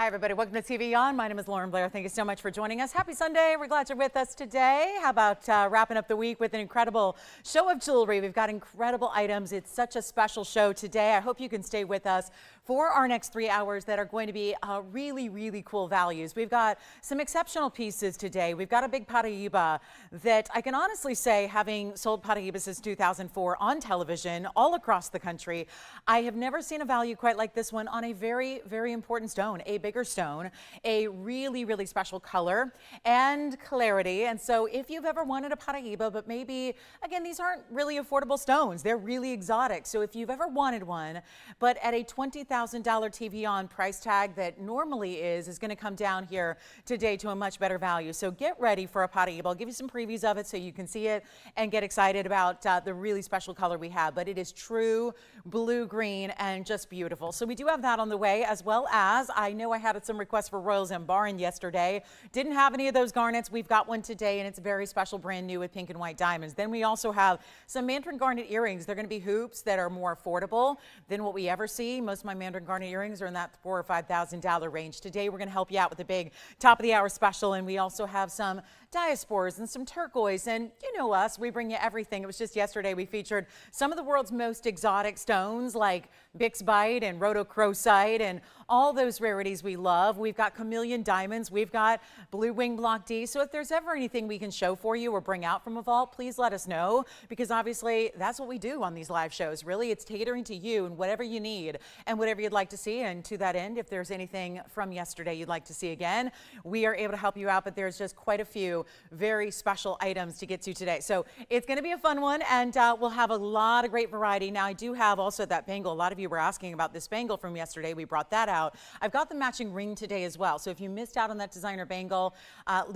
Hi, everybody. Welcome to TVON. My name is Blair. Thank you so much for joining us. Happy Sunday. We're glad you're with us today. How about wrapping up the week with an incredible show of jewelry? We've got incredible items. It's such a special show today. I hope you can stay with us for our next 3 hours that are going to be really cool values. We've got some exceptional pieces today. We've got a big Paraiba that I can honestly say, having sold Paraiba since 2004 on television all across the country, I have never seen a value quite like this one on a very important stone, a bigger stone, a really special color and clarity. And so if you've ever wanted a Paraiba, but maybe, again, these aren't really affordable stones, they're really exotic. So if you've ever wanted one, but at a $20,000 TVON price tag that normally is going to come down here today to a much better value. So get ready for a Paraiba. I'll give you some previews of it so you can see it and get excited about the really special color we have. But it is true blue-green and just beautiful. So we do have that on the way, as well as I know I had some requests for Royals and Barn yesterday. Didn't have any of those garnets. We've got one today, and it's very special, brand new with pink and white diamonds. Then we also have some Mandarin garnet earrings. They're going to be hoops that are more affordable than what we ever see. Most of my Mandarin garnet earrings are in that $4,000 or $5,000 range. Today we're going to help you out with a big top of the hour special, and we also have some diaspores and some turquoise, and you know us, we bring you everything. It was just yesterday we featured some of the world's most exotic stones like bixbite and rhodochrosite and all those rarities we love. We've got chameleon diamonds, we've got blue wing block D. So if there's ever anything we can show for you or bring out from a vault, please let us know, because obviously that's what we do on these live shows. Really, it's catering to you and whatever you need and whatever you'd like to see. And to that end, if there's anything from yesterday you'd like to see again, we are able to help you out. But there's just quite a few very special items to get to today. So it's going to be a fun one, and we'll have a lot of great variety. Now, I do have also that bangle. A lot of you were asking about this bangle from yesterday. We brought that out. I've got the matching ring today as well. So if you missed out on that designer bangle,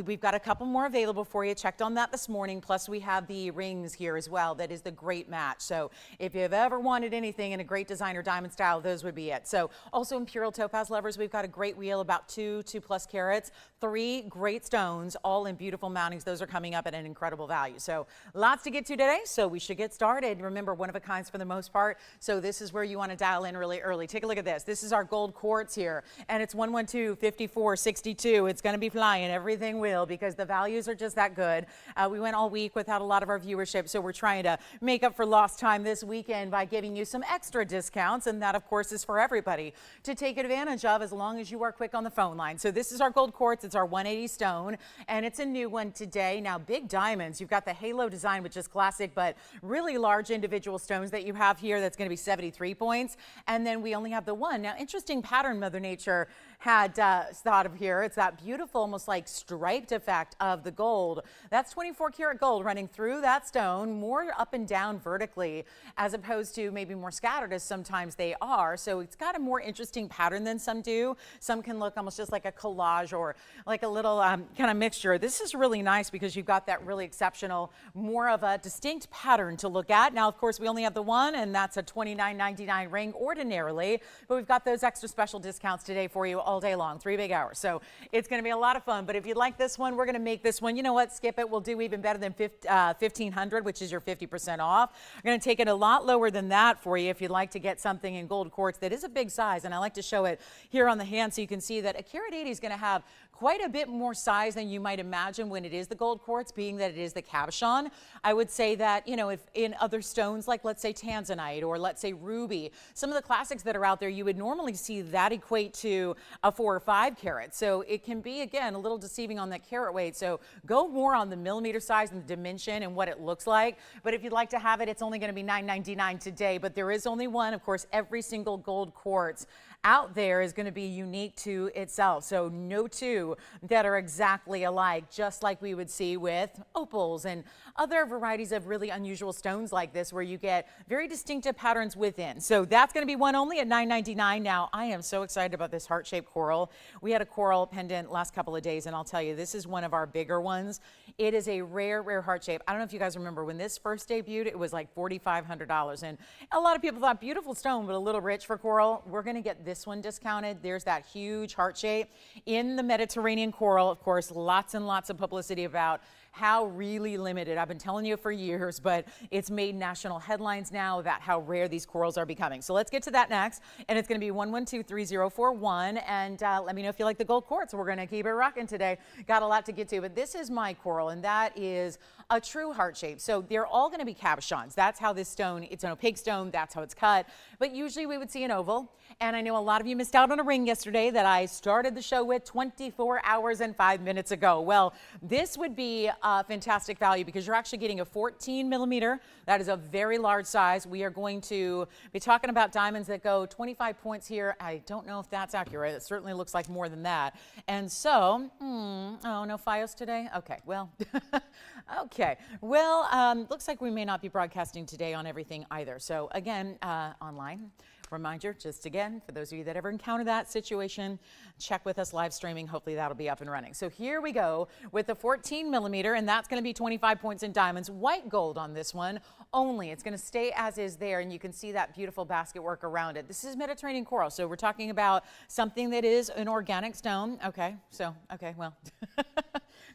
we've got a couple more available for you. Checked on that this morning. Plus, we have the rings here as well. That is the great match. So if you've ever wanted anything in a great designer diamond style, those would be it. So also Imperial topaz lovers, we've got a great wheel, about 2+ carats, 3 great stones, all in beautiful mountings. Those are coming up at an incredible value. So lots to get to today, so we should get started. Remember, one of a kinds for the most part, so this is where you want to dial in really early. Take a look at this. This is our gold quartz here, and it's 112, 54, 62. It's going to be flying. Everything will, because the values are just that good. We went all week without a lot of our viewership, so we're trying to make up for lost time this weekend by giving you some extra discounts, and that, of course, is for everybody to take advantage of as long as you are quick on the phone line. So this is our gold quartz. It's our 180 stone, and it's a new one today. Now, big diamonds. You've got the halo design, which is classic, but really large individual stones that you have here. That's going to be 73 points. And then we only have the one. Now, interesting pattern Mother Nature had thought of here. It's that beautiful, almost like striped effect of the gold. That's 24 karat gold running through that stone, more up and down vertically, as opposed to maybe more scattered as sometimes they are. So it's got a more interesting pattern than some do. Some can look almost just like a collage or like a little kind of mixture. This is really nice because you've got that really exceptional, more of a distinct pattern to look at. Now, of course, we only have the one, and that's a $29.99 ring ordinarily, but we've got those extra special discounts today for you all day long, 3 big hours. So it's going to be a lot of fun. But if you like this one, we're going to make this one, you know what, skip it. We'll do even better than $1,500, which is your 50% off. We're going to take it a lot lower than that for you if you'd like to get something in gold quartz that is a big size. And I like to show it here on the hand so you can see that a carat 80 is going to have quite a bit more size than you might imagine when it is the gold quartz, being that it is the cabochon. I would say that, you know, if in other stones like, let's say, Tanzanite or let's say ruby, some of the classics that are out there, you would normally see that equate to a 4 or 5 carat. So it can be, again, a little deceiving on that carat weight. So go more on the millimeter size and the dimension and what it looks like. But if you'd like to have it, it's only going to be $9.99 today. But there is only one. Of course, every single gold quartz out there is going to be unique to itself. So no two that are exactly alike, just like we would see with opals and other varieties of really unusual stones like this, where you get very distinctive patterns within. So that's going to be one only at $9.99. Now, I am so excited about this heart-shaped coral. We had a coral pendant last couple of days, and I'll tell you, this is one of our bigger ones. It is a rare heart shape. I don't know if you guys remember when this first debuted, it was like $4,500. And a lot of people thought beautiful stone, but a little rich for coral. We're going to get this one discounted. There's that huge heart shape in the Mediterranean coral. Of course, lots and lots of publicity about how really limited. I've been telling you for years, but it's made national headlines now about how rare these corals are becoming. So let's get to that next. And it's going to be 1123041. And let me know if you like the gold quartz. We're going to keep it rocking today. Got a lot to get to, but this is my coral, and that is a true heart shape. So they're all going to be cabochons. That's how this stone, it's an opaque stone. That's how it's cut. But usually we would see an oval. And I know a lot of you missed out on a ring yesterday that I started the show with 24 hours and 5 minutes ago. Well, this would be a fantastic value because you're actually getting a 14 millimeter. That is a very large size. We are going to be talking about diamonds that go 25 points here. I don't know if that's accurate. It certainly looks like more than that. And so, oh, no FiOS today? Okay, well, okay. Well, looks like we may not be broadcasting today on everything either. So again, online. Reminder, just again, for those of you that ever encounter that situation, check with us live streaming. Hopefully that'll be up and running. So here we go with the 14 millimeter, and that's going to be 25 points in diamonds. White gold on this one only. It's going to stay as is there, and you can see that beautiful basket work around it. This is Mediterranean coral, so we're talking about something that is an organic stone. Okay, so, okay, well,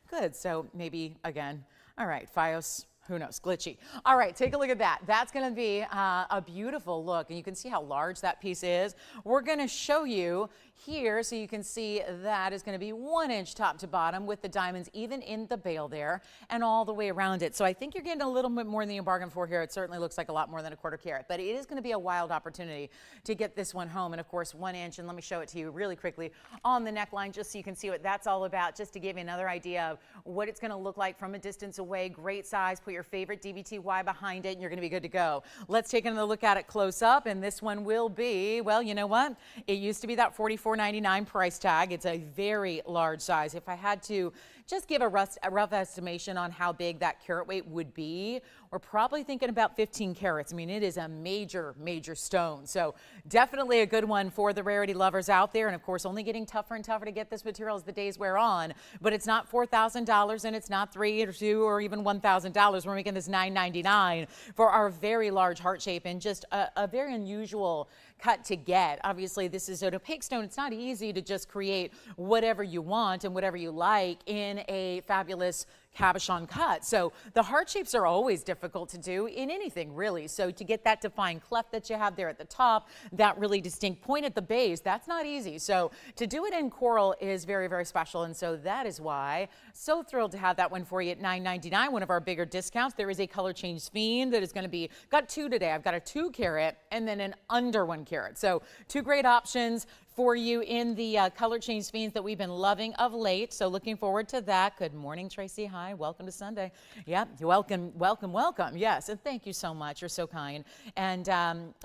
good. So maybe, again, all right, FiOS. Who knows? Glitchy. All right, take a look at that. That's going to be a beautiful look, and you can see how large that piece is. We're going to show you here so you can see that is going to be 1 inch top to bottom with the diamonds even in the bail there and all the way around it. So I think you're getting a little bit more than you bargained for here. It certainly looks like a lot more than a 1/4 carat, but it is going to be a wild opportunity to get this one home. And of course, 1 inch, and let me show it to you really quickly on the neckline just so you can see what that's all about, just to give you another idea of what it's going to look like from a distance away. Great size. Put your favorite DBTY behind it and you're going to be good to go. Let's take another look at it close up, and this one will be, well, you know what? It used to be that $44.99 price tag. It's a very large size. If I had to just give a rough estimation on how big that carat weight would be, we're probably thinking about 15 carats. I mean, it is a major, major stone. So definitely a good one for the rarity lovers out there. And of course, only getting tougher and tougher to get this material as the days wear on. But it's not $4,000 and it's not $3,000 or $2,000 or even $1,000. We're making this $9.99 for our very large heart shape, and just a very unusual cut to get. Obviously, this is an opaque stone. It's not easy to just create whatever you want and whatever you like in a fabulous cabochon cut. So the heart shapes are always difficult to do in anything, really. So to get that defined cleft that you have there at the top, that really distinct point at the base, that's not easy. So to do it in coral is very, very special. And so that is why so thrilled to have that one for you at $9.99, one of our bigger discounts. There is a color change sphene that is going to be, got two today. I've got a 2 carat and then an under 1 carat. So 2 great options for you in the color change sphenes that we've been loving of late. So looking forward to that. Good morning, Tracy. Hi, welcome to Sunday. Yep, welcome, welcome, welcome. Yes, and thank you so much. You're so kind. And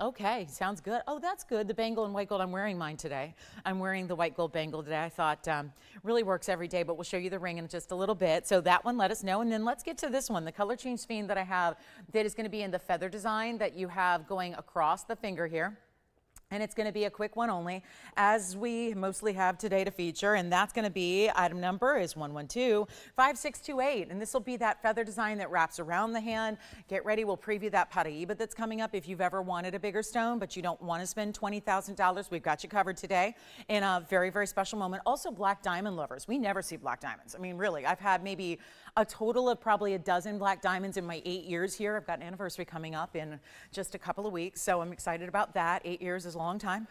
okay, sounds good. Oh, that's good. The bangle and white gold, I'm wearing mine today. I'm wearing the white gold bangle today. I thought really works every day, but we'll show you the ring in just a little bit. So that one, let us know. And then let's get to this one, the color change sphene that I have that is going to be in the feather design that you have going across the finger here. And it's going to be a quick one only, as we mostly have today to feature. And that's going to be, item number is 1125628. And this will be that feather design that wraps around the hand. Get ready. We'll preview that Paraiba that's coming up. If you've ever wanted a bigger stone, but you don't want to spend $20,000, we've got you covered today in a very, very special moment. Also, black diamond lovers. We never see black diamonds. I mean, really, I've had maybe a total of probably a dozen black diamonds in my 8 years here. I've got an anniversary coming up in just a couple of weeks. So I'm excited about that. 8 years is a long time.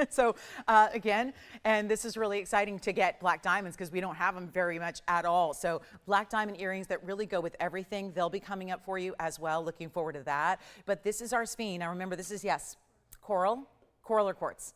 So again, and this is really exciting to get black diamonds because we don't have them very much at all. So black diamond earrings that really go with everything. They'll be coming up for you as well. Looking forward to that. But this is our sphene. Now remember, this is, yes, coral or quartz.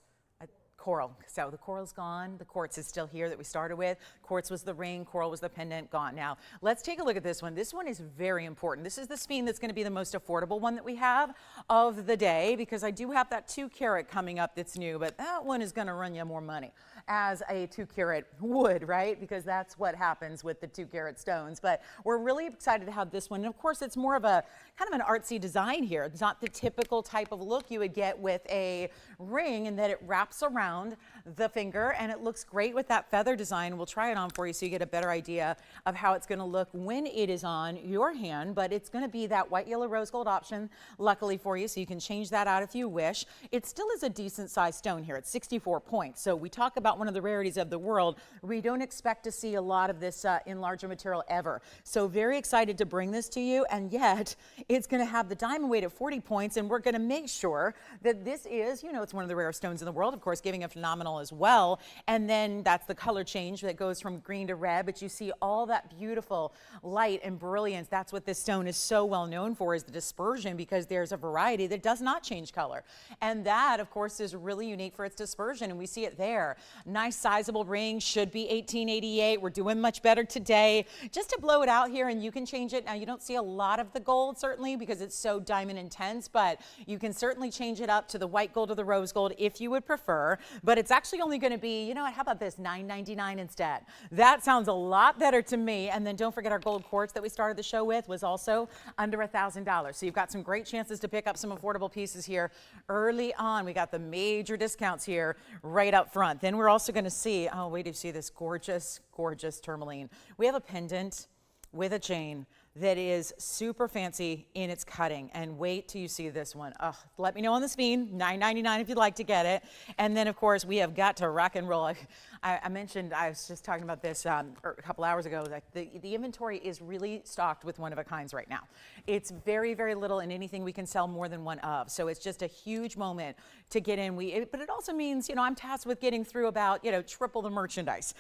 Coral. So the coral's gone. The quartz is still here that we started with. Quartz was the ring. Coral was the pendant. Gone. Now let's take a look at this one. This one is very important. This is the sphene that's going to be the most affordable one that we have of the day, because I do have that 2 carat coming up that's new, but that one is going to run you more money as a 2 carat would, right? Because that's what happens with the 2 carat stones. But we're really excited to have this one. And of course, it's more of a kind of an artsy design here. It's not the typical type of look you would get with a ring, in that it wraps around around the finger, and it looks great with that feather design. We'll try it on for you so you get a better idea of how it's going to look when it is on your hand, but it's going to be that white, yellow, rose gold option, luckily for you, so you can change that out if you wish. It still is a decent sized stone here. It's 64 points. So we talk about one of the rarities of the world. We don't expect to see a lot of this in larger material ever. So very excited to bring this to you, and yet it's going to have the diamond weight at 40 points, and we're going to make sure that this is, you know, it's one of the rarest stones in the world, of course, giving a phenomenal as well. And then that's the color change that goes from green to red, but you see all that beautiful light and brilliance. That's what this stone is so well known for, is the dispersion, because there's a variety that does not change color. And that, of course, is really unique for its dispersion, and we see it there. Nice sizable ring, should be 1888. We're doing much better today. Just to blow it out here, and you can change it. Now, you don't see a lot of the gold, certainly, because it's so diamond intense, but you can certainly change it up to the white gold or the rose gold if you would prefer. But it's actually only going to be, you know what, how about this, $9.99 instead? That sounds a lot better to me. And then don't forget our gold quartz that we started the show with was also under $1,000. So you've got some great chances to pick up some affordable pieces here early on. We got the major discounts here right up front. Then we're also going to see, oh, wait, do you see this gorgeous, gorgeous tourmaline? We have a pendant with a chain that is super fancy in its cutting, and wait till you see this one. Let me know on the sphene, $9.99 if you'd like to get it. And then of course we have got to rock and roll. I mentioned, I was just talking about this a couple hours ago, that the inventory is really stocked with one-of-a-kinds right now. It's very, very little, and anything we can sell more than one of. So it's just a huge moment to get in. But it also means, you know, I'm tasked with getting through about, you know, triple the merchandise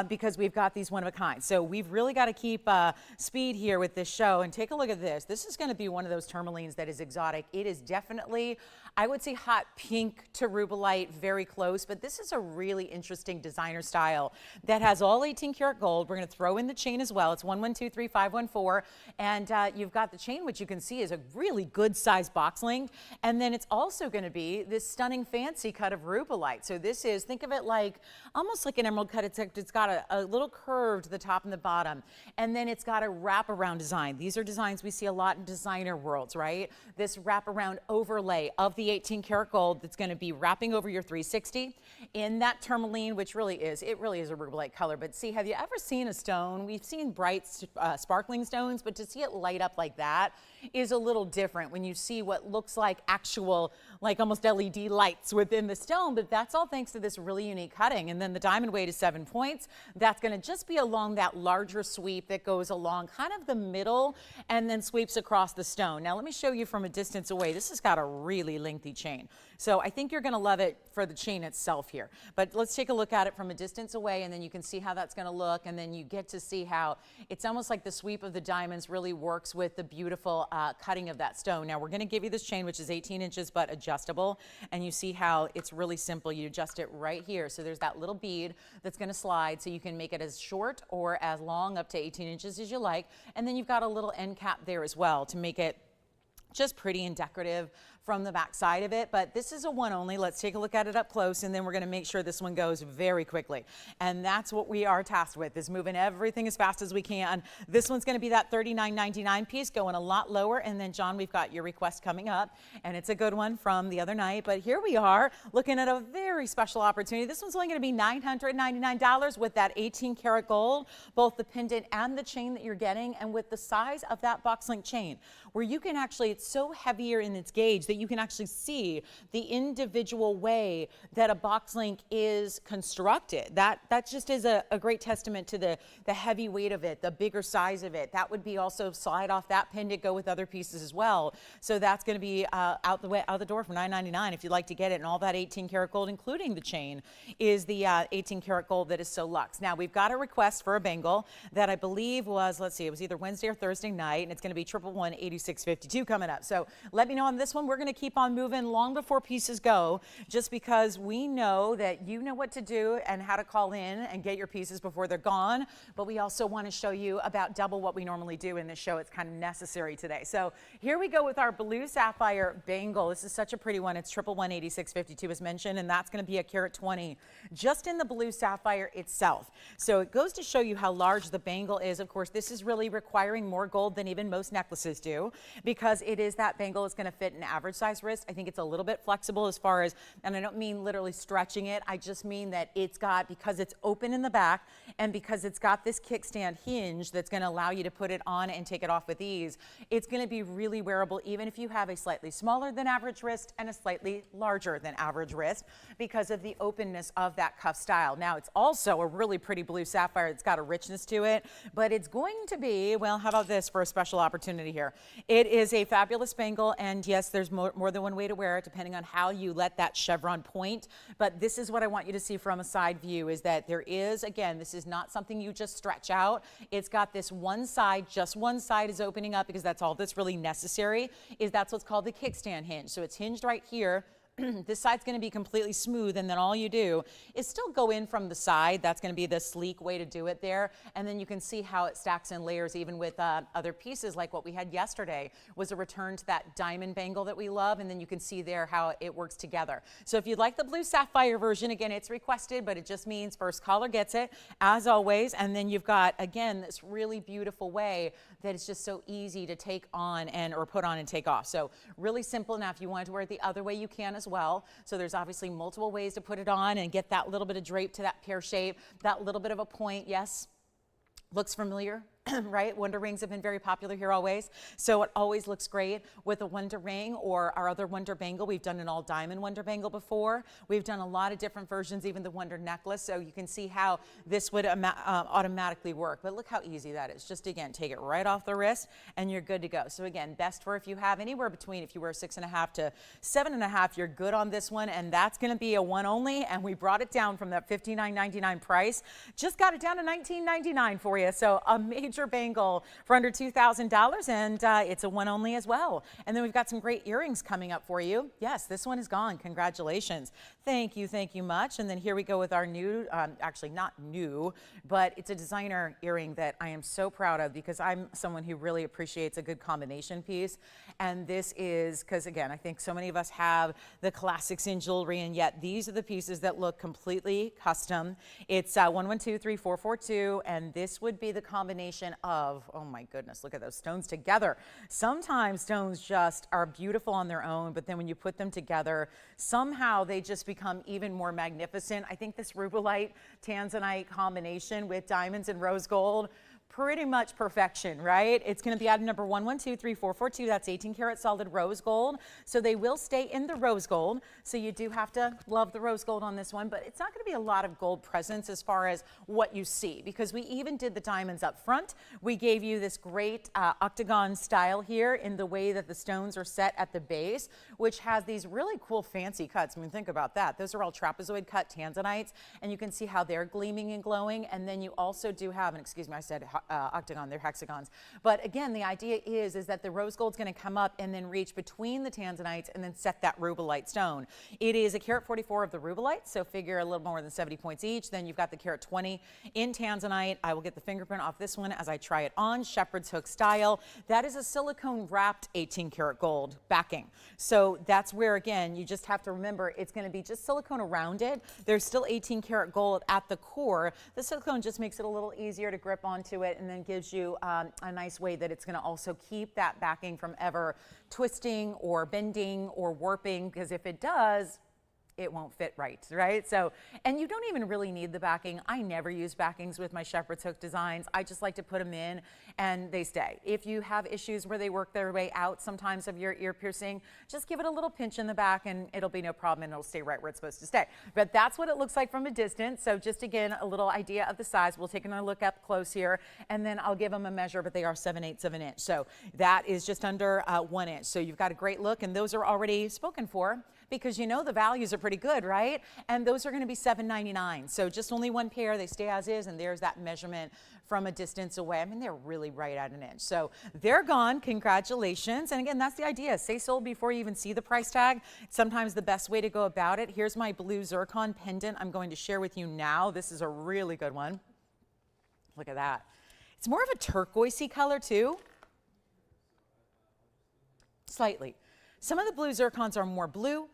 because we've got these one-of-a-kinds. So we've really got to keep speed here with this show. And take a look at this. This is going to be one of those tourmalines that is exotic. It is definitely, I would say, hot pink to Rubellite, very close, but this is a really interesting designer style that has all 18 karat gold. We're going to throw in the chain as well. It's 1123-514, and you've got the chain, which you can see is a really good size box link, and then it's also going to be this stunning fancy cut of Rubellite. So this is, think of it like almost like an emerald cut. It's got a little curve to the top and the bottom, and then it's got a wraparound design. These are designs we see a lot in designer worlds, right? This wraparound overlay of the 18 karat gold that's going to be wrapping over your 360 in that tourmaline, which really is, it really is a Rubellite color. But see, have you ever seen a stone? We've seen bright sparkling stones, but to see it light up like that is a little different when you see what looks like actual, like almost LED lights within the stone. But that's all thanks to this really unique cutting. And then the diamond weight is 7 points. That's going to just be along that larger sweep that goes along kind of the middle and then sweeps across the stone. Now let me show you from a distance away. This has got a really lengthy chain. So I think you're going to love it for the chain itself here. But let's take a look at it from a distance away, and then you can see how that's going to look, and then you get to see how it's almost like the sweep of the diamonds really works with the beautiful cutting of that stone. Now we're going to give you this chain, which is 18 inches but adjustable, and you see how it's really simple. You adjust it right here. So there's that little bead that's going to slide, so you can make it as short or as long, up to 18 inches as you like. And then you've got a little end cap there as well to make it just pretty and decorative from the back side of it. But this is a one only. Let's take a look at it up close, and then we're going to make sure this one goes very quickly. And that's what we are tasked with, is moving everything as fast as we can. This one's going to be that $39.99 piece, going a lot lower. And then John, we've got your request coming up, and it's a good one from the other night. But here we are looking at a very special opportunity. This one's only going to be $999 with that 18 karat gold, both the pendant and the chain that you're getting, and with the size of that box link chain, where you can actually, it's so heavier in its gauge that you can actually see the individual way that a box link is constructed. That just is a great testament to the heavy weight of it, the bigger size of it. That would be also slide off that pendant, go with other pieces as well. So that's going to be out the door for $999 if you'd like to get it. And all that 18 karat gold, including the chain, is the 18 karat gold that is so luxe. Now we've got a request for a bangle that I believe was, let's see, it was either Wednesday or Thursday night, and it's going to be 111-8652 coming up. So let me know on this one. We're going to keep on moving long before pieces go, just because we know that you know what to do and how to call in and get your pieces before they're gone. But we also want to show you about double what we normally do in this show. It's kind of necessary today. So here we go with our blue sapphire bangle. This is such a pretty one. It's 111-8652 as mentioned, and that's going to be a carat 20 just in the blue sapphire itself. So it goes to show you how large the bangle is. Of course, this is really requiring more gold than even most necklaces do, because it is that bangle is going to fit an average average size wrist. I think it's a little bit flexible as far as, and I don't mean literally stretching it, I just mean that it's got, because it's open in the back and because it's got this kickstand hinge that's going to allow you to put it on and take it off with ease, it's going to be really wearable even if you have a slightly smaller than average wrist and a slightly larger than average wrist because of the openness of that cuff style. Now, it's also a really pretty blue sapphire. It's got a richness to it, but it's going to be, well, how about this for a special opportunity here? It is a fabulous bangle, and yes, there's more than one way to wear it depending on how you let that chevron point, but this is what I want you to see from a side view is that there is, again, this is not something you just stretch out. It's got this one side, just one side is opening up because that's all that's really necessary, is that's what's called the kickstand hinge. So it's hinged right here. This side's going to be completely smooth, and then all you do is still go in from the side. That's going to be the sleek way to do it there, and then you can see how it stacks in layers even with other pieces like what we had yesterday was a return to that diamond bangle that we love, and then you can see there how it works together. So if you'd like the blue sapphire version, again, it's requested, but it just means first caller gets it as always, and then you've got, again, this really beautiful way that it's just so easy to take on or put on and take off. So really simple. Now, if you wanted to wear it the other way, you can as well. So there's obviously multiple ways to put it on and get that little bit of drape to that pear shape, that little bit of a point. Yes, looks familiar. Right? Wonder rings have been very popular here always. So it always looks great with a wonder ring or our other wonder bangle. We've done an all diamond wonder bangle before. We've done a lot of different versions, even the wonder necklace. So you can see how this would automatically work. But look how easy that is. Just again, take it right off the wrist and you're good to go. So again, best for if you have anywhere between, if you wear 6.5 to 7.5, you're good on this one. And that's going to be a one only. And we brought it down from that $59.99 price. Just got it down to $19.99 for you. So a major bangle for under $2,000, and it's a one only as well. And then we've got some great earrings coming up for you. Yes, this one is gone. Congratulations. Thank you much. And then here we go with our new, actually not new, but it's a designer earring that I am so proud of because I'm someone who really appreciates a good combination piece. And this is, because again, I think so many of us have the classics in jewelry, and yet these are the pieces that look completely custom. It's 1123-442, and this would be the combination of, oh my goodness, look at those stones together. Sometimes stones just are beautiful on their own, but then when you put them together, somehow they just become even more magnificent. I think this Rubellite Tanzanite combination with diamonds and rose gold, pretty much perfection, right? It's going to be item number 1123-442. That's 18 karat solid rose gold. So they will stay in the rose gold. So you do have to love the rose gold on this one, but it's not going to be a lot of gold presence as far as what you see, because we even did the diamonds up front. We gave you this great octagon style here in the way that the stones are set at the base, which has these really cool fancy cuts. I mean, think about that. Those are all trapezoid cut Tanzanites, and you can see how they're gleaming and glowing. And then you also do have, and excuse me, I said octagon, they're hexagons. But again, the idea is that the rose gold's going to come up and then reach between the Tanzanites and then set that Rubellite stone. It is a carat 44 of the Rubellite, so figure a little more than 70 points each. Then you've got the carat 20 in Tanzanite. I will get the fingerprint off this one as I try it on, shepherd's hook style. That is a silicone wrapped 18 karat gold backing. So that's where, again, you just have to remember it's going to be just silicone around it. There's still 18 karat gold at the core. The silicone just makes it a little easier to grip onto it, and then gives you a nice way that it's going to also keep that backing from ever twisting or bending or warping, because if it does, it won't fit right? So, and you don't even really need the backing. I never use backings with my shepherd's hook designs. I just like to put them in and they stay. If you have issues where they work their way out sometimes of your ear piercing, just give it a little pinch in the back and it'll be no problem and it'll stay right where it's supposed to stay. But that's what it looks like from a distance. So just again, a little idea of the size. We'll take another look up close here, and then I'll give them a measure, but they are 7/8 of an inch. So that is just under 1 inch. So you've got a great look, and those are already spoken for, because you know the values are pretty good, right? And those are going to be $7.99. So just only one pair. They stay as is, and there's that measurement from a distance away. I mean, they're really right at an inch. So they're gone. Congratulations. And again, that's the idea. Say sold before you even see the price tag. It's sometimes the best way to go about it. Here's my blue zircon pendant I'm going to share with you now. This is a really good one. Look at that. It's more of a turquoisey color too. Slightly. Some of the blue zircons are more blue.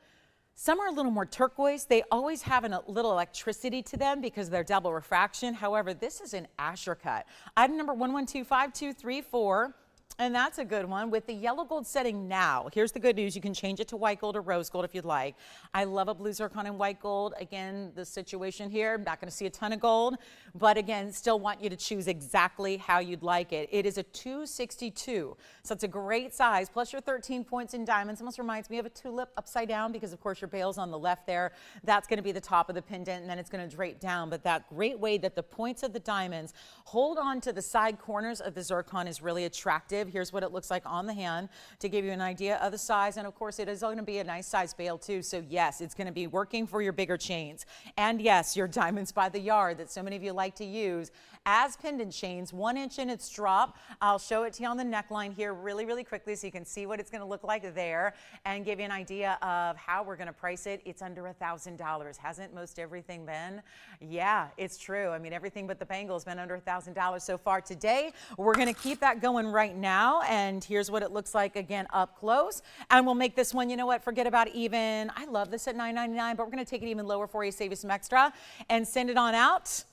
Some are a little more turquoise. They always have a little electricity to them because they're double refraction. However, this is an Asher cut. Item number 1125-234. And that's a good one. With the yellow gold setting now, here's the good news. You can change it to white gold or rose gold if you'd like. I love a blue zircon and white gold. Again, the situation here, I'm not going to see a ton of gold, but again, still want you to choose exactly how you'd like it. It is a 262, so it's a great size, plus your 13 points in diamonds. Almost reminds me of a tulip upside down because, of course, your bail's on the left there. That's going to be the top of the pendant, and then it's going to drape down. But that great way that the points of the diamonds hold on to the side corners of the zircon is really attractive. Here's what it looks like on the hand to give you an idea of the size. And of course, it is going to be a nice size bail too. So yes, it's going to be working for your bigger chains. And yes, your diamonds by the yard that so many of you like to use as pendant chains, 1 inch in its drop. I'll show it to you on the neckline here really, really quickly so you can see what it's going to look like there and give you an idea of how we're going to price it. It's under $1,000. Hasn't most everything been? Yeah, it's true. I mean, everything but the bangle has been under $1,000 so far today. We're going to keep that going right now. And here's what it looks like again up close. And we'll make this one, you know what, forget about even, I love this at $9.99, but we're going to take it even lower for you, save you some extra, and send it on out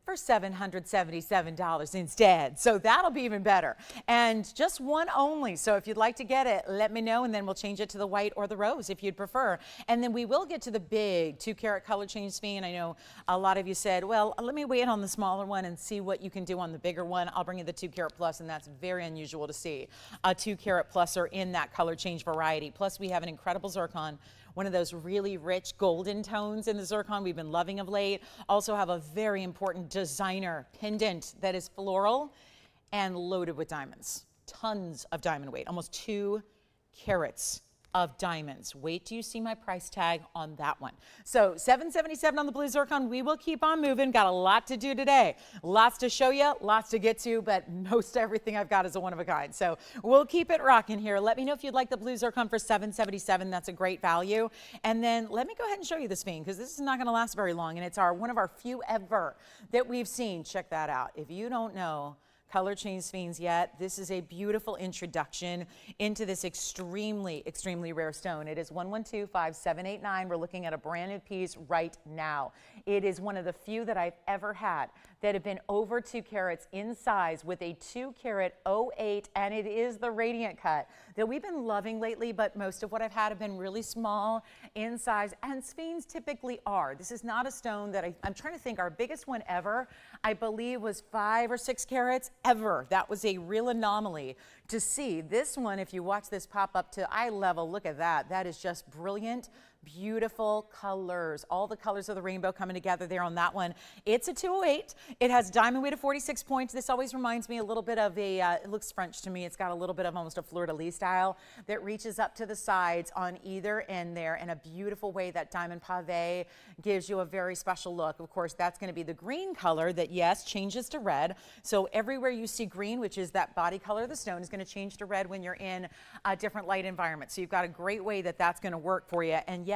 for $777 instead. So that'll be even better. And just one only. So if you'd like to get it, let me know, and then we'll change it to the white or the rose if you'd prefer. And then we will get to the big 2-carat color change sphene. I know a lot of you said, well, let me wait on the smaller one and see what you can do on the bigger one. I'll bring you the 2-carat plus, and that's very unusual to see a 2-carat pluser in that color change variety. Plus we have an incredible zircon, one of those really rich golden tones in the zircon we've been loving of late. Also have a very important designer pendant that is floral and loaded with diamonds. Tons of diamond weight, almost 2 carats of diamonds. Wait till you see my price tag on that one. So $777 on the blue zircon. We will keep on moving. Got a lot to do today. Lots to show you, lots to get to, but most everything I've got is a one of a kind. So we'll keep it rocking here. Let me know if you'd like the blue zircon for $777. That's a great value. And then let me go ahead and show you the sphene because this is not going to last very long, and it's one of our few ever that we've seen. Check that out. If you don't know color change sphenes yet, this is a beautiful introduction into this extremely, extremely rare stone. It is 1125789. We're looking at a brand new piece right now. It is one of the few that I've ever had that have been over 2 carats in size with a 2-carat 08, and it is the radiant cut that we've been loving lately, but most of what I've had have been really small in size, and sphenes typically are. This is not a stone that I'm trying to think, our biggest one ever, I believe, was 5 or 6 carats ever. That was a real anomaly to see. This one, if you watch this pop up to eye level, look at that. That is just brilliant. Beautiful colors, all the colors of the rainbow coming together there on that one. It's a 208. It has diamond weight of 46 points. This always reminds me a little bit of a, it looks French to me. It's got a little bit of almost a fleur-de-lis style that reaches up to the sides on either end there in a beautiful way. That diamond pave gives you a very special look. Of course, that's going to be the green color that, yes, changes to red. So everywhere you see green, which is that body color of the stone, is going to change to red when you're in a different light environment. So you've got a great way that that's going to work for you. And yet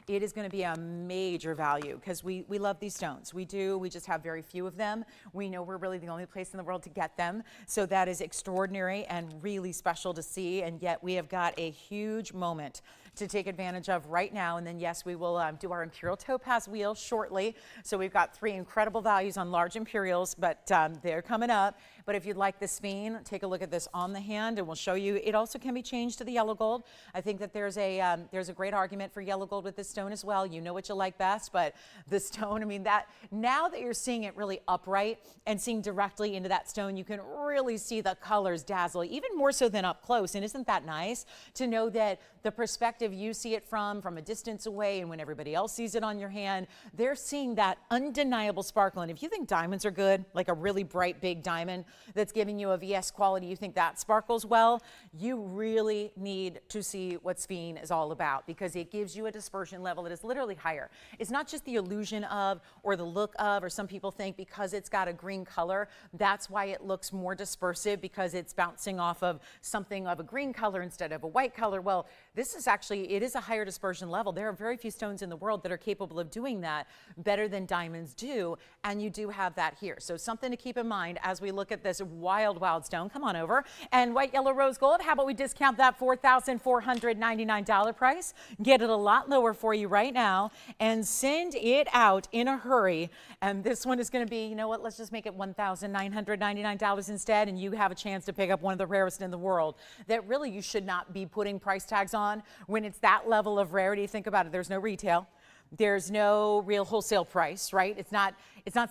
it is going to be a major value because we love these stones. We do. We just have very few of them. We know we're really the only place in the world to get them. So that is extraordinary and really special to see. And yet we have got a huge moment to take advantage of right now. And then, yes, we will do our Imperial topaz wheel shortly. So we've got 3 incredible values on large Imperials, but they're coming up. But if you'd like the sphene, take a look at this on the hand, and we'll show you. It also can be changed to the yellow gold. I think that there's a great argument for yellow gold with this stone as well. You know what you like best, but the stone, I mean, that now that you're seeing it really upright and seeing directly into that stone, you can really see the colors dazzle, even more so than up close. And isn't that nice to know that the perspective you see it from a distance away, and when everybody else sees it on your hand, they're seeing that undeniable sparkle. And if you think diamonds are good, like a really bright big diamond that's giving you a VS quality, you think that sparkles well, you really need to see what sphene is all about, because it gives you a dispersion level that is literally higher. It's not just the illusion of or the look of, or some people think because it's got a green color, that's why it looks more dispersive, because it's bouncing off of something of a green color instead of a white color. Well, this is actually, it is a higher dispersion level. There are very few stones in the world that are capable of doing that better than diamonds do, and you do have that here. So something to keep in mind as we look at this wild, wild stone. Come on over. And white, yellow, rose gold, how about we discount that $4,499 price? Get it a lot lot lower for you right now and send it out in a hurry. And this one is going to be, you know what, let's just make it $1,999 instead, and you have a chance to pick up one of the rarest in the world that really you should not be putting price tags on when it's that level of rarity. Think about it. There's no retail. There's no real wholesale price, right? It's not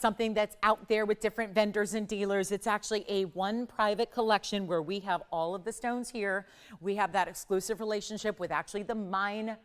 something that's out there with different vendors and dealers. It's actually a one private collection where we have all of the stones here. We have that exclusive relationship with actually the miner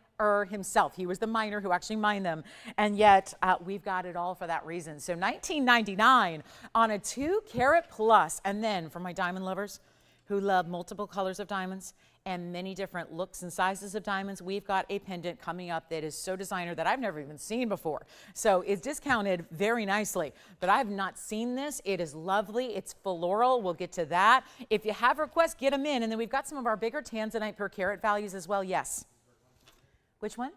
himself. He was the miner who actually mined them. And yet we've got it all for that reason. So $19.99 on a 2-carat plus. And then for my diamond lovers who love multiple colors of diamonds and many different looks and sizes of diamonds, we've got a pendant coming up that is so designer that I've never even seen before. So it's discounted very nicely, but I've not seen this. It is lovely. It's floral. We'll get to that. If you have requests, get them in. And then we've got some of our bigger Tanzanite per carat values as well. Yes. Which one?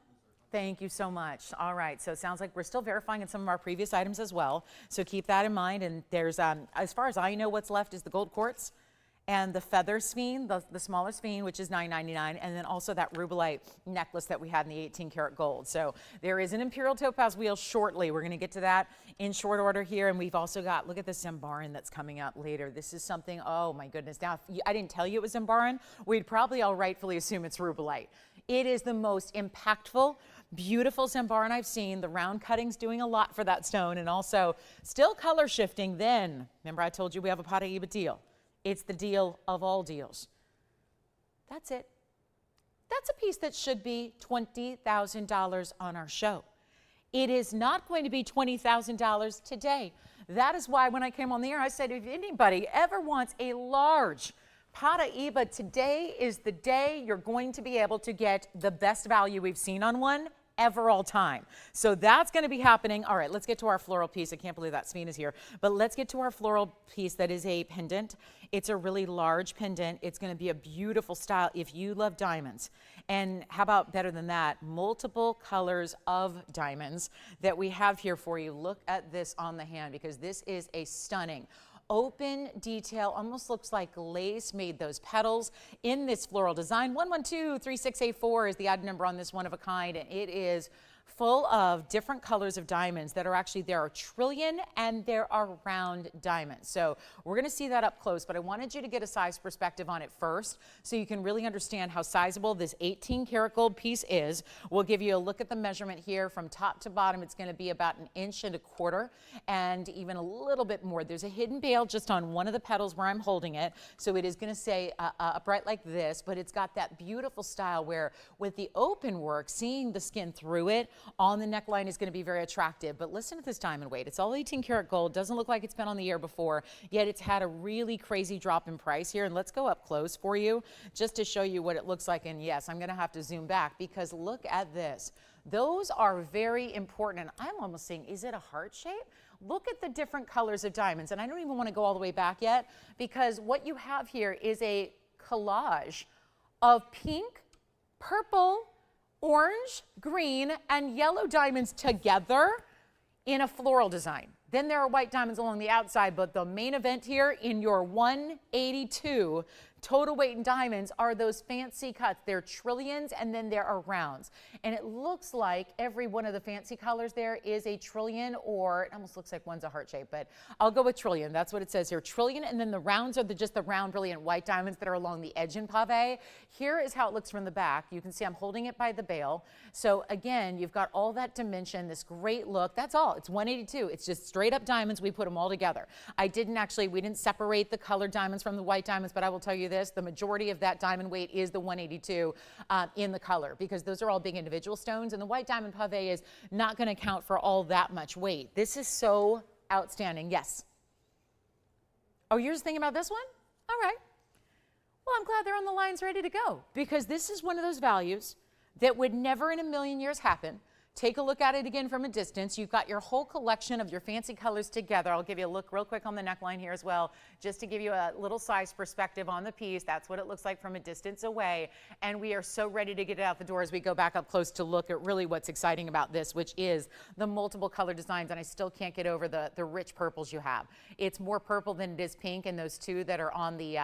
Thank you so much. All right, so it sounds like we're still verifying in some of our previous items as well. So keep that in mind. And there's, as far as I know, what's left is the gold quartz and the feather sphene, the smaller sphene, which is $9.99, and then also that Rubellite necklace that we had in the 18-karat gold. So there is an Imperial topaz wheel shortly. We're going to get to that in short order here, and we've also got, look at the Mandarin that's coming up later. This is something, oh my goodness. Now, if I didn't tell you it was Mandarin, we'd probably all rightfully assume it's Rubellite. It is the most impactful, beautiful Mandarin I've seen. The round cutting's doing a lot for that stone, and also still color shifting. Then, remember I told you we have a Paraiba deal. It's the deal of all deals. That's it. That's a piece that should be $20,000 on our show. It is not going to be $20,000 today. That is why when I came on the air, I said, if anybody ever wants a large Paraiba, today is the day you're going to be able to get the best value we've seen on one ever all time. So that's going to be happening. All right, let's get to our floral piece. I can't believe that sphene is here, but let's get to our floral piece that is a pendant. It's a really large pendant. It's going to be a beautiful style if you love diamonds. And how about better than that? Multiple colors of diamonds that we have here for you. Look at this on the hand, because this is a stunning open detail, almost looks like lace made those petals in this floral design. 1123684 is the item number on this one of a kind, and it is full of different colors of diamonds that are actually, there are trillion and there are round diamonds. So we're going to see that up close, but I wanted you to get a size perspective on it first so you can really understand how sizable this 18-karat gold piece is. We'll give you a look at the measurement here from top to bottom. It's going to be about 1.25 inches and even a little bit more. There's a hidden bail just on one of the petals where I'm holding it, so it is going to stay upright like this, but it's got that beautiful style where with the open work, seeing the skin through it on the neckline is going to be very attractive. But listen to this diamond weight. It's all 18-karat gold. Doesn't look like it's been on the air before, yet it's had a really crazy drop in price here. And let's go up close for you just to show you what it looks like. And yes, I'm going to have to zoom back because look at this. Those are very important. And I'm almost saying, is it a heart shape? Look at the different colors of diamonds. And I don't even want to go all the way back yet, because what you have here is a collage of pink, purple, orange, green, and yellow diamonds together in a floral design. Then there are white diamonds along the outside, but the main event here in your 182 total weight in diamonds are those fancy cuts. They're trillions, and then there are rounds. And it looks like every one of the fancy colors there is a trillion, or it almost looks like one's a heart shape, but I'll go with trillion. That's what it says here, trillion. And then the rounds are just the round, brilliant white diamonds that are along the edge in pave. Here is how it looks from the back. You can see I'm holding it by the bail. So again, you've got all that dimension, this great look. That's all. It's 182. It's just straight up diamonds. We put them all together. We didn't separate the colored diamonds from the white diamonds, but I will tell you this, the majority of that diamond weight is the 182 in the color, because those are all big individual stones, and the white diamond pave is not going to count for all that much weight. This is so outstanding. Yes. Oh, you're just thinking about this one? All right. Well, I'm glad they're on the lines ready to go, because this is one of those values that would never in a million years happen Take a look at it again from a distance. You've got your whole collection of your fancy colors together. I'll give you a look real quick on the neckline here as well, just to give you a little size perspective on the piece. That's what it looks like from a distance away. And we are so ready to get it out the door as we go back up close to look at really what's exciting about this, which is the multiple color designs. And I still can't get over the rich purples you have. It's more purple than it is pink, and those two that are on the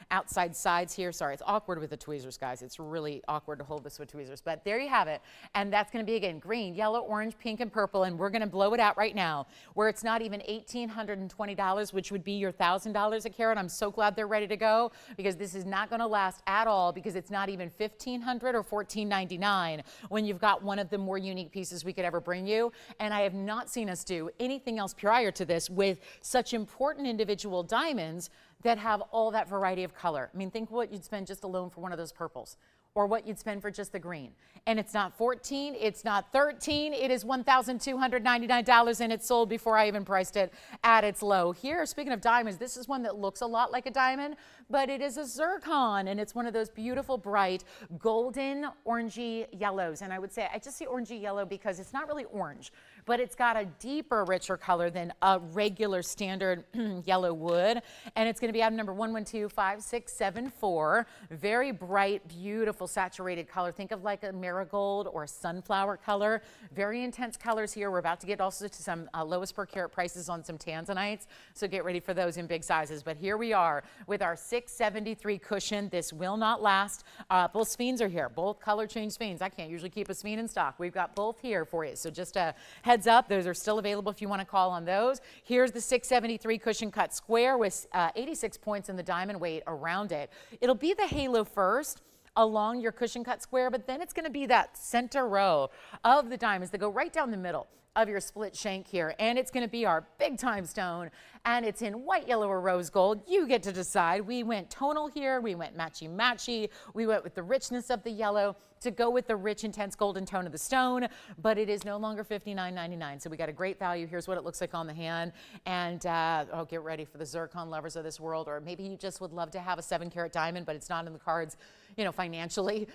outside sides here. Sorry, it's awkward with the tweezers, guys. It's really awkward to hold this with tweezers. But there you have it. And that's going to be, again, green, yellow, orange, pink, and purple, and we're going to blow it out right now where it's not even $1,820, which would be your $1,000 a carat. I'm so glad they're ready to go, because this is not going to last at all, because it's not even $1,500 or $1,499 when you've got one of the more unique pieces we could ever bring you. And I have not seen us do anything else prior to this with such important individual diamonds that have all that variety of color. I mean, think what you'd spend just alone for one of those purples, or what you'd spend for just the green. And it's not 14, it's not 13, it is $1,299, and it's sold before I even priced it at its low. Here, speaking of diamonds, this is one that looks a lot like a diamond, but it is a zircon, and it's one of those beautiful, bright, golden, orangey yellows. And I would say, I just see orangey yellow because it's not really orange, but it's got a deeper, richer color than a regular standard yellow would. And it's gonna be item number 11256774. Very bright, beautiful, saturated color. Think of like a marigold or a sunflower color. Very intense colors here. We're about to get also to some lowest per carat prices on some Tanzanites, so get ready for those in big sizes. But here we are with our 673 cushion. This will not last. Both sphenes are here, both color change sphenes. I can't usually keep a sphene in stock. We've got both here for you, so just a heads up, those are still available if you want to call on those. Here's the 673 cushion cut square with 86 points in the diamond weight around it. It'll be the halo first along your cushion cut square, but then it's going to be that center row of the diamonds that go right down the middle of your split shank here, and it's going to be our big time stone, and it's in white, yellow, or rose gold. You get to decide. We went tonal here, we went matchy-matchy, we went with the richness of the yellow to go with the rich, intense golden tone of the stone, but it is no longer $59.99, so we got a great value. Here's what it looks like on the hand, and oh, get ready for the zircon lovers of this world, or maybe you just would love to have a 7-carat diamond, but it's not in the cards, you know, financially.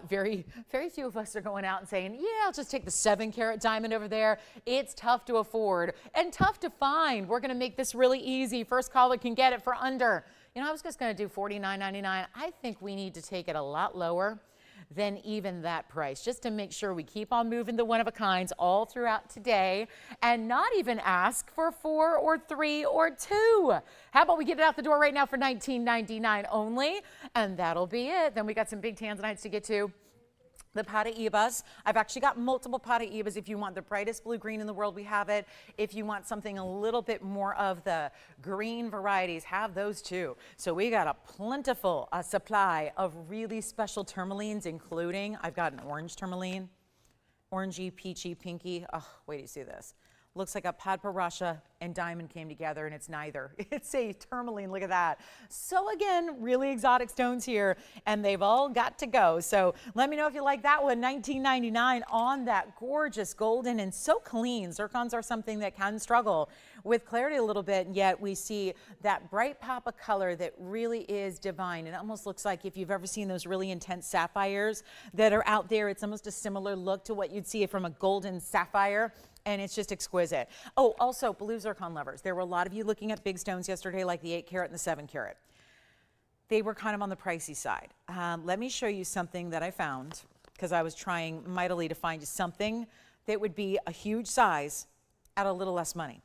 Very few of us are going out and saying, yeah, I'll just take the 7-carat diamond over there. It's tough to afford and tough to find. We're going to make this really easy. First caller can get it for under, you know, I was just going to do $49.99. I think we need to take it a lot lower than even that price, just to make sure we keep on moving the one-of-a-kinds all throughout today and not even ask for 4 or 3 or 2. How about we get it out the door right now for $19.99 only, and that'll be it. Then we got some big Tanzanites to get to. The Paraibas. I've actually got multiple Paraibas. If you want the brightest blue-green in the world, we have it. If you want something a little bit more of the green varieties, have those too. So we got a plentiful supply of really special tourmalines, including, I've got an orange tourmaline, orangey, peachy, pinky. Oh, wait till you see this. Looks like a padparasha and diamond came together, and it's neither. It's a tourmaline, look at that. So again, really exotic stones here, and they've all got to go. So let me know if you like that one. $19.99 on that gorgeous golden and so clean. Zircons are something that can struggle with clarity a little bit, and yet we see that bright pop of color that really is divine. It almost looks like if you've ever seen those really intense sapphires that are out there, it's almost a similar look to what you'd see from a golden sapphire. And it's just exquisite. Oh, also, blue zircon lovers. There were a lot of you looking at big stones yesterday, like the 8-carat and the 7-carat. They were kind of on the pricey side. Let me show you something that I found, because I was trying mightily to find you something that would be a huge size at a little less money.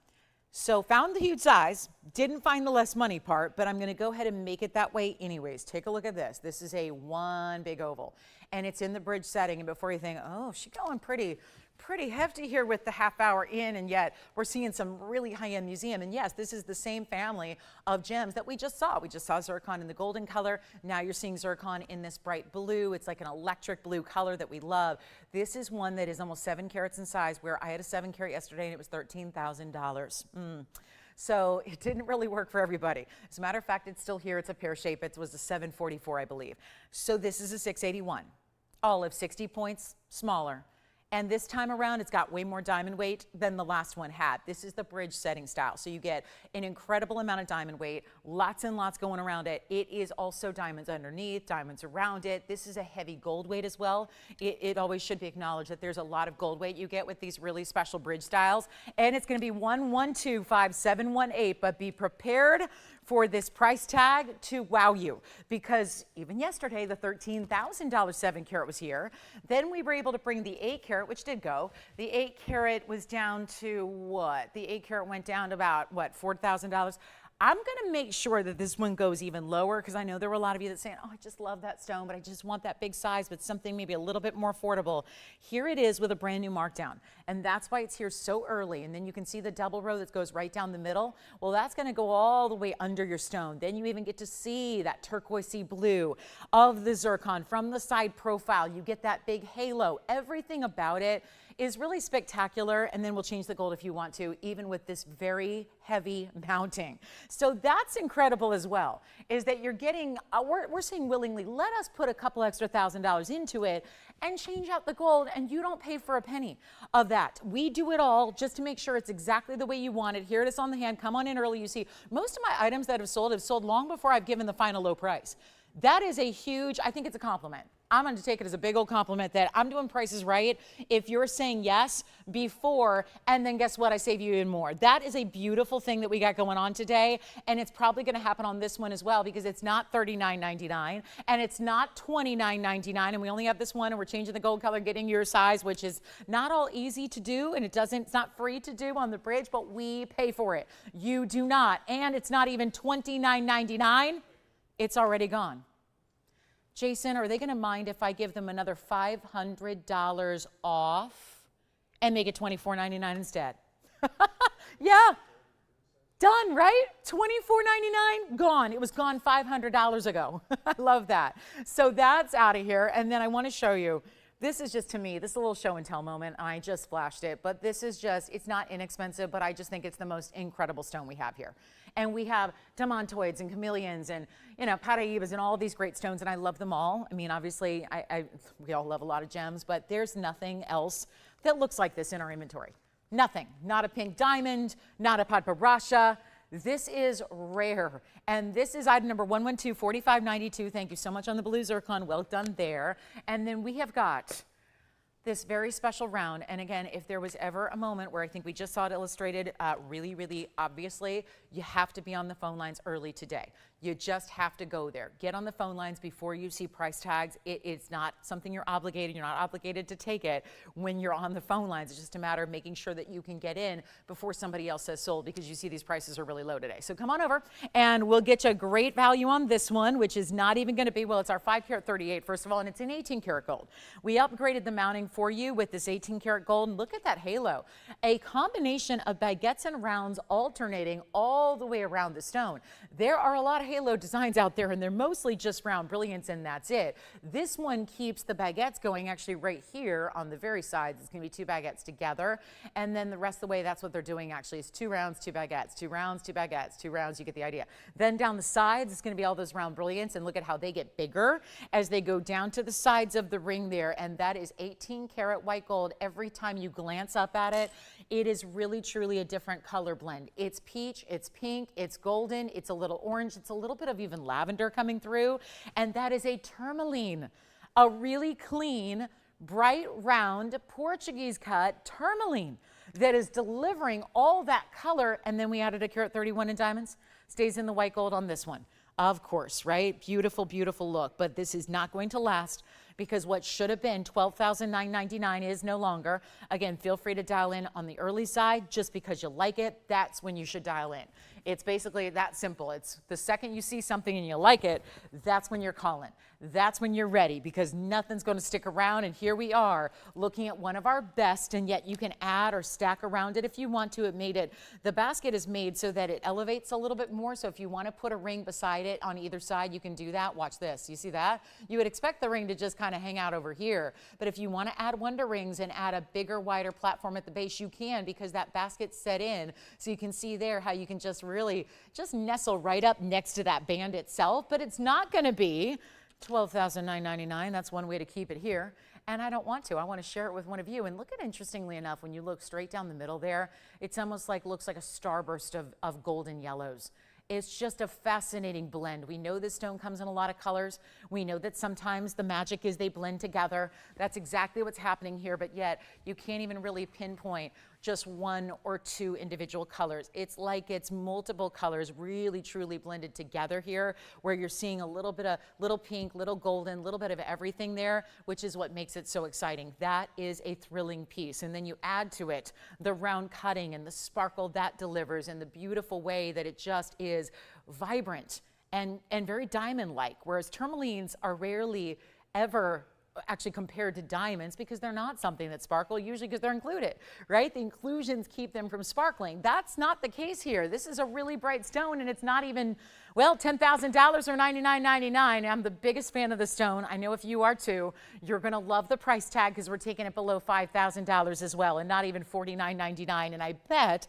So found the huge size, didn't find the less money part, but I'm going to go ahead and make it that way anyways. Take a look at this. This is a one big oval, and it's in the bridge setting. And before you think, oh, she's going pretty hefty here with the half hour in, and yet we're seeing some really high-end museum. And yes, this is the same family of gems that we just saw. We just saw zircon in the golden color. Now you're seeing zircon in this bright blue. It's like an electric blue color that we love. This is one that is almost 7 carats in size, where I had a 7-carat yesterday and it was $13,000. So it didn't really work for everybody. As a matter of fact, it's still here. It's a pear-shaped. It was a 744, I believe. So this is a 681. Olive, 60 points smaller. And this time around, it's got way more diamond weight than the last one had. This is the bridge setting style. So you get an incredible amount of diamond weight, lots and lots going around it. It is also diamonds underneath, diamonds around it. This is a heavy gold weight as well. It always should be acknowledged that there's a lot of gold weight you get with these really special bridge styles. And it's going to be 1125,718, but be prepared for this price tag to wow you, because even yesterday the $13,000 7-carat was here. Then we were able to bring the 8-carat, which did go. The 8-carat was down to what? The 8-carat went down to about what, $4,000. I'm going to make sure that this one goes even lower, because I know there were a lot of you that saying, oh, I just love that stone, but I just want that big size, but something maybe a little bit more affordable. Here it is with a brand new markdown, and that's why it's here so early. And then you can see the double row that goes right down the middle. Well, that's going to go all the way under your stone. Then you even get to see that turquoisey blue of the zircon from the side profile. You get that big halo. Everything about it is really spectacular, and then we'll change the gold if you want to, even with this very heavy mounting. So that's incredible as well, is that you're getting, we're saying willingly, let us put a couple extra $1,000 into it and change out the gold, and you don't pay for a penny of that. We do it all just to make sure it's exactly the way you want it. Here it is on the hand. Come on in early. You see, most of my items that have sold long before I've given the final low price. That is a huge, I think it's a compliment. I'm going to take it as a big old compliment that I'm doing prices right if you're saying yes before, and then guess what? I save you even more. That is a beautiful thing that we got going on today, and it's probably going to happen on this one as well, because it's not $39.99 and it's not $29.99, and we only have this one, and we're changing the gold color, getting your size, which is not all easy to do, and it's not free to do on the bridge, but we pay for it. You do not, and it's not even $29.99. It's already gone. Jason, are they going to mind if I give them another $500 off and make it $24.99 instead? Yeah. Done, right? $24.99, gone. It was gone $500 ago. I love that. So that's out of here. And then I want to show you, this is just, to me, this is a little show and tell moment. I just flashed it, but this is just, it's not inexpensive, but I just think it's the most incredible stone we have here. And we have demantoids and chameleons and, you know, Paraibas and all these great stones, and I love them all. I mean, obviously, we all love a lot of gems, but there's nothing else that looks like this in our inventory. Nothing. Not a pink diamond, not a padbarasha. This is rare. And this is item number 112-4592. Thank you so much on the blue zircon. Well done there. And then we have got this very special round. And again, if there was ever a moment where I think we just saw it illustrated really, really obviously, you have to be on the phone lines early today. You just have to go there. Get on the phone lines before you see price tags. It's not something you're obligated. You're not obligated to take it when you're on the phone lines. It's just a matter of making sure that you can get in before somebody else says sold, because you see these prices are really low today. So come on over and we'll get you a great value on this one, which is not even going to be, well, it's our 5-carat 38 first of all, and it's in 18-karat gold. We upgraded the mounting for you with this 18-karat gold, and look at that halo. A combination of baguettes and rounds alternating all the way around the stone. There are a lot of halo designs out there, and they're mostly just round brilliance, and that's it. This one keeps the baguettes going actually right here on the very sides. It's going to be 2 baguettes together, and then the rest of the way, that's what they're doing actually, is 2 rounds, 2 baguettes, 2 rounds, 2 baguettes, 2 rounds. You get the idea. Then down the sides, it's going to be all those round brilliance, and look at how they get bigger as they go down to the sides of the ring there, and that is 18-karat white gold. Every time you glance up at it, it is really truly a different color blend. It's peach, it's pink, it's golden, it's a little orange, it's a little bit of even lavender coming through, and that is a tourmaline, a really clean, bright, round, Portuguese cut tourmaline that is delivering all that color. And then we added a carat 31 in diamonds. Stays in the white gold on this one. Of course, right? Beautiful, beautiful look, but this is not going to last, because what should have been $12,999 is no longer. Again, feel free to dial in on the early side. Just because you like it, that's when you should dial in. It's basically that simple. It's the second you see something and you like it, that's when you're calling. That's when you're ready, because nothing's going to stick around. And here we are looking at one of our best, and yet you can add or stack around it if you want to. The basket is made so that it elevates a little bit more. So if you want to put a ring beside it on either side, you can do that. Watch this. You see that? You would expect the ring to just kind of hang out over here. But if you want to add wonder rings and add a bigger, wider platform at the base, you can, because that basket's set in. So you can see there how you can just really just nestle right up next to that band itself. But it's not going to be $12,999. That's one way to keep it here. and I don't want to. I want to share it with one of you. And look at, interestingly enough, when you look straight down the middle there, it's almost like, looks like a starburst of golden yellows. It's just a fascinating blend. We know this stone comes in a lot of colors. We know that sometimes the magic is they blend together. That's exactly what's happening here, but yet you can't even really pinpoint just one or two individual colors. It's like it's multiple colors really truly blended together here, where you're seeing a little bit of little pink, little golden, little bit of everything there, which is what makes it so exciting. That is a thrilling piece. And then you add to it the round cutting and the sparkle that delivers, and the beautiful way that it just is vibrant and very diamond-like, whereas tourmalines are rarely ever actually compared to diamonds because they're not something that sparkle, usually because they're included, right? The inclusions keep them from sparkling. That's not the case here. This is a really bright stone, and it's not even, well, $10,000 or $99.99. I'm the biggest fan of the stone. I know if you are too, you're going to love the price tag because we're taking it below $5,000 as well, and not even $49.99. And I bet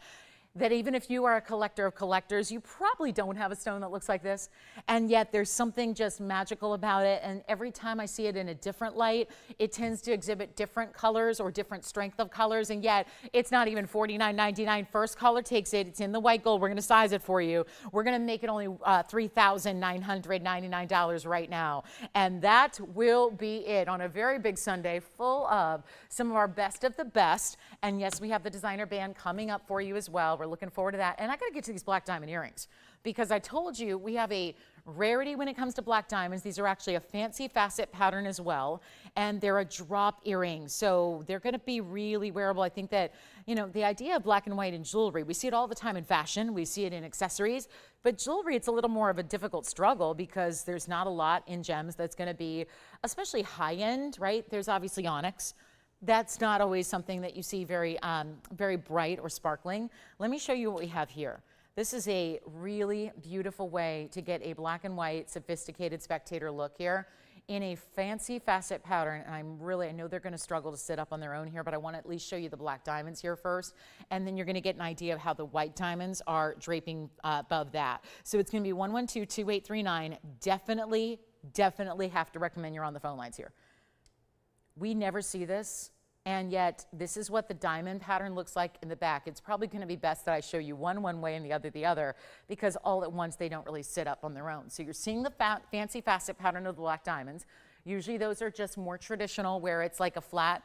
that even if you are a collector of collectors, you probably don't have a stone that looks like this, and yet there's something just magical about it. And every time I see it in a different light, it tends to exhibit different colors or different strength of colors, and yet it's not even $49.99. First caller takes it. It's in the white gold. We're going to size it for you. We're going to make it only $3,999 right now, and that will be it on a very big Sunday full of some of our best of the best. And yes, we have the designer band coming up for you as well. We're looking forward to that. And I got to get to these black diamond earrings because I told you we have a rarity when it comes to black diamonds. These are actually a fancy facet pattern as well, and they're a drop earring. So they're going to be really wearable. I think that, you know, the idea of black and white in jewelry, we see it all the time in fashion. We see it in accessories, but jewelry, it's a little more of a difficult struggle because there's not a lot in gems that's going to be especially high end, right? There's obviously onyx. That's not always something that you see very, very bright or sparkling. Let me show you what we have here. This is a really beautiful way to get a black and white sophisticated spectator look here in a fancy facet pattern. And I know they're going to struggle to sit up on their own here, but I want to at least show you the black diamonds here first. And then you're going to get an idea of how the white diamonds are draping above that. So it's going to be 112-2839. Definitely have to recommend you're on the phone lines here. We never see this, and yet this is what the diamond pattern looks like in the back. It's probably going to be best that I show you one way and the other, because all at once they don't really sit up on their own. So you're seeing the fancy facet pattern of the black diamonds. Usually those are just more traditional, where it's like a flat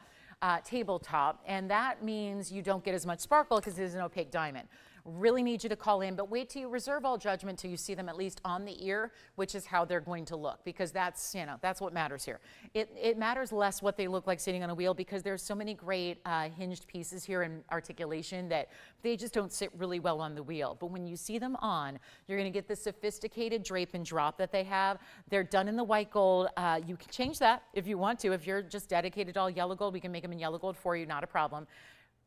tabletop, and that means you don't get as much sparkle because it is an opaque diamond. Really need you to call in, but wait till you reserve all judgment till you see them at least on the ear, which is how they're going to look, because that's, you know, that's what matters here. It matters less what they look like sitting on a wheel, because there's so many great hinged pieces here in articulation that they just don't sit really well on the wheel. But when you see them on, you're going to get the sophisticated drape and drop that they have. They're done in the white gold. You can change that if you want to. If you're just dedicated to all yellow gold, we can make them in yellow gold for you, not a problem.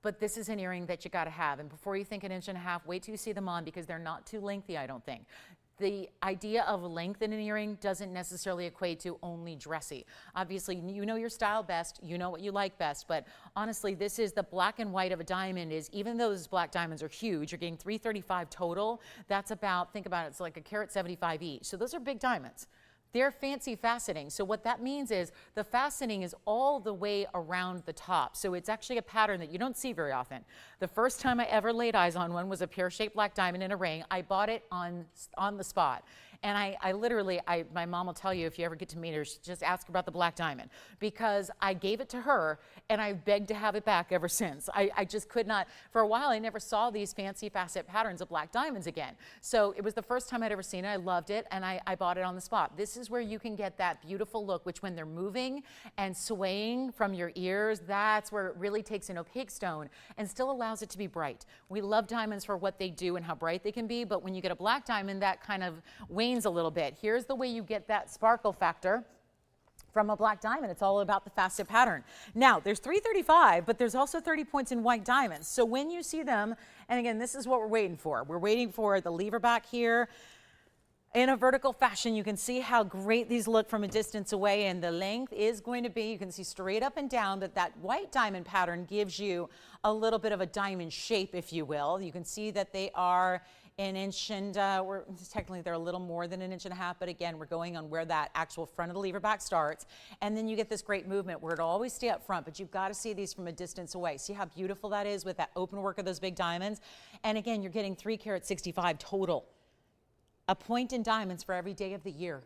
But this is an earring that you got to have. And before you think 1.5 inches, wait till you see them on, because they're not too lengthy, I don't think. The idea of length in an earring doesn't necessarily equate to only dressy. Obviously, you know your style best, you know what you like best, but honestly, this is the black and white of a diamond. Is, even though those black diamonds are huge, you're getting $335 total. That's about, think about it, it's like a carat 75 each. So those are big diamonds. They're fancy faceting. So what that means is the faceting is all the way around the top. So it's actually a pattern that you don't see very often. The first time I ever laid eyes on one was a pear-shaped black diamond in a ring. I bought it on the spot. And I literally, my mom will tell you, if you ever get to meet her, just ask her about the black diamond, because I gave it to her and I've begged to have it back ever since. I just could not, for a while, I never saw these fancy facet patterns of black diamonds again. So it was the first time I'd ever seen it. I loved it, and I bought it on the spot. This is where you can get that beautiful look, which when they're moving and swaying from your ears, that's where it really takes an opaque stone and still allows it to be bright. We love diamonds for what they do and how bright they can be, but when you get a black diamond, that kind of wanes a little bit. Here's the way you get that sparkle factor from a black diamond. It's all about the facet pattern. Now, there's $335, but there's also 30 points in white diamonds. So when you see them, and again, this is what we're waiting for. We're waiting for the lever back here. in a vertical fashion. You can see how great these look from a distance away, and the length is going to be, you can see straight up and down, but that white diamond pattern gives you a little bit of a diamond shape, if you will. You can see that they are an inch and technically they're a little more than an inch and a half, but again, we're going on where that actual front of the lever back starts. And then you get this great movement where it'll always stay up front, but you've got to see these from a distance away. See how beautiful that is with that open work of those big diamonds? And again, you're getting 3-carat 65 total. A point in diamonds for every day of the year.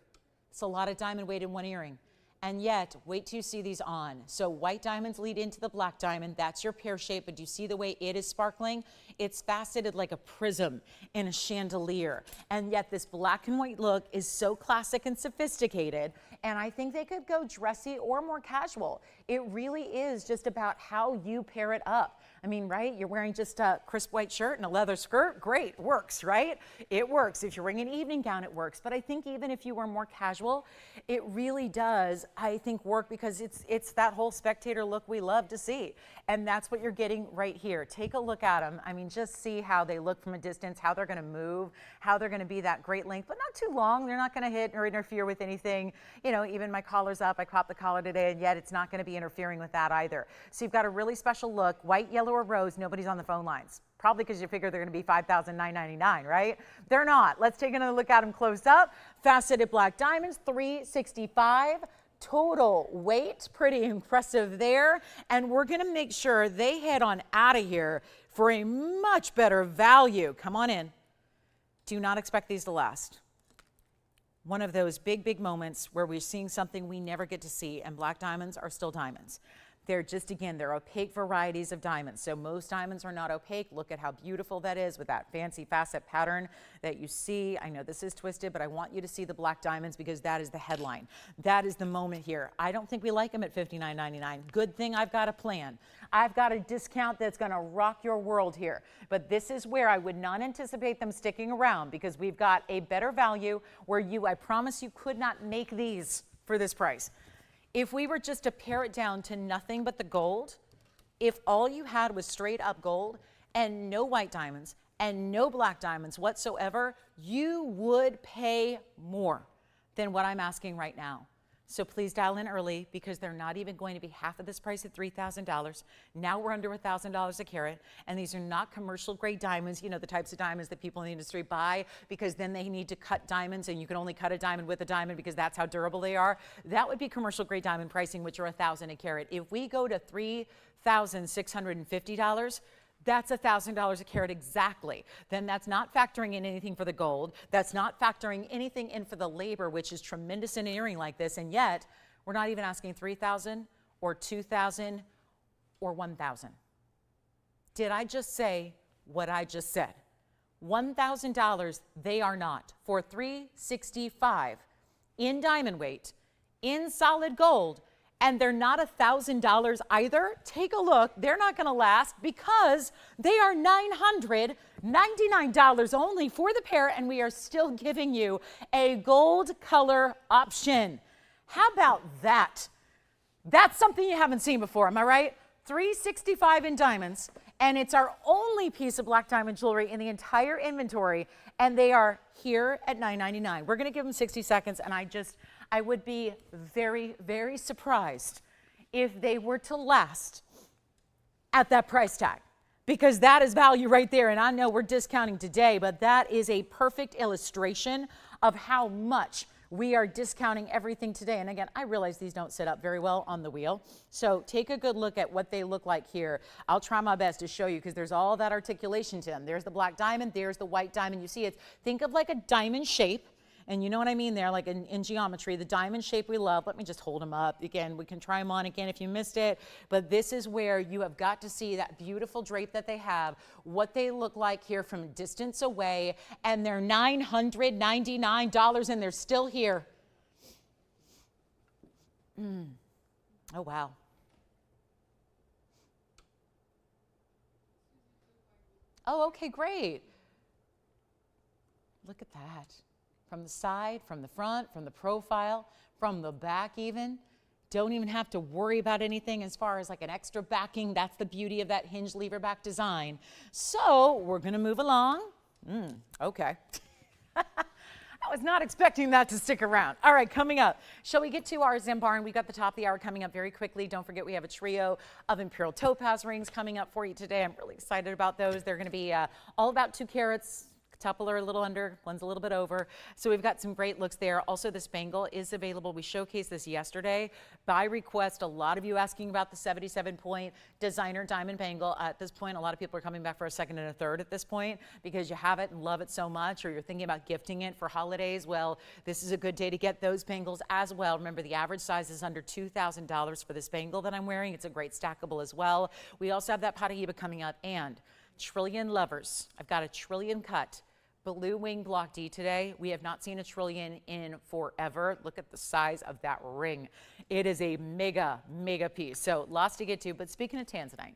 It's a lot of diamond weight in one earring. And yet, wait till you see these on. So white diamonds lead into the black diamond. That's your pear shape, but do you see the way it is sparkling? It's faceted like a prism in a chandelier. And yet this black and white look is so classic and sophisticated. And I think they could go dressy or more casual. It really is just about how you pair it up. I mean, right? You're wearing just a crisp white shirt and a leather skirt. Great, works, right? It works. If you're wearing an evening gown, it works. But I think even if you were more casual, it really does, I think, work because it's that whole spectator look we love to see. And that's what you're getting right here. Take a look at them. I mean, just see how they look from a distance, how they're going to move, how they're going to be that great length, but not too long. They're not going to hit or interfere with anything. You know, even my collar's up. I cropped the collar today, and yet it's not going to be interfering with that either. So you've got a really special look. White, yellow, or rose. Nobody's on the phone lines. Probably because you figure they're going to be $5,999, right? They're not. Let's take another look at them close up. Faceted black diamonds, $365. Total weight, pretty impressive there. And we're going to make sure they head on out of here for a much better value. Come on in. Do not expect these to last. One of those big, big moments where we're seeing something we never get to see, and black diamonds are still diamonds. They're just, again, they're opaque varieties of diamonds. So most diamonds are not opaque. Look at how beautiful that is with that fancy facet pattern that you see. I know this is twisted, but I want you to see the black diamonds because that is the headline. That is the moment here. I don't think we like them at $59.99. Good thing I've got a plan. I've got a discount that's going to rock your world here. But this is where I would not anticipate them sticking around because we've got a better value where I promise you could not make these for this price. If we were just to pare it down to nothing but the gold, if all you had was straight up gold and no white diamonds and no black diamonds whatsoever, you would pay more than what I'm asking right now. So please dial in early because they're not even going to be half of this price at $3,000. Now we're under $1,000 a carat, and these are not commercial grade diamonds, you know, the types of diamonds that people in the industry buy because then they need to cut diamonds and you can only cut a diamond with a diamond because that's how durable they are. That would be commercial grade diamond pricing, which are $1,000 a carat. If we go to $3,650, that's $1,000 a carat exactly. Then that's not factoring in anything for the gold. That's not factoring anything in for the labor, which is tremendous in an earring like this. And yet, we're not even asking $3,000 or $2,000 or $1,000. Did I just say what I just said? $1,000 they are not. For $365 in diamond weight, in solid gold, and they're not $1,000 either. Take a look. They're not going to last because they are $999 only for the pair, and we are still giving you a gold color option. How about that? That's something you haven't seen before, am I right? $365 in diamonds, and it's our only piece of black diamond jewelry in the entire inventory, and they are here at $999. We're going to give them 60 seconds, and I would be very, very surprised if they were to last at that price tag because that is value right there. And I know we're discounting today, but that is a perfect illustration of how much we are discounting everything today. And again, I realize these don't sit up very well on the wheel. So take a good look at what they look like here. I'll try my best to show you because there's all that articulation to them. There's the black diamond. There's the white diamond. You see it. Think of like a diamond shape. And you know what I mean there, like in geometry, the diamond shape we love. Let me just hold them up. Again, we can try them on again if you missed it. But this is where you have got to see that beautiful drape that they have, what they look like here from distance away. And they're $999 and they're still here. Oh, wow. Oh, okay, great. Look at that. From the side, from the front, from the profile, from the back even. Don't even have to worry about anything as far as like an extra backing. That's the beauty of that hinge lever back design. So we're going to move along. Okay. I was not expecting that to stick around. All right, coming up, shall we get to our Zambarn? We've got the top of the hour coming up very quickly. Don't forget we have a trio of Imperial topaz rings coming up for you today. I'm really excited about those. They're going to be all about 2 carats. A couple are a little under, one's a little bit over. So we've got some great looks there. Also, this bangle is available. We showcased this yesterday by request. A lot of you asking about the 77-point designer diamond bangle. At this point, a lot of people are coming back for a second and a third at this point because you have it and love it so much, or you're thinking about gifting it for holidays. Well, this is a good day to get those bangles as well. Remember, the average size is under $2,000 for this bangle that I'm wearing. It's a great stackable as well. We also have that Paraiba coming up, and trillion lovers. I've got a trillion cut blue wing block D today. We have not seen a trillion in forever. Look at the size of that ring. It is a mega, mega piece. So lots to get to. But speaking of Tanzanite,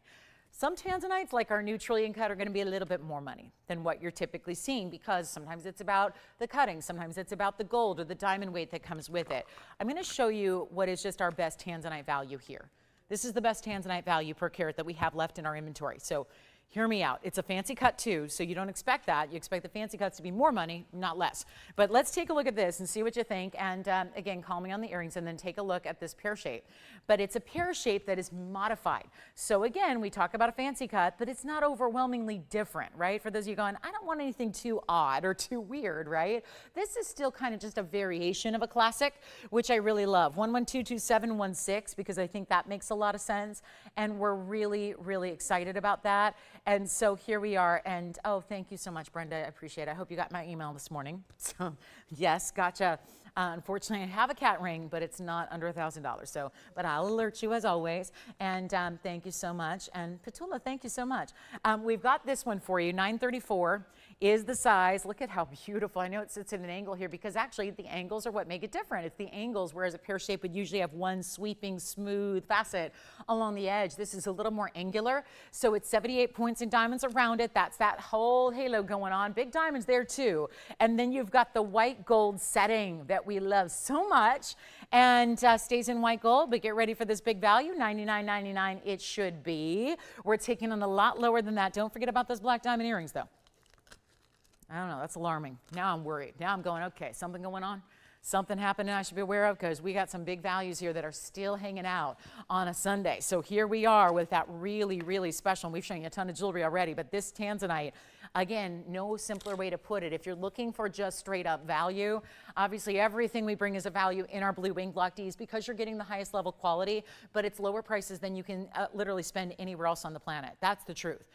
some Tanzanites, like our new trillion cut, are going to be a little bit more money than what you're typically seeing because sometimes it's about the cutting, sometimes it's about the gold or the diamond weight that comes with it. I'm going to show you what is just our best Tanzanite value here. This is the best Tanzanite value per carat that we have left in our inventory. So hear me out. It's a fancy cut too, so you don't expect that. You expect the fancy cuts to be more money, not less. But let's take a look at this and see what you think. And again, call me on the earrings and then take a look at this pear shape. But it's a pear shape that is modified. So again, we talk about a fancy cut, but it's not overwhelmingly different, right? For those of you going, I don't want anything too odd or too weird, right? This is still kind of just a variation of a classic, which I really love. 1122716, because I think that makes a lot of sense. And we're really, really excited about that. And so here we are, and oh, thank you so much, Brenda. I appreciate it. I hope you got my email this morning. So yes, gotcha. Unfortunately, I have a cat ring, but it's not under $1,000. So, but I'll alert you as always. And thank you so much. And Petula, thank you so much. We've got this one for you. 934 is the size. Look at how beautiful. I know it sits at an angle here because actually the angles are what make it different. It's the angles, whereas a pear shape would usually have one sweeping, smooth facet along the edge. This is a little more angular. So it's 78 points in diamonds around it. That's that whole halo going on. Big diamonds there too. And then you've got the white gold setting that we love so much, and stays in white gold. But get ready for this big value, $99.99 it should be. We're taking on a lot lower than that. Don't forget about those black diamond earrings though. I don't know, that's alarming. Now I'm worried. Now I'm going, okay, something going on? Something happening I should be aware of, because we got some big values here that are still hanging out on a Sunday. So here we are with that really, really special, and we've shown you a ton of jewelry already, but this Tanzanite, again, no simpler way to put it. If you're looking for just straight up value, obviously everything we bring is a value in our blue wing block Ds because you're getting the highest level quality, but it's lower prices than you can literally spend anywhere else on the planet. That's the truth.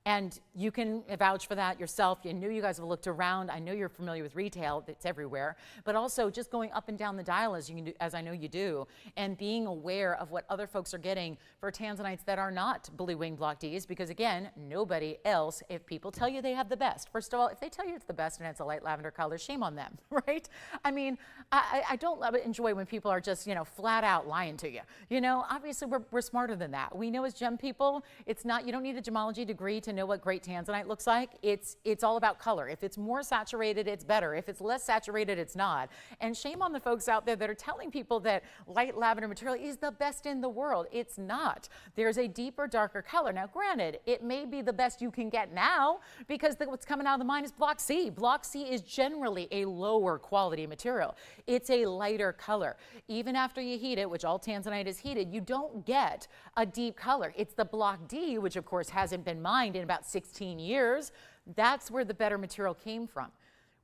And you can vouch for that yourself. I know you guys have looked around. I know you're familiar with retail. It's everywhere. But also just going up and down the dial as you can do, as I know you do, and being aware of what other folks are getting for Tanzanites that are not blue wing block Ds. Because again, nobody else, if people tell you they have the best, first of all, if they tell you it's the best and it's a light lavender color, shame on them, right? I mean, I don't enjoy when people are just, you know, flat out lying to you. You know, obviously we're smarter than that. We know as gem people, it's not, you don't need a gemology degree to know what great Tanzanite looks like. It's all about color. If it's more saturated, it's better. If it's less saturated, it's not. And shame on the folks out there that are telling people that light lavender material is the best in the world. It's not. There's a deeper, darker color. Now, granted, it may be the best you can get now because what's coming out of the mine is Block C. Block C is generally a lower quality material. It's a lighter color. Even after you heat it, which all Tanzanite is heated, you don't get a deep color. It's the Block D, which of course hasn't been mined in about 16 years. That's where the better material came from.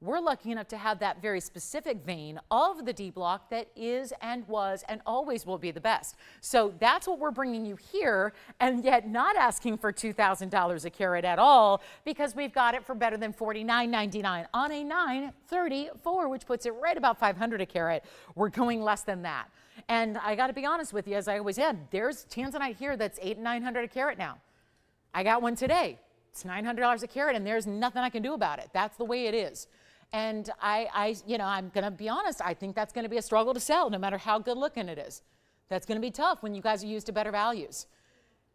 We're lucky enough to have that very specific vein of the D block that is and was and always will be the best. So that's what we're bringing you here, and yet not asking for $2,000 a carat at all, because we've got it for better than $49.99 on a 934, which puts it right about $500 a carat. We're going less than that. And I got to be honest with you, as I always said, there's Tanzanite here that's $800 and $900 a carat now. I got one today. It's $900 a carat, and there's nothing I can do about it. That's the way it is. And you know, I'm going to be honest, I think that's going to be a struggle to sell, no matter how good looking it is. That's going to be tough when you guys are used to better values.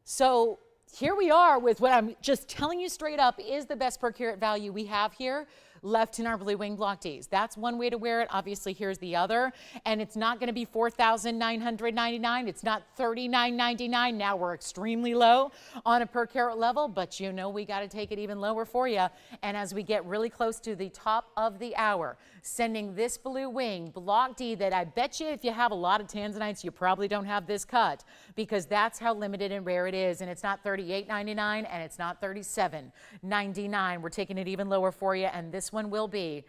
So here we are with what I'm just telling you straight up is the best per carat value we have here. left in our blue wing block Ds. That's one way to wear it. Obviously, here's the other. And it's not going to be $4,999. It's not $39.99. Now we're extremely low on a per carat level, but you know we got to take it even lower for you. And as we get really close to the top of the hour, sending this blue wing block D that I bet you if you have a lot of Tanzanites, you probably don't have this cut, because that's how limited and rare it is. And it's not $38.99 and it's not $37.99. We're taking it even lower for you. And this one will be,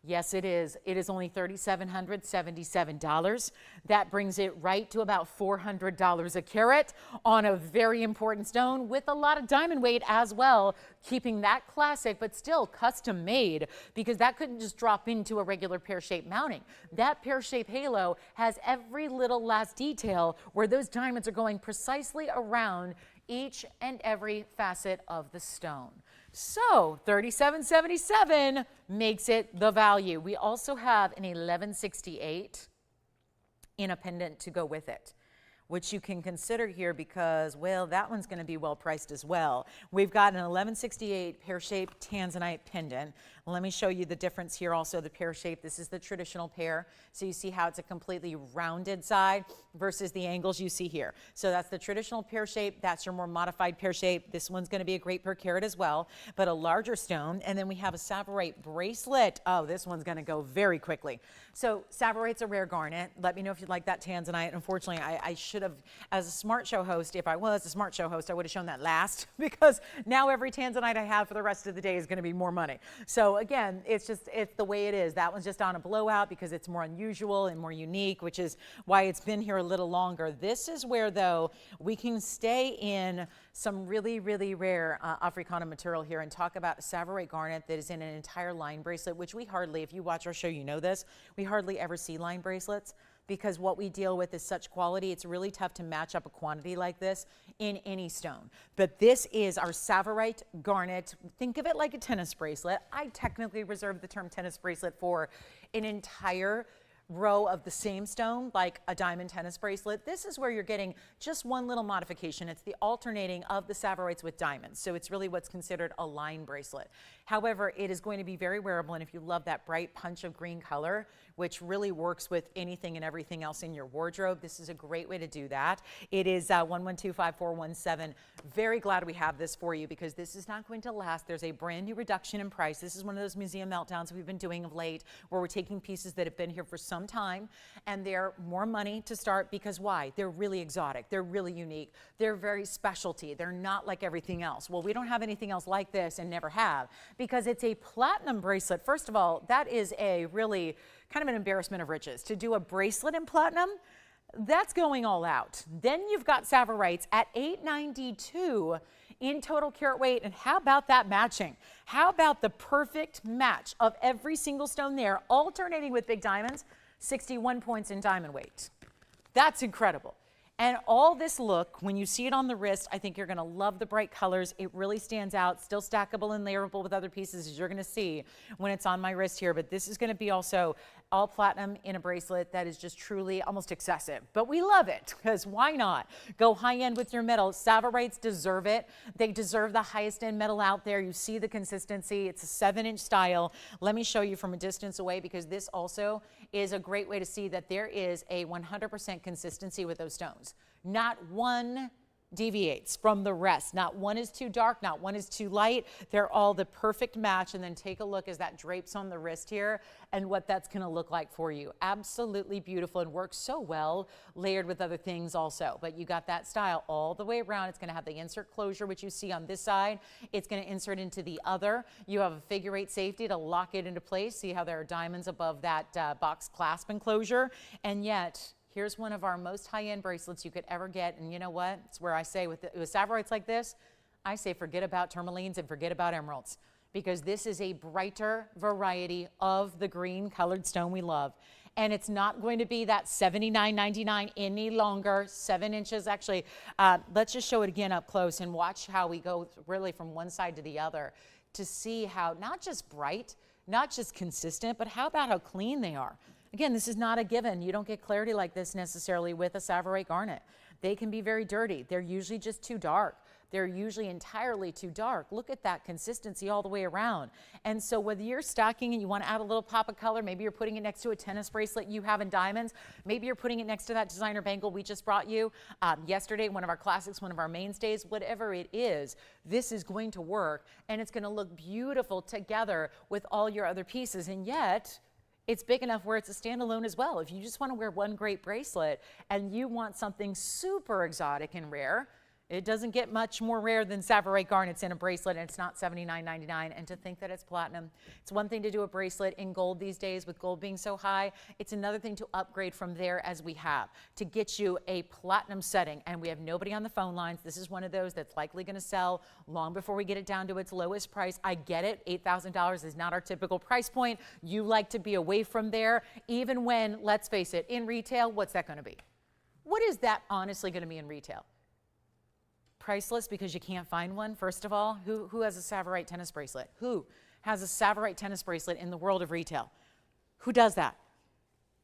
yes, it is. It is only $3,777. That brings it right to about $400 a carat on a very important stone with a lot of diamond weight as well, keeping that classic but still custom made, because that couldn't just drop into a regular pear-shaped mounting. That pear-shaped halo has every little last detail where those diamonds are going precisely around each and every facet of the stone. So $37.77 makes it the value. We also have an 1168 in a pendant to go with it, which you can consider here because, well, that one's going to be well priced as well. We've got an 1168 pear-shaped Tanzanite pendant. Let me show you the difference here also, the pear-shaped. This is the traditional pear. So you see how it's a completely rounded side versus the angles you see here. So that's the traditional pear-shaped. That's your more modified pear-shaped. This one's going to be a great per carat as well, but a larger stone. And then we have a Savorite bracelet. Oh, this one's going to go very quickly. So Savorite's a rare garnet. Let me know if you'd like that Tanzanite. Unfortunately, I should have, as a smart show host, if I was a smart show host, I would have shown that last, because now every Tanzanite I have for the rest of the day is going to be more money. So again, it's the way it is. That one's just on a blowout because it's more unusual and more unique, which is why it's been here a little longer. This is where, though, we can stay in some really, really rare Africana material here and talk about a Savorite garnet that is in an entire line bracelet, which we hardly, if you watch our show, you know this, we hardly ever see line bracelets, because what we deal with is such quality. It's really tough to match up a quantity like this in any stone. But this is our Savorite garnet. Think of it like a tennis bracelet. I technically reserve the term tennis bracelet for an entire row of the same stone, like a diamond tennis bracelet. This is where you're getting just one little modification. It's the alternating of the Savorites with diamonds. So it's really what's considered a line bracelet. However, it is going to be very wearable, and if you love that bright punch of green color, which really works with anything and everything else in your wardrobe, this is a great way to do that. It is 1125417. Very glad we have this for you, because this is not going to last. There's a brand new reduction in price. This is one of those museum meltdowns we've been doing of late, where we're taking pieces that have been here for some time, and they're more money to start, because why? They're really exotic. They're really unique. They're very specialty. They're not like everything else. Well, we don't have anything else like this, and never have, because it's a platinum bracelet. First of all, that is a really kind of an embarrassment of riches. To do a bracelet in platinum, that's going all out. Then you've got Savorites at $892 in total carat weight. And how about that matching? How about the perfect match of every single stone there, alternating with big diamonds? 61 points in diamond weight. That's incredible. And all this look, when you see it on the wrist, I think you're going to love the bright colors. It really stands out, still stackable and layerable with other pieces, as you're going to see when it's on my wrist here. But this is going to be also all platinum in a bracelet that is just truly almost excessive. But we love it, because why not? Go high end with your metal. Savorites deserve it. They deserve the highest end metal out there. You see the consistency. It's a 7-inch style. Let me show you from a distance away, because this also is a great way to see that there is a 100% consistency with those stones. Not one deviates from the rest. Not one is too dark, not one is too light. They're all the perfect match. And then take a look as that drapes on the wrist here and what that's going to look like for you. Absolutely beautiful, and works so well layered with other things also. But you got that style all the way around. It's going to have the insert closure, which you see on this side. It's going to insert into the other. You have a figure 8 safety to lock it into place. See how there are diamonds above that box clasp enclosure. And yet, here's one of our most high-end bracelets you could ever get. And you know what? It's where I say with Savorites like this, I say forget about tourmalines and forget about emeralds, because this is a brighter variety of the green colored stone we love. And it's not going to be that $79.99 any longer. 7 inches. Actually, let's just show it again up close and watch how we go really from one side to the other to see how not just bright, not just consistent, but how about how clean they are. Again, this is not a given. You don't get clarity like this necessarily with a Savorite garnet. They can be very dirty. They're usually just too dark. they're usually entirely too dark. Look at that consistency all the way around. And so whether you're stocking and you want to add a little pop of color, maybe you're putting it next to a tennis bracelet you have in diamonds, maybe you're putting it next to that designer bangle we just brought you yesterday, one of our classics, one of our mainstays, whatever it is, this is going to work, and it's going to look beautiful together with all your other pieces. And yet it's big enough where it's a standalone as well. If you just want to wear one great bracelet and you want something super exotic and rare, it doesn't get much more rare than Savorite garnets in a bracelet, and it's not $79.99. And to think that it's platinum, it's one thing to do a bracelet in gold these days with gold being so high. It's another thing to upgrade from there, as we have, to get you a platinum setting. And we have nobody on the phone lines. This is one of those that's likely going to sell long before we get it down to its lowest price. I get it. $8,000 is not our typical price point. You like to be away from there, even when, let's face it, in retail, what's that going to be? What is that honestly going to be in retail? Priceless because you can't find one, first of all. Who has a Savorite tennis bracelet? Who has a Savorite tennis bracelet in the world of retail? Who does that?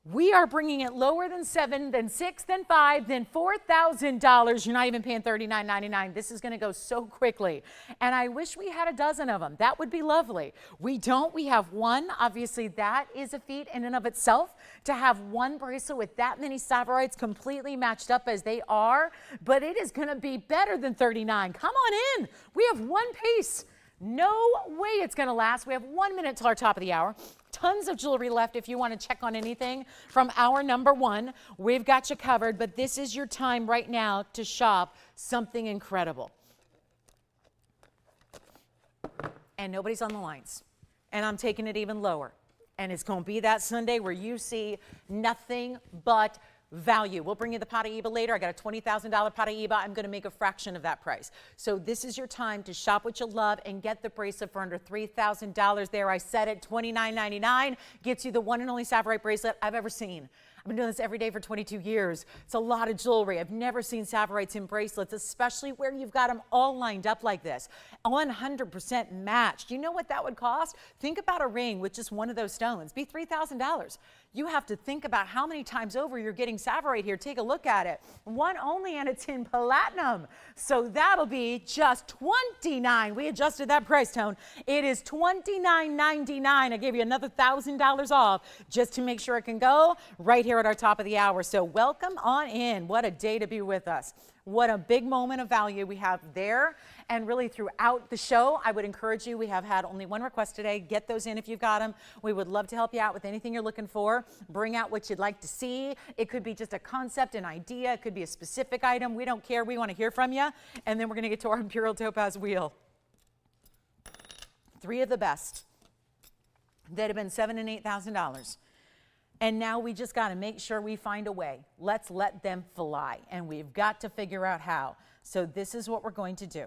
We are bringing it lower than $7,000, then $6,000, then $5,000, then $4,000. You're not even paying $39.99. This is going to go so quickly. And I wish we had a dozen of them. That would be lovely. We don't. We have one. Obviously, that is a feat in and of itself to have one bracelet with that many Savorites completely matched up as they are. But it is going to be better than $39. Come on in. We have one piece. No way it's going to last. We have 1 minute till our top of the hour. Tons of jewelry left if you want to check on anything from hour number 1. We've got you covered, but this is your time right now to shop something incredible. And nobody's on the lines. And I'm taking it even lower. And it's going to be that Sunday where you see nothing but value. We'll bring you the Paraiba later. I got a $20,000 Paraiba. I'm going to make a fraction of that price. So this is your time to shop what you love and get the bracelet for under $3,000 there. I said it, $29.99 gets you the one and only Savorite bracelet I've ever seen. I've been doing this every day for 22 years. It's a lot of jewelry. I've never seen Savorites in bracelets, especially where you've got them all lined up like this. 100% matched. You know what that would cost? Think about a ring with just one of those stones. Be $3,000. You have to think about how many times over you're getting Savorite here. Take a look at it. One only, and it's in platinum. So that'll be just $29. We adjusted that price tone. It is $29.99. I gave you another $1,000 off just to make sure it can go right here at our top of the hour. So welcome on in. What a day to be with us. What a big moment of value we have there. And really throughout the show, I would encourage you, we have had only one request today. Get those in if you've got them. We would love to help you out with anything you're looking for. Bring out what you'd like to see. It could be just a concept, an idea. It could be a specific item. We don't care. We want to hear from you. And then we're going to get to our Imperial Topaz wheel. 3 of the best that have been $7,000 and $8,000. And now we just got to make sure we find a way. Let's let them fly. And we've got to figure out how. So this is what we're going to do.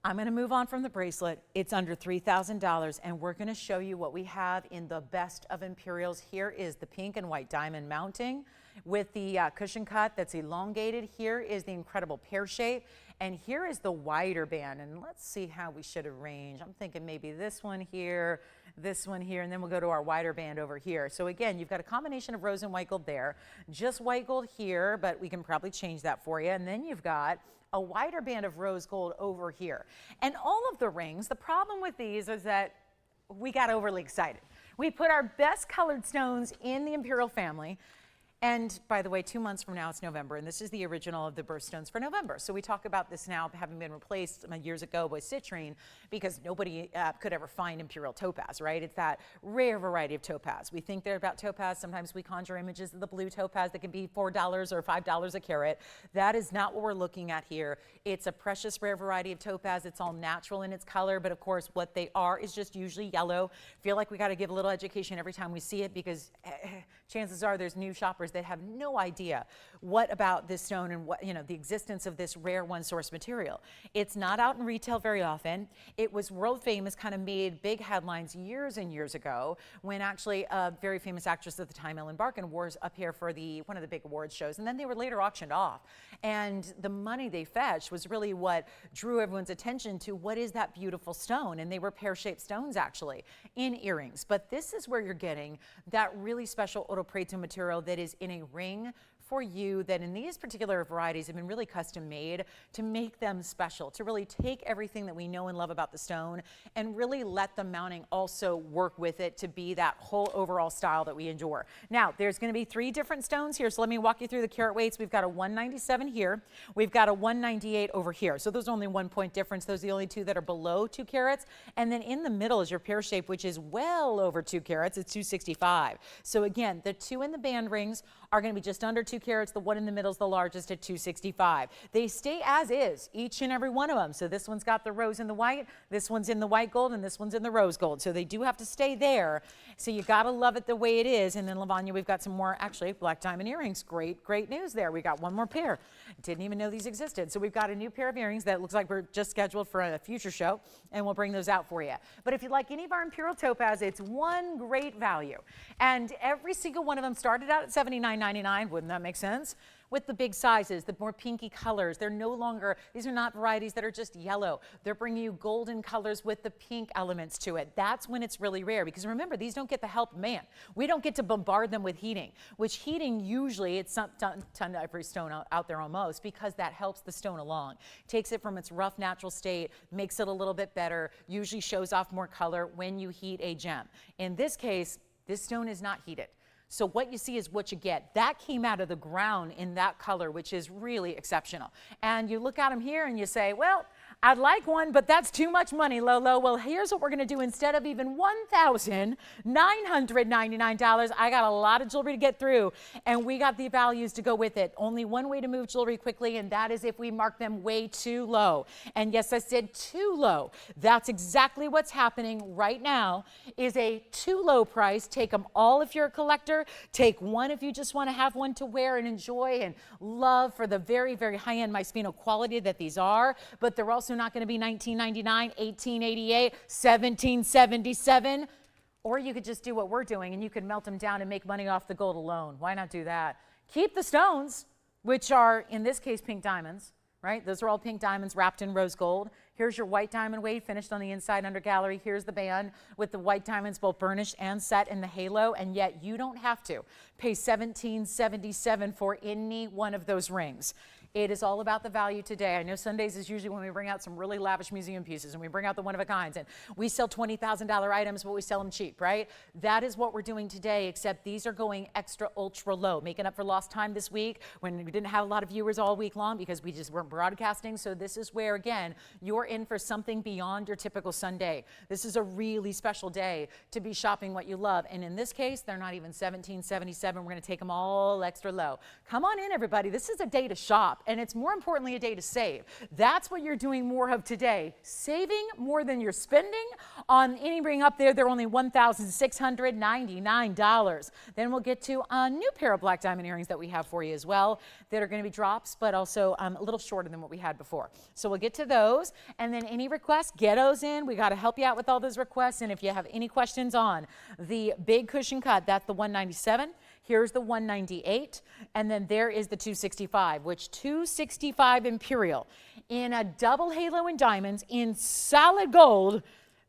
I'm going to move on from the bracelet. It's under $3,000, and we're going to show you what we have in the best of Imperials. Here is the pink and white diamond mounting with the cushion cut that's elongated. Here is the incredible pear shape, and here is the wider band. And let's see how we should arrange. I'm thinking maybe this one here, and then we'll go to our wider band over here. So again, you've got a combination of rose and white gold there, just white gold here, but we can probably change that for you. And then you've got a wider band of rose gold over here. And all of the rings, the problem with these is that we got overly excited. We put our best colored stones in the Imperial family. And by the way, 2 months from now, it's November, and this is the original of the birthstones for November. So we talk about this now having been replaced years ago by citrine because nobody could ever find Imperial topaz, right? It's that rare variety of topaz. We think they're about topaz. Sometimes we conjure images of the blue topaz that can be $4 or $5 a carat. That is not what we're looking at here. It's a precious rare variety of topaz. It's all natural in its color, but of course what they are is just usually yellow. Feel like we got to give a little education every time we see it because chances are there's new shoppers that have no idea what about this stone and what, the existence of this rare one source material. It's not out in retail very often. It was world famous, kind of made big headlines years and years ago when actually a very famous actress at the time, Ellen Barkin, wore up here for one of the big awards shows, and then they were later auctioned off. And the money they fetched was really what drew everyone's attention to what is that beautiful stone, and they were pear-shaped stones actually in earrings. But this is where you're getting that really special oro preto material that is in a ring for you that in these particular varieties have been really custom made to make them special, to really take everything that we know and love about the stone and really let the mounting also work with it to be that whole overall style that we enjoy. Now, there's going to be 3 different stones here, so let me walk you through the carat weights. We've got a 197 here. We've got a 198 over here. So those are only 1 point difference. Those are the only 2 that are below 2 carats. And then in the middle is your pear-shaped, which is well over 2 carats. It's 265. So again, the 2 in the band rings are going to be just under 2 carats. The one in the middle is the largest at 265. They stay as is, each and every one of them. So this one's got the rose and the white, this one's in the white gold, and this one's in the rose gold. So they do have to stay there. So you got to love it the way it is. And then Lavanya, we've got some more, actually, black diamond earrings. Great, great news there. We got one more pair. Didn't even know these existed. So we've got a new pair of earrings that looks like we're just scheduled for a future show, and we'll bring those out for you. But if you like any of our Imperial topaz, it's one great value. And every single one of them started out at $79.99. Wouldn't that make sense? With the big sizes, the more pinky colors, they're no longer, these are not varieties that are just yellow. They're bringing you golden colors with the pink elements to it. That's when it's really rare, because remember, these don't get the help of man. We don't get to bombard them with heating, which heating usually, it's not done to every stone out there almost, because that helps the stone along. Takes it from its rough natural state, makes it a little bit better, usually shows off more color when you heat a gem. In this case, this stone is not heated. So what you see is what you get. That came out of the ground in that color, which is really exceptional. And you look at them here and you say, well, I'd like one, but that's too much money, Lolo. Well, here's what we're going to do. Instead of even $1,999, I got a lot of jewelry to get through, and we got the values to go with it. Only one way to move jewelry quickly, and that is if we mark them way too low. And yes, I said too low. That's exactly what's happening right now, is a too low price. Take them all if you're a collector. Take one if you just want to have one to wear and enjoy and love for the very, very high-end sphene quality that these are. But they're also not going to be $19.99, $18.88, $17.77. Or you could just do what we're doing and you could melt them down and make money off the gold alone. Why not do that? Keep the stones, which are, in this case, pink diamonds, right? Those are all pink diamonds wrapped in rose gold. Here's your white diamond weight finished on the inside under gallery. Here's the band with the white diamonds both burnished and set in the halo, and yet you don't have to pay $17.77 for any one of those rings. It is all about the value today. I know Sundays is usually when we bring out some really lavish museum pieces and we bring out the one-of-a-kinds and we sell $20,000 items, but we sell them cheap, right? That is what we're doing today, except these are going extra ultra low, making up for lost time this week when we didn't have a lot of viewers all week long because we just weren't broadcasting. So this is where, again, you're in for something beyond your typical Sunday. This is a really special day to be shopping what you love. And in this case, they're not even $17.77. We're going to take them all extra low. Come on in, everybody. This is a day to shop. And it's more importantly a day to save. That's what you're doing more of today. Saving more than you're spending on any ring up there. They're only $1,699. Then we'll get to a new pair of black diamond earrings that we have for you as well that are going to be drops, but also a little shorter than what we had before. So we'll get to those. And then any requests, get those in. We got to help you out with all those requests. And if you have any questions on the big cushion cut, that's the 197. Here's the 198, and then there is the 265, which 265 Imperial in a double halo in diamonds in solid gold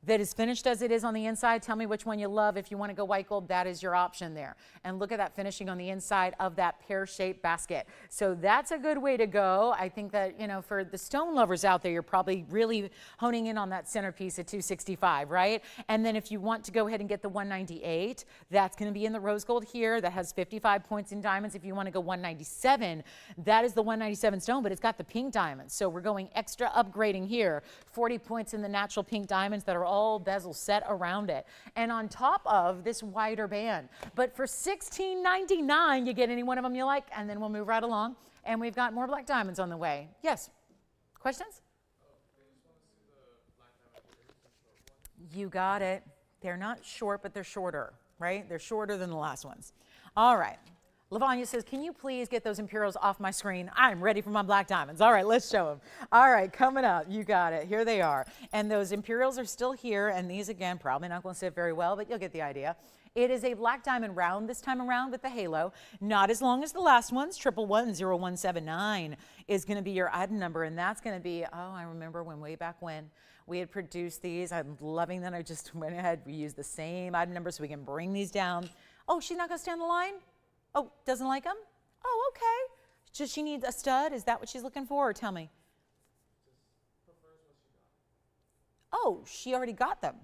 that is finished as it is on the inside. Tell me which one you love. If you want to go white gold, that is your option there. And look at that finishing on the inside of that pear-shaped basket. So that's a good way to go. I think that, you know, for the stone lovers out there, you're probably really honing in on that centerpiece at 265, right? And then if you want to go ahead and get the 198, that's going to be in the rose gold here. That has 55 points in diamonds. If you want to go 197, that is the 197 stone, but it's got the pink diamonds. So we're going extra upgrading here. 40 points in the natural pink diamonds that are all bezel set around it, and on top of this wider band. But for $16.99, you get any one of them you like, and then we'll move right along. And we've got more black diamonds on the way. Yes? Questions? You got it. They're not short, but they're shorter, right? They're shorter than the last ones. All right. Lavanya says, can you please get those Imperials off my screen? I'm ready for my black diamonds. All right, let's show them. All right, coming up. You got it. Here they are. And those Imperials are still here. And these, again, probably not going to sit very well, but you'll get the idea. It is a black diamond round this time around with the halo. Not as long as the last ones. 1110179 is going to be your item number. And that's going to be, oh, I remember when way back when we had produced these. I'm loving that I just went ahead. We used the same item number so we can bring these down. Oh, she's not going to stand in the line? Oh, doesn't like them? Oh, okay. Does she need a stud? Is that what she's looking for? Or tell me. Oh, she already got them.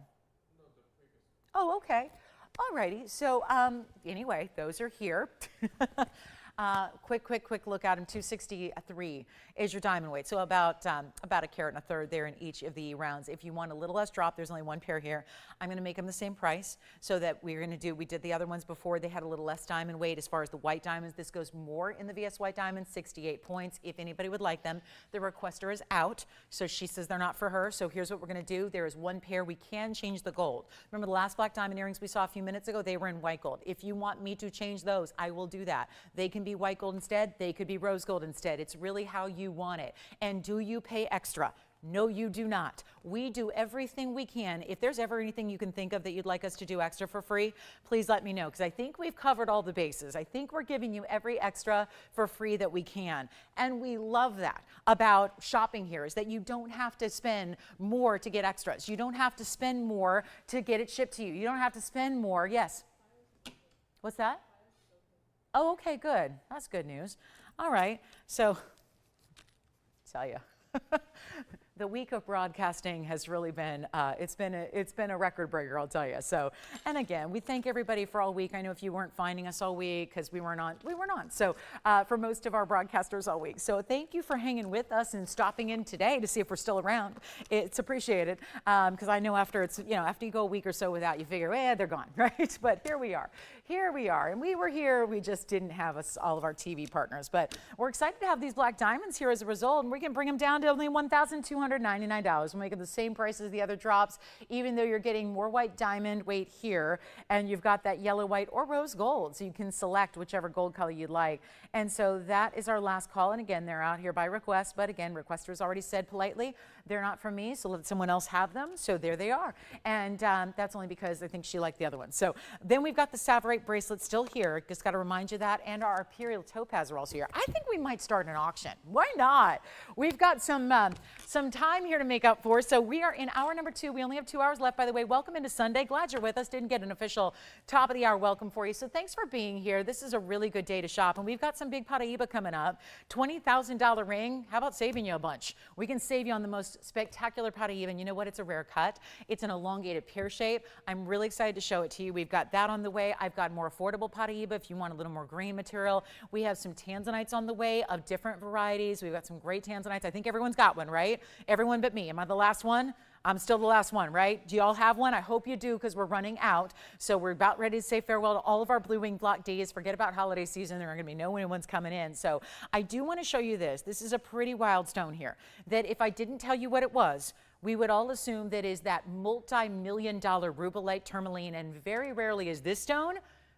Oh, okay. All righty. So anyway, those are here. Quick look at them. 263 is your diamond weight. So about a carat and a third there in each of the rounds. If you want a little less drop, there's only one pair here. I'm going to make them the same price so that we did the other ones before. They had a little less diamond weight. As far as the white diamonds, this goes more in the VS white diamonds, 68 points. If anybody would like them, the requester is out. So she says they're not for her. So here's what we're going to do. There is one pair. We can change the gold. Remember the last black diamond earrings we saw a few minutes ago? They were in white gold. If you want me to change those, I will do that. They can be white gold instead. They could be rose gold instead. It's really how you want it. And do you pay extra? No, you do not. We do everything we can. If there's ever anything you can think of that you'd like us to do extra for free, please let me know, because I think we've covered all the bases. I think we're giving you every extra for free that we can. And we love that about shopping here, is that you don't have to spend more to get extras. You don't have to spend more to get it shipped to you. You don't have to spend more. Yes? What's that? Oh, okay, good. That's good news. All right. So, tell you. The week of broadcasting has really been, it's been a record breaker, I'll tell you. So, and again, we thank everybody for all week. I know if you weren't finding us all week because we weren't on. So for most of our broadcasters all week. So thank you for hanging with us and stopping in today to see if we're still around. It's appreciated because I know after you go a week or so without, you figure, they're gone, right? But here we are. And we were here. We just didn't have all of our TV partners. But we're excited to have these black diamonds here as a result, and we can bring them down to only $1,299. We'll make it the same price as the other drops, even though you're getting more white diamond weight here, and you've got that yellow, white, or rose gold. So you can select whichever gold color you'd like. And so that is our last call. And again, they're out here by request. But again, requesters already said politely, they're not from me, so let someone else have them. So there they are. And that's only because I think she liked the other one. So then we've got the Savorite bracelet still here. Just got to remind you that. And our Imperial topaz are also here. I think we might start an auction. Why not? We've got some time here to make up for. So we are in hour number 2. We only have 2 hours left, by the way. Welcome into Sunday. Glad you're with us. Didn't get an official top of the hour welcome for you. So thanks for being here. This is a really good day to shop. And we've got some big Paraiba coming up. $20,000 ring. How about saving you a bunch? We can save you on the most spectacular Paraiba. And you know what? It's a rare cut. It's an elongated pear shape. I'm really excited to show it to you. We've got that on the way. I've got more affordable Paraiba if you want a little more green material. We have some Tanzanites on the way of different varieties. We've got some great Tanzanites. I think everyone's got one, right? Everyone but me. Am I the last one? I'm still the last one, right? Do you all have one? I hope you do, because we're running out. So we're about ready to say farewell to all of our Blue Wing Block Ds. Forget about holiday season. There are going to be no new ones coming in. So I do want to show you this. This is a pretty wild stone here that if I didn't tell you what it was, we would all assume that is that multi-million-dollar Rubellite tourmaline, and very rarely is this stone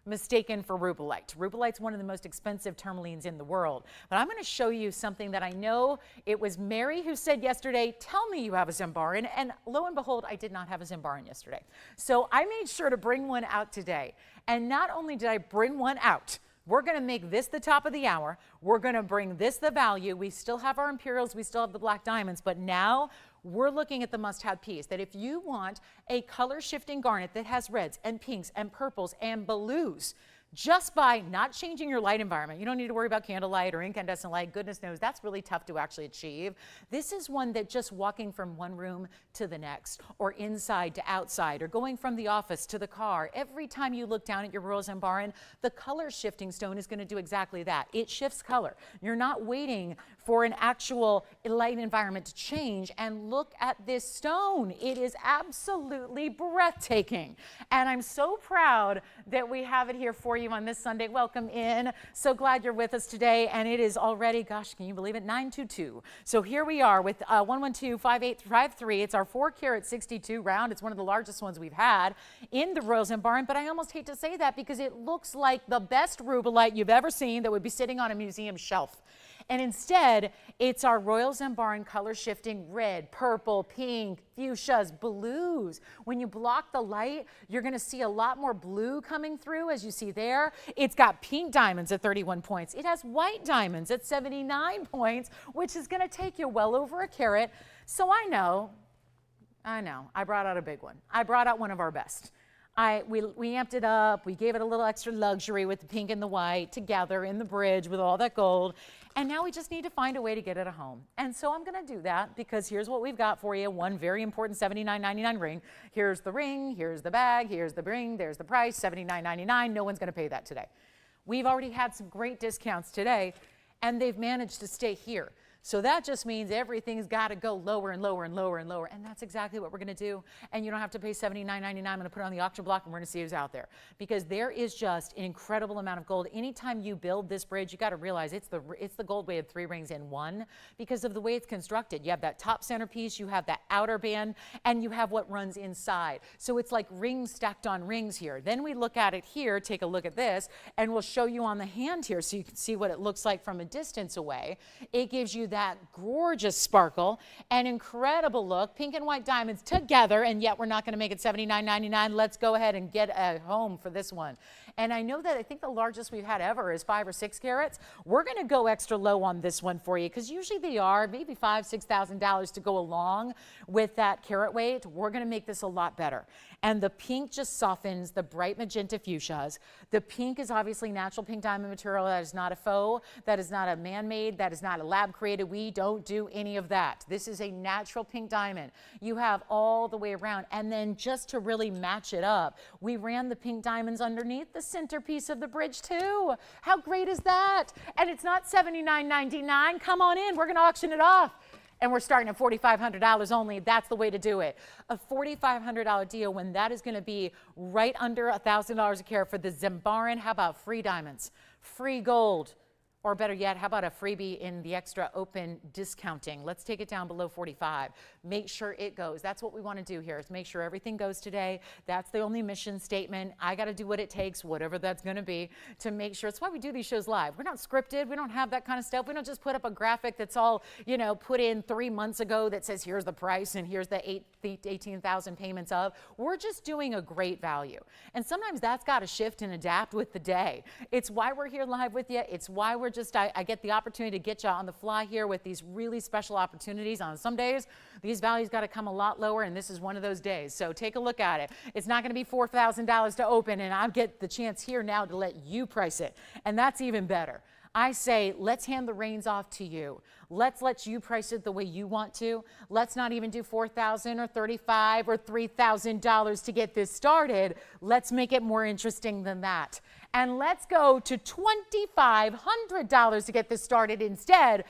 mistaken for Rubellite. Rubellite's one of the most expensive tourmalines in the world. But I'm going to show you something that I know it was Mary who said yesterday, tell me you have a Zimbaran. And lo and behold, I did not have a Zimbaran yesterday. So I made sure to bring one out today. And not only did I bring one out, we're going to make this the top of the hour. We're going to bring this the value. We still have our Imperials. We still have the black diamonds. But now we're looking at the must-have piece, that if you want a color-shifting garnet that has reds and pinks and purples and blues, just by not changing your light environment. You don't need to worry about candlelight or incandescent light. Goodness knows that's really tough to actually achieve. This is one that just walking from one room to the next, or inside to outside, or going from the office to the car, every time you look down at your Royal Zimbaran, the color shifting stone is going to do exactly that. It shifts color. You're not waiting for an actual light environment to change. And look at this stone. It is absolutely breathtaking. And I'm so proud that we have it here for you on this Sunday. Welcome in. So glad you're with us today. And it is already, gosh, can you believe it? 922. So here we are with 112-5853. It's our 4-carat 62 round. It's one of the largest ones we've had in the Royal Zimbaran. But I almost hate to say that because it looks like the best Rubellite you've ever seen that would be sitting on a museum shelf. And instead, it's our Royal Zimbaran color shifting red, purple, pink, fuchsias, blues. When you block the light, you're going to see a lot more blue coming through, as you see there. It's got pink diamonds at 31 points. It has white diamonds at 79 points, which is going to take you well over a carat. So I know, I brought out a big one. I brought out one of our best. We amped it up. We gave it a little extra luxury with the pink and the white together in the bridge with all that gold. And now we just need to find a way to get it a home. And so I'm going to do that because here's what we've got for you. One very important $79.99 ring. Here's the ring. Here's the bag. Here's the ring. There's the price, $79.99. No one's going to pay that today. We've already had some great discounts today, and they've managed to stay here. So that just means everything's got to go lower and lower and lower and lower. And that's exactly what we're going to do. And you don't have to pay $79.99. I'm going to put it on the auction block and we're going to see who's out there. Because there is just an incredible amount of gold. Anytime you build this bridge, you got to realize it's the gold weighted 3 rings in one because of the way it's constructed. You have that top centerpiece, you have that outer band, and you have what runs inside. So it's like rings stacked on rings here. Then we look at it here, take a look at this, and we'll show you on the hand here so you can see what it looks like from a distance away. It gives you that gorgeous sparkle and incredible look, pink and white diamonds together, and yet we're not going to make it $79.99. Let's go ahead and get a home for this one. And I know that I think the largest we've had ever is 5 or 6 carats. We're going to go extra low on this one for you because usually they are maybe $5,000, $6,000 to go along with that carat weight. We're going to make this a lot better. And the pink just softens the bright magenta fuchsias. The pink is obviously natural pink diamond material. That is not a faux. That is not a man-made. That is not a lab created. We don't do any of that. This is a natural pink diamond. You have all the way around. And then just to really match it up, we ran the pink diamonds underneath the centerpiece of the bridge too. How great is that? And it's not $79.99. Come on in. We're going to auction it off. And we're starting at $4,500 only. That's the way to do it. A $4,500 deal when that is going to be right under $1,000 a carat for the Zambaran. How about free diamonds, free gold? Or better yet, how about a freebie in the extra open discounting? Let's take it down below 45. Make sure it goes. That's what we want to do here is make sure everything goes today. That's the only mission statement. I got to do what it takes, whatever that's going to be, to make sure. It's why we do these shows live. We're not scripted. We don't have that kind of stuff. We don't just put up a graphic that's all, you know, put in 3 months ago that says here's the price and here's the 18,000 payments of. We're just doing a great value. And sometimes that's got to shift and adapt with the day. It's why we're here live with you. It's why we're I get the opportunity to get you on the fly here with these really special opportunities. On some days, these values got to come a lot lower, and this is one of those days. So take a look at it. It's not going to be $4,000 to open, and I get the chance here now to let you price it, and that's even better. I say, let's hand the reins off to you. Let's let you price it the way you want to. Let's not even do $4,000 or $35,000 or $3,000 to get this started. Let's make it more interesting than that. And let's go to $2,500 to get this started instead.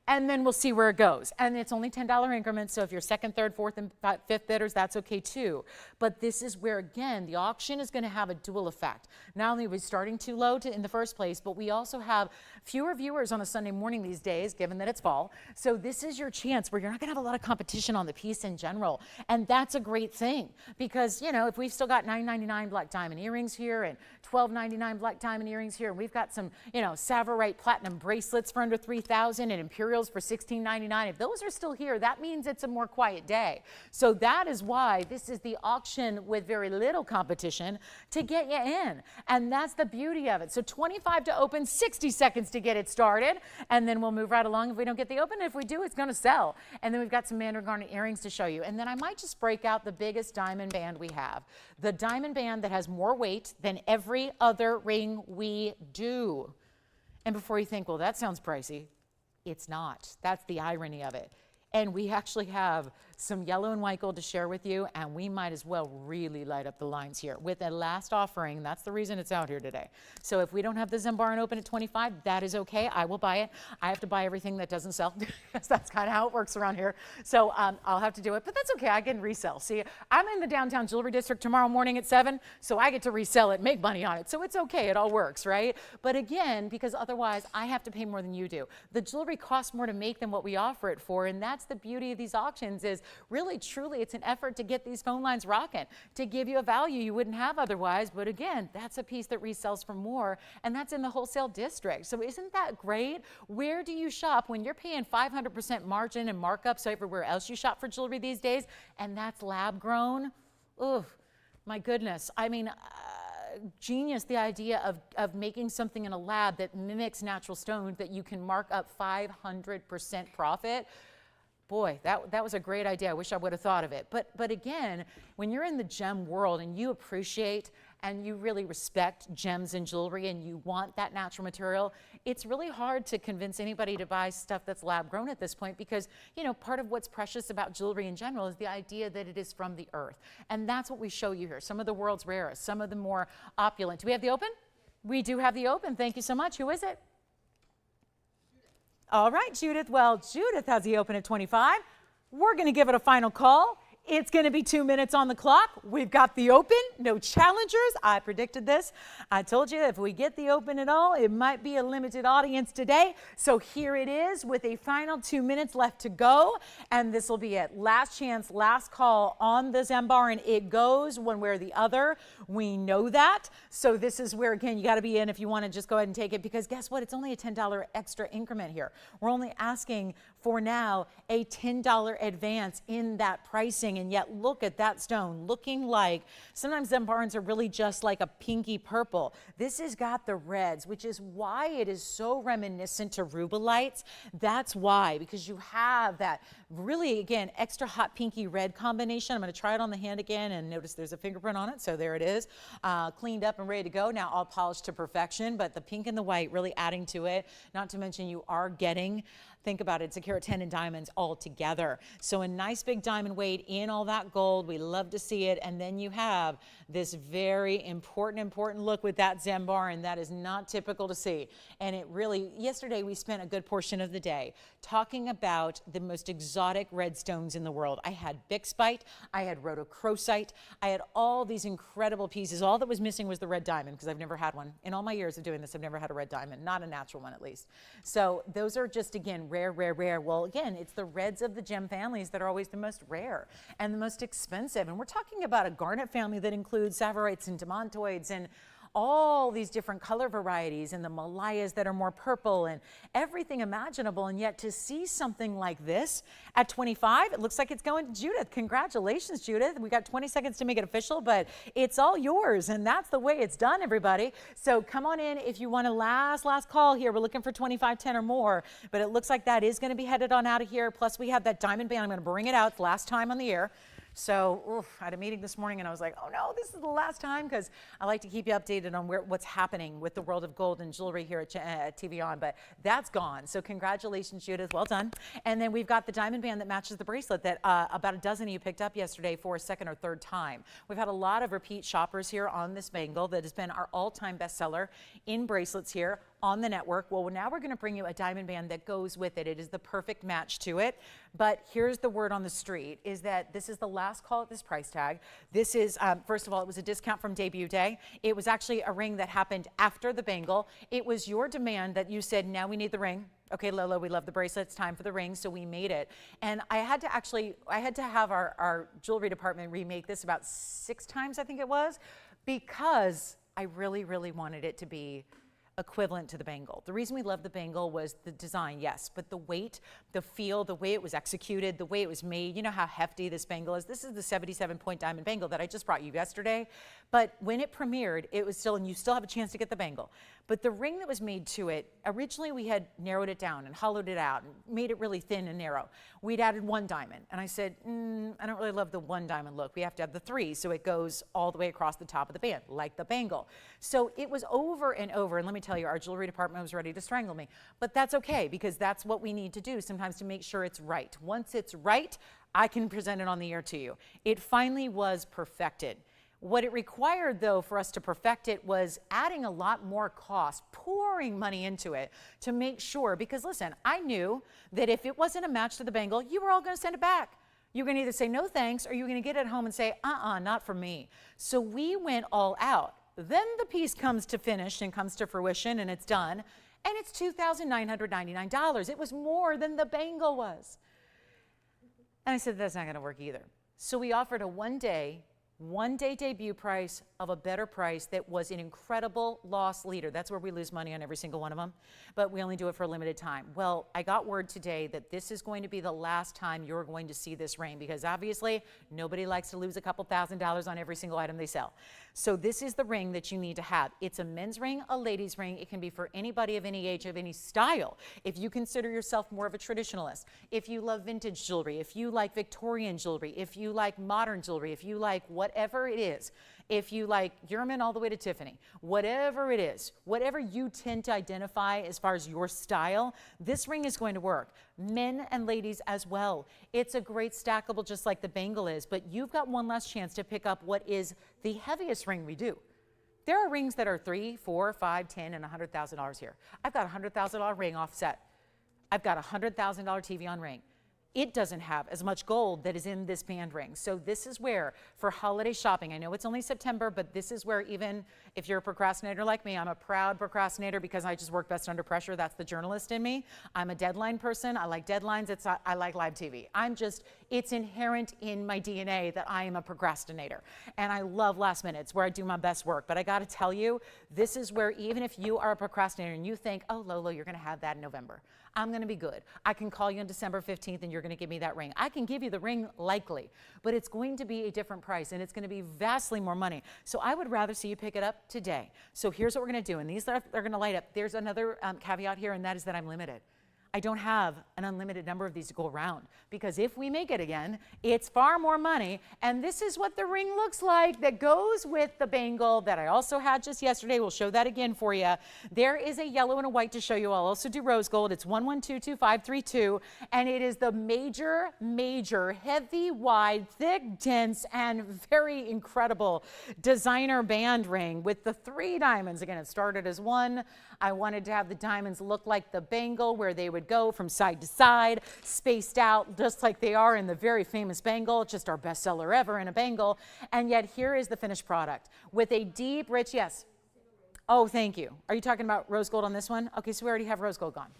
And then we'll see where it goes. And it's only $10 increments, so if you're second, third, fourth, and fifth bidders, that's okay too. But this is where, again, the auction is going to have a dual effect. Not only are we starting too low in the first place, but we also have fewer viewers on a Sunday morning these days, given that it's fall. So this is your chance where you're not going to have a lot of competition on the piece in general. And that's a great thing because, you know, if we've still got $9.99 black diamond earrings here and $12.99 black diamond earrings here, and we've got some, you know, Savorite platinum bracelets for under $3,000 and Imperial for $16.99. If those are still here, that means it's a more quiet day. So that is why this is the auction with very little competition to get you in. And that's the beauty of it. So 25 to open, 60 seconds to get it started. And then we'll move right along if we don't get the open. If we do, it's going to sell. And then we've got some Mandarin garnet earrings to show you. And then I might just break out the biggest diamond band we have. The diamond band that has more weight than every other ring we do. And before you think, well, that sounds pricey. It's not. That's the irony of it. And we actually have some yellow and white gold to share with you, and we might as well really light up the lines here with a last offering. That's the reason it's out here today. So if we don't have the Zambaran open at 25, that is okay. I will buy it. I have to buy everything that doesn't sell because that's kind of how it works around here. So I'll have to do it, but that's okay. I can resell. See, I'm in the downtown jewelry district tomorrow morning at 7, so I get to resell it, make money on it. So it's okay. It all works, right? But again, because otherwise I have to pay more than you do. The jewelry costs more to make than what we offer it for, and that's the beauty of these auctions is really, truly, it's an effort to get these phone lines rocking, to give you a value you wouldn't have otherwise. But again, that's a piece that resells for more, and that's in the wholesale district. So isn't that great? Where do you shop when you're paying 500% margin and markups everywhere else you shop for jewelry these days, and that's lab grown? Ooh, my goodness. I mean, genius, the idea of making something in a lab that mimics natural stones that you can mark up 500% profit. boy, that was a great idea. I wish I would have thought of it. But again, when you're in the gem world and you appreciate and you really respect gems and jewelry and you want that natural material, it's really hard to convince anybody to buy stuff that's lab grown at this point because, you know, part of what's precious about jewelry in general is the idea that it is from the earth. And that's what we show you here. Some of the world's rarest, some of the more opulent. Do we have the open? We do have the open. Thank you so much. Who is it? All right, Judith. Well, Judith has the open at 25. We're going to give it a final call. It's going to be 2 minutes on the clock. We've got the open, no challengers. I predicted this. I told you if we get the open at all, it might be a limited audience today. So here it is with a final 2 minutes left to go. And this will be it. Last chance, last call on the Zambar, and it goes one way or the other. We know that. So this is where, again, you got to be in if you want to just go ahead and take it, because guess what? It's only a $10 extra increment here. We're only asking for now a $10 advance in that pricing. And yet look at that stone looking like, sometimes them barns are really just like a pinky purple. This has got the reds, which is why it is so reminiscent to Rubellites. That's why, because you have that really, again, extra hot pinky red combination. I'm going to try it on the hand again, and notice there's a fingerprint on it. So there it is, cleaned up and ready to go. Now all polished to perfection, but the pink and the white really adding to it. Not to mention you are getting, think about it, it's a carat 10 in diamonds all together. So a nice big diamond weight in all that gold. We love to see it. And then you have this very important look with that Zambar, and that is not typical to see. And it really, yesterday we spent a good portion of the day talking about the most exotic red stones in the world. I had bixbyite, I had rhodochrosite, I had all these incredible pieces. All that was missing was the red diamond, because I've never had one. In all my years of doing this, I've never had a red diamond, not a natural one at least. So those are just, again, rare. Well, again, it's the reds of the gem families that are always the most rare and the most expensive. And we're talking about a garnet family that includes savorites and demontoids and all these different color varieties, and the Malayas that are more purple and everything imaginable. And yet to see something like this at 25, it looks like it's going to Judith. Congratulations, Judith. We got 20 seconds to make it official, but it's all yours. And that's the way it's done, everybody. So come on in if you want a last call here. We're looking for 2510 or more, but it looks like that is going to be headed on out of here. Plus we have that diamond band. I'm going to bring it out. It's last time on the air. So I had a meeting this morning and I was like, oh no, this is the last time, because I like to keep you updated on what's happening with the world of gold and jewelry here at TVON, but that's gone. So congratulations, Judith, well done. And then we've got the diamond band that matches the bracelet that about a dozen of you picked up yesterday for a second or third time. We've had a lot of repeat shoppers here on this bangle that has been our all-time bestseller in bracelets here on the network. Well, now we're going to bring you a diamond band that goes with it. It is the perfect match to it. But here's the word on the street, is that this is the last call at this price tag. This is, first of all, it was a discount from debut day. It was actually a ring that happened after the bangle. It was your demand that you said, now we need the ring. Okay, Lola, we love the bracelet. It's time for the ring, so we made it. And I had to have our jewelry department remake this about 6 times, I think it was, because I really wanted it to be equivalent to the bangle. The reason we love the bangle was the design, yes, but the weight, the feel, the way it was executed, the way it was made. You know how hefty this bangle is. This is the 77-point diamond bangle that I just brought you yesterday. But when it premiered, it was still, and you still have a chance to get the bangle. But the ring that was made to it, originally we had narrowed it down and hollowed it out and made it really thin and narrow. We'd added 1 diamond. And I said, I don't really love the 1 diamond look. We have to have the 3, so it goes all the way across the top of the band, like the bangle. So it was over and over. And let me tell you, our jewelry department was ready to strangle me. But that's okay, because that's what we need to do sometimes to make sure it's right. Once it's right, I can present it on the air to you. It finally was perfected. What it required, though, for us to perfect it was adding a lot more cost, pouring money into it to make sure, because listen, I knew that if it wasn't a match to the bangle, you were all going to send it back. You're going to either say no thanks, or you're going to get it home and say, not for me. So we went all out. Then the piece comes to finish and comes to fruition, and it's done, and it's $2,999. It was more than the bangle was. And I said, that's not going to work either. So we offered a one-day debut price of a better price that was an incredible loss leader. That's where we lose money on every single one of them, but we only do it for a limited time. Well, I got word today that this is going to be the last time you're going to see this ring, because obviously nobody likes to lose a couple $1,000s on every single item they sell. So this is the ring that you need to have. It's a men's ring, a ladies ring. It can be for anybody of any age, of any style. If you consider yourself more of a traditionalist, if you love vintage jewelry, if you like Victorian jewelry, if you like modern jewelry, if you like whatever it is, if you like Yerman all the way to Tiffany, whatever it is, whatever you tend to identify as far as your style, this ring is going to work. Men and ladies as well. It's a great stackable, just like the bangle is, but you've got one last chance to pick up what is the heaviest ring we do. There are rings that are $3, $4, $5, $10, and $100,000 here. I've got a $100,000 ring offset. I've got a $100,000 TVON ring. It doesn't have as much gold that is in this band ring. So this is where, for holiday shopping, I know it's only September, but this is where, even if you're a procrastinator like me, I'm a proud procrastinator because I just work best under pressure. That's the journalist in me. I'm a deadline person. I like deadlines. I like live TV. It's inherent in my DNA that I am a procrastinator. And I love last minutes where I do my best work. But I got to tell you, this is where, even if you are a procrastinator and you think, oh, Lolo, you're going to have that in November, I'm going to be good. I can call you on December 15th and you're going to give me that ring. I can give you the ring likely, but it's going to be a different price and it's going to be vastly more money. So I would rather see you pick it up today. So here's what we're going to do. And these are going to light up. There's another caveat here, and that is that I'm limited. I don't have an unlimited number of these to go around, because if we make it again, it's far more money. And this is what the ring looks like that goes with the bangle that I also had just yesterday. We'll show that again for you. There is a yellow and a white to show you. I'll also do rose gold. It's 11222532, and it is the major, heavy, wide, thick, dense, and very incredible designer band ring with the 3 diamonds. Again, it started as 1. I wanted to have the diamonds look like the bangle, where they would go from side to side, spaced out just like they are in the very famous bangle, just our bestseller ever in a bangle. And yet here is the finished product with a deep, rich, yes. Oh, thank you. Are you talking about rose gold on this one? Okay, so we already have rose gold gone.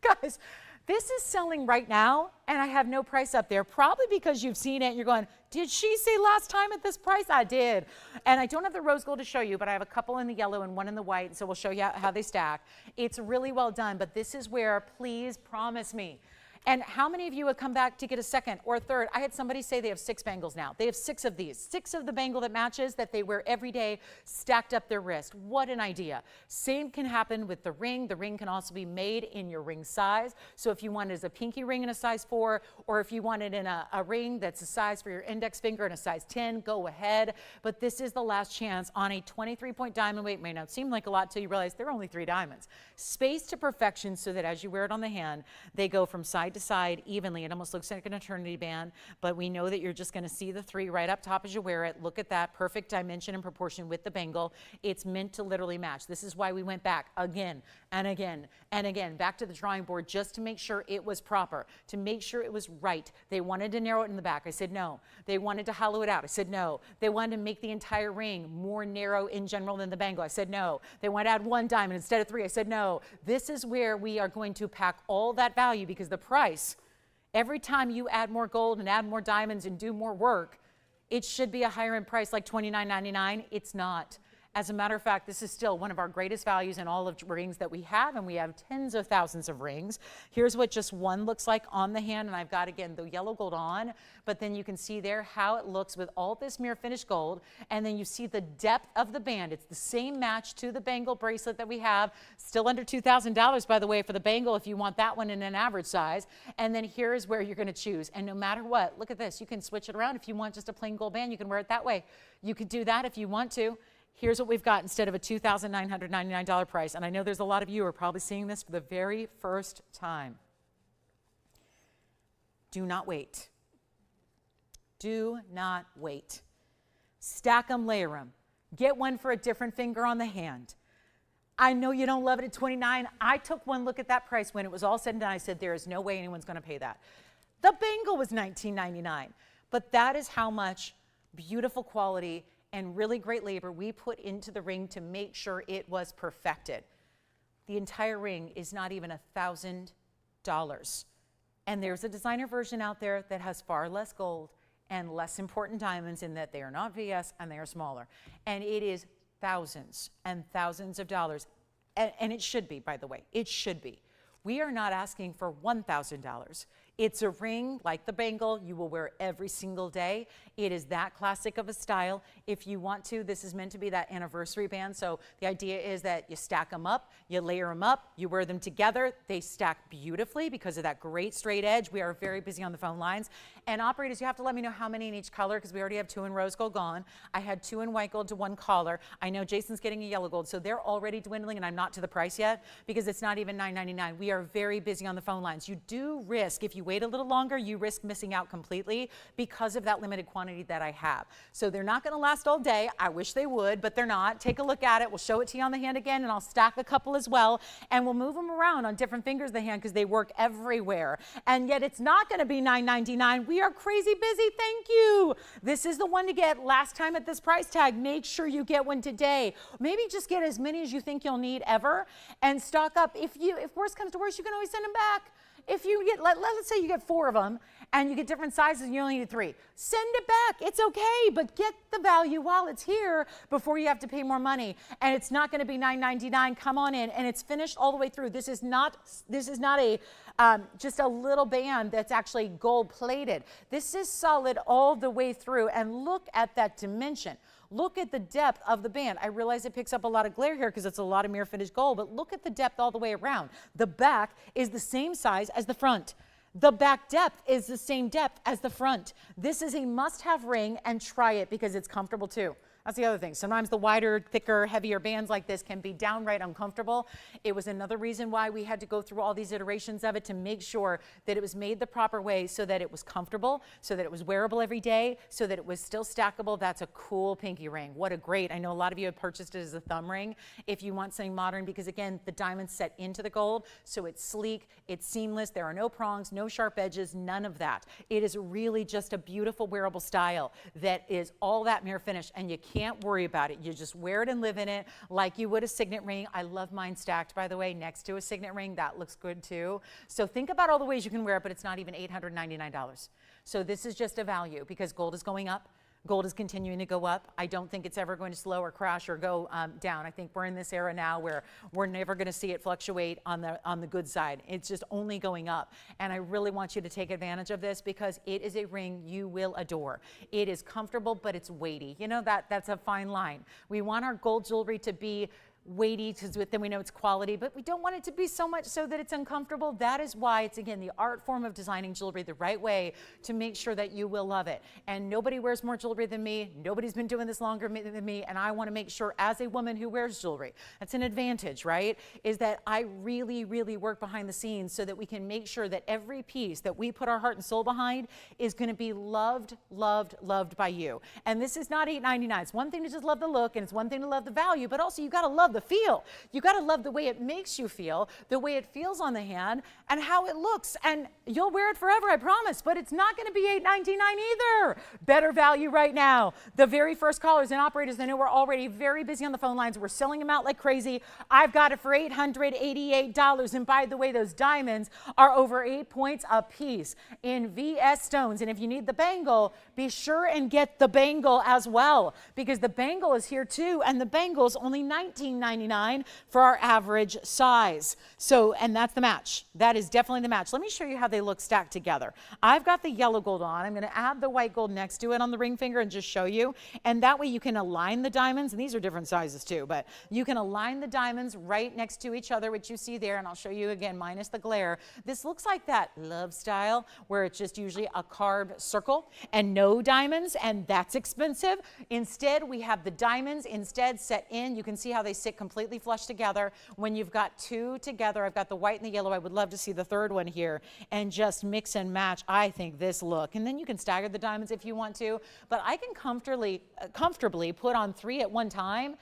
Guys, this is selling right now, and I have no price up there, probably because you've seen it and you're going, did she say last time at this price? I did. And I don't have the rose gold to show you, but I have a couple in the yellow and one in the white, so we'll show you how they stack. It's really well done, but this is where, please promise me. And how many of you would come back to get a second or a third? I had somebody say they have 6 bangles now. They have 6 of these, 6 of the bangle that matches that they wear every day, stacked up their wrist. What an idea. Same can happen with the ring. The ring can also be made in your ring size. So if you want it as a pinky ring in a size 4, or if you want it in a ring that's a size for your index finger in a size 10, go ahead. But this is the last chance on a 23-point diamond weight. May not seem like a lot until you realize there are only 3 diamonds. Spaced to perfection so that as you wear it on the hand, they go from side to side evenly. It almost looks like an eternity band, but we know that you're just going to see the 3 right up top as you wear it. Look at that perfect dimension and proportion with the bangle. It's meant to literally match. This is why we went back again and again and again, back to the drawing board, just to make sure it was proper, to make sure it was right. They wanted to narrow it in the back. I said no. They wanted to hollow it out. I said no. They wanted to make the entire ring more narrow in general than the bangle. I said no. They wanted to add 1 diamond instead of 3. I said no. This is where we are going to pack all that value, because the price, every time you add more gold and add more diamonds and do more work, it should be a higher end price like $29.99. It's not. As a matter of fact, this is still one of our greatest values in all of rings that we have, and we have tens of thousands of rings. Here's what just one looks like on the hand, and I've got, again, the yellow gold on, but then you can see there how it looks with all this mirror finished gold, and then you see the depth of the band. It's the same match to the bangle bracelet that we have, still under $2,000, by the way, for the bangle if you want that one in an average size. And then here's where you're going to choose, and no matter what, look at this. You can switch it around. If you want just a plain gold band, you can wear it that way. You could do that if you want to. Here's what we've got instead of a $2,999 price. And I know there's a lot of you who are probably seeing this for the very first time. Do not wait. Do not wait. Stack them, layer them. Get one for a different finger on the hand. I know you don't love it at $29. I took one look at that price when it was all said and done. I said, there is no way anyone's going to pay that. The bangle was $19.99. But that is how much beautiful quality and really great labor we put into the ring to make sure it was perfected. The entire ring is not even $1,000. And there's a designer version out there that has far less gold and less important diamonds in that they are not VS and they are smaller. And it is thousands and thousands of dollars. And it should be, by the way, it should be. We are not asking for $1,000. It's a ring like the bangle you will wear every single day. It is that classic of a style. If you want to, this is meant to be that anniversary band. So the idea is that you stack them up, you layer them up, you wear them together. They stack beautifully because of that great straight edge. We are very busy on the phone lines. And operators, you have to let me know how many in each color because we already have 2 in rose gold gone. I had 2 in white gold to 1 collar. I know Jason's getting a yellow gold, so they're already dwindling, and I'm not to the price yet because it's not even $9.99. We are very busy on the phone lines. You do risk, if you wait a little longer, you risk missing out completely because of that limited quantity that I have. So they're not going to last all day. I wish they would, but they're not. Take a look at it. We'll show it to you on the hand again, and I'll stack a couple as well, and we'll move them around on different fingers of the hand because they work everywhere. And yet it's not going to be $9.99. We are crazy busy. Thank you. This is the one to get last time at this price tag. Make sure you get one today. Maybe just get as many as you think you'll need ever and stock up. If worse comes to worse, you can always send them back. If you get, let's say you get 4 of them and you get different sizes and you only need 3, send it back. It's okay, but get the value while it's here before you have to pay more money. And it's not going to be $9.99. Come on in, and it's finished all the way through. This is not a just a little band that's actually gold plated. This is solid all the way through, and look at that dimension. Look at the depth of the band. I realize it picks up a lot of glare here because it's a lot of mirror finished gold, but look at the depth all the way around. The back is the same size as the front. The back depth is the same depth as the front. This is a must-have ring, and try it because it's comfortable too. That's the other thing. Sometimes the wider, thicker, heavier bands like this can be downright uncomfortable. It was another reason why we had to go through all these iterations of it to make sure that it was made the proper way so that it was comfortable, so that it was wearable every day, so that it was still stackable. That's a cool pinky ring. What a great, I know a lot of you have purchased it as a thumb ring if you want something modern because again, the diamonds set into the gold, so it's sleek, it's seamless, there are no prongs, no sharp edges, none of that. It is really just a beautiful wearable style that is all that mirror finish, and you can't worry about it. You just wear it and live in it like you would a signet ring. I love mine stacked, by the way, next to a signet ring. That looks good too. So think about all the ways you can wear it, but it's not even $899. So this is just a value because gold is going up. Gold is continuing to go up. I don't think it's ever going to slow or crash or go down. I think we're in this era now where we're never going to see it fluctuate on the good side. It's just only going up. And I really want you to take advantage of this because it is a ring you will adore. It is comfortable, but it's weighty. You know, that's a fine line. We want our gold jewelry to be weighty because then we know it's quality, but we don't want it to be so much so that it's uncomfortable. That is why it's, again, the art form of designing jewelry the right way to make sure that you will love it. And nobody wears more jewelry than me. Nobody's been doing this longer than me, and I want to make sure as a woman who wears jewelry, that's an advantage, right, is that I really, really work behind the scenes so that we can make sure that every piece that we put our heart and soul behind is going to be loved, loved, loved by you. And this is not $8.99. It's one thing to just love the look, and it's one thing to love the value, but also you got to love the feel. You got to love the way it makes you feel, the way it feels on the hand, and how it looks. And you'll wear it forever, I promise, but it's not going to be $8.99 either. Better value right now. The very first callers and operators, I know we're already very busy on the phone lines. We're selling them out like crazy. I've got it for $888. And by the way, those diamonds are over 8 points a piece in VS stones. And if you need the bangle, be sure and get the bangle as well, because the bangle is here too, and the bangle is only $19.99 for our average size. So, and that's the match. That is definitely the match. Let me show you how they look stacked together. I've got the yellow gold on. I'm going to add the white gold next to it on the ring finger and just show you. And that way you can align the diamonds, and these are different sizes too, but you can align the diamonds right next to each other, which you see there, and I'll show you again minus the glare. This looks like that love style where it's just usually a carved circle and no diamonds, and that's expensive. Instead, we have the diamonds instead set in. You can see how they sit completely flush together. When you've got 2 together, I've got the white and the yellow. I would love to see the third one here and just mix and match. I think this look, and then you can stagger the diamonds if you want to, but I can comfortably put on 3 at one time,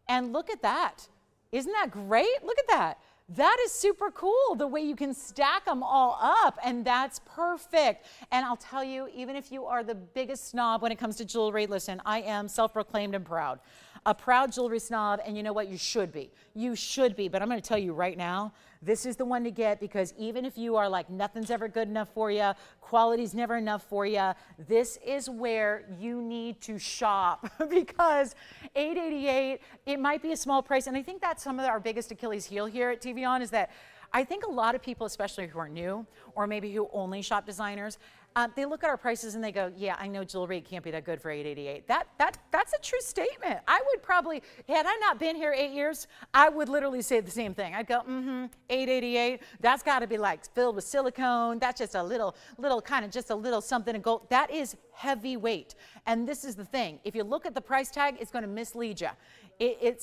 and look at that. Isn't that great? Look at that. That is super cool, the way you can stack them all up, and that's perfect. And I'll tell you, even if you are the biggest snob when it comes to jewelry, listen, I am self-proclaimed and proud. A proud jewelry snob, and you know what? You should be. You should be, but I'm going to tell you right now, this is the one to get, because even if you are like nothing's ever good enough for you, quality's never enough for you, this is where you need to shop because $888, it might be a small price, and I think that's some of our biggest Achilles heel here at TVON is that I think a lot of people, especially who are new or maybe who only shop designers, they look at our prices and they go, yeah, I know jewelry can't be that good for $888. That's a true statement. I would probably, had I not been here 8 years, I would literally say the same thing. I'd go, $888, that's got to be like filled with silicone. That's just a little kind of just a little something in gold. That is heavyweight. And this is the thing. If you look at the price tag, it's going to mislead you.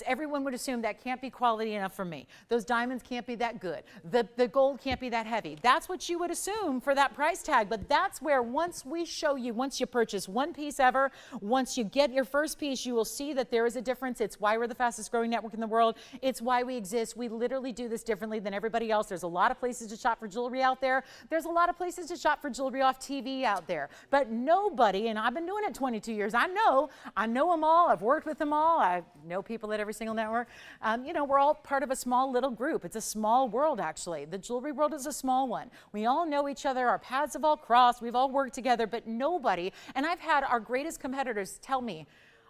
Everyone would assume that can't be quality enough for me. Those diamonds can't be that good. The gold can't be that heavy. That's what you would assume for that price tag. But that's where once we show you, once you purchase one piece ever, once you get your first piece, you will see that there is a difference. It's why we're the fastest growing network in the world. It's why we exist. We literally do this differently than everybody else. There's a lot of places to shop for jewelry out there. There's a lot of places to shop for jewelry off TV out there. But nobody, and I've been doing it 22 years, I know them all. I've worked with them all. I know people at every single network. You know, we're all part of a small little group. It's a small world, actually. The jewelry world is a small one. We all know each other. Our paths have all crossed. We've all worked together, but nobody, and I've had our greatest competitors tell me,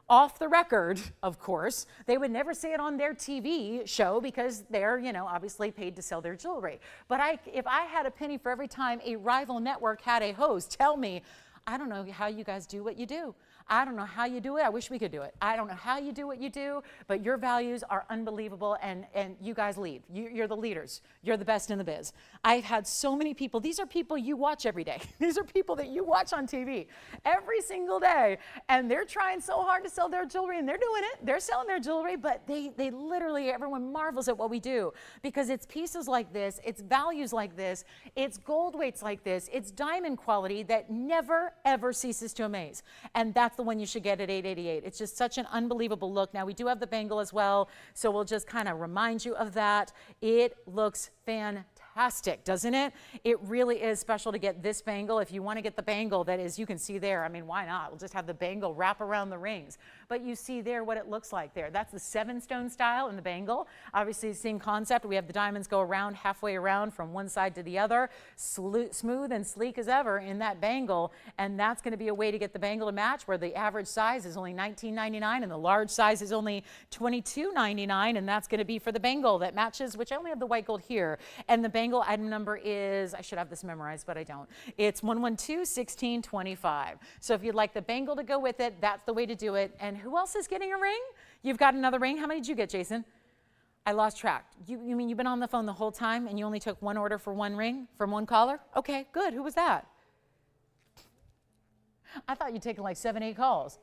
off the record, of course, they would never say it on their TV show because they're, you know, obviously paid to sell their jewelry. But if I had a penny for every time a rival network had a host tell me, I don't know how you guys do what you do. I don't know how you do it. I wish we could do it. I don't know how you do what you do, but your values are unbelievable, and you guys lead. You're the leaders. You're the best in the biz. I've had so many people. These are people you watch every day. These are people that you watch on TV every single day, and they're trying so hard to sell their jewelry, and they're doing it. They're selling their jewelry, but they literally, everyone marvels at what we do because it's pieces like this, it's values like this, it's gold weights like this, it's diamond quality that never, ever ceases to amaze, and that's the one you should get at $888. It's just such an unbelievable look. Now we do have the bangle as well, so we'll just kind of remind you of that. It looks fantastic, doesn't it? It really is special to get this bangle. If you want to get the bangle that is, you can see there, I mean, why not? We'll just have the bangle wrap around the rings. But you see there what it looks like there. That's the 7-stone style in the bangle. Obviously, same concept. We have the diamonds go around, halfway around from one side to the other. Smooth and sleek as ever in that bangle. And that's going to be a way to get the bangle to match, where the average size is only $19.99 and the large size is only $22.99. And that's going to be for the bangle that matches, which I only have the white gold here. And the bangle item number is, I should have this memorized, but I don't. It's 112-1625. So if you'd like the bangle to go with it, that's the way to do it. And who else is getting a ring? You've got another ring. How many did you get, Jason? I lost track. You mean you've been on the phone the whole time and you only took one order for one ring from one caller? Okay, good. Who was that? I thought you'd taken like 7, 8 calls.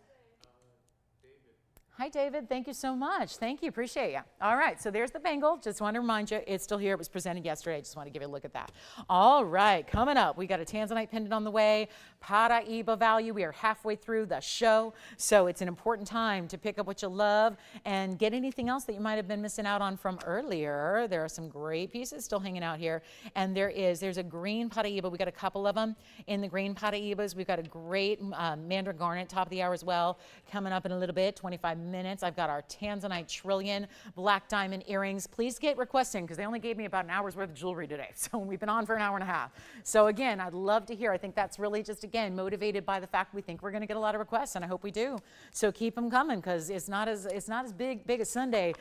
Hi, David. Thank you so much. Thank you. Appreciate you. All right. So there's the bangle. Just want to remind you, it's still here. It was presented yesterday. I just want to give you a look at that. All right. Coming up, we got a Tanzanite pendant on the way. Paraiba value. We are halfway through the show. So it's an important time to pick up what you love and get anything else that you might have been missing out on from earlier. There are some great pieces still hanging out here. And there's a green Paraiba. We got a couple of them in the green Paraibas. We've got a great Mandarin garnet top of the hour as well. Coming up in a little bit, 25 minutes. I've got our Tanzanite trillion black diamond earrings. Please get requesting because they only gave me about an hour's worth of jewelry today. So we've been on for an hour and a half. So again, I'd love to hear. I think that's really just, again, motivated by the fact we think we're going to get a lot of requests, and I hope we do. So keep them coming because it's not as big a Sunday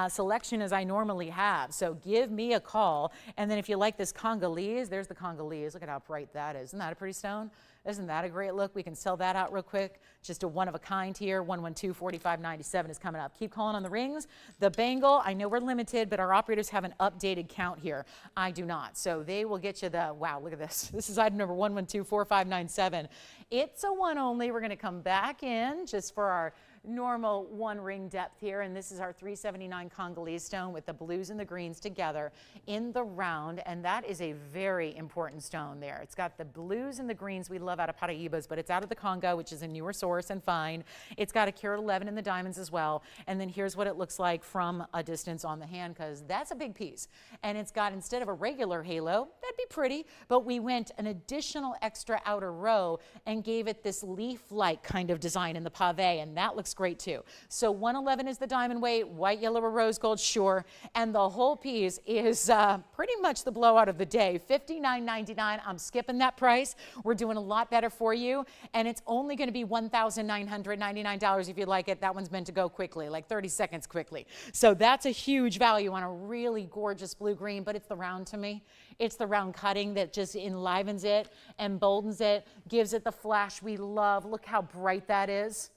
selection as I normally have. So give me a call. And then if you like this Congolese, there's the Congolese. Look at how bright that is. Isn't that a pretty stone? Isn't that a great look? We can sell that out real quick. Just a one of a kind here. 112-4597 is coming up. Keep calling on the rings. The bangle, I know we're limited, but our operators have an updated count here. I do not. So they will get you the, wow, look at this. This is item number 112-4597. It's a one only. We're going to come back in just for our normal one ring depth here, and this is our 379 Congolese stone with the blues and the greens together in the round, and that is a very important stone there. It's got the blues and the greens we love out of Paraibas, but it's out of the Conga, which is a newer source and fine. It's got a carat 11 in the diamonds as well, and then here's what it looks like from a distance on the hand, because that's a big piece. And it's got, instead of a regular halo, that'd be pretty, but we went an additional extra outer row and gave it this leaf-like kind of design in the pave, and that looks great too. So 111 is the diamond weight, white, yellow, or rose gold, sure, and the whole piece is pretty much the blowout of the day, $59.99. I'm skipping that price. We're doing a lot better for you, and it's only going to be $1,999 if you like it. That one's meant to go quickly, like 30 seconds quickly. So that's a huge value on a really gorgeous blue-green, but it's the round to me. It's the round cutting that just enlivens it, emboldens it, gives it the flash we love. Look how bright that is.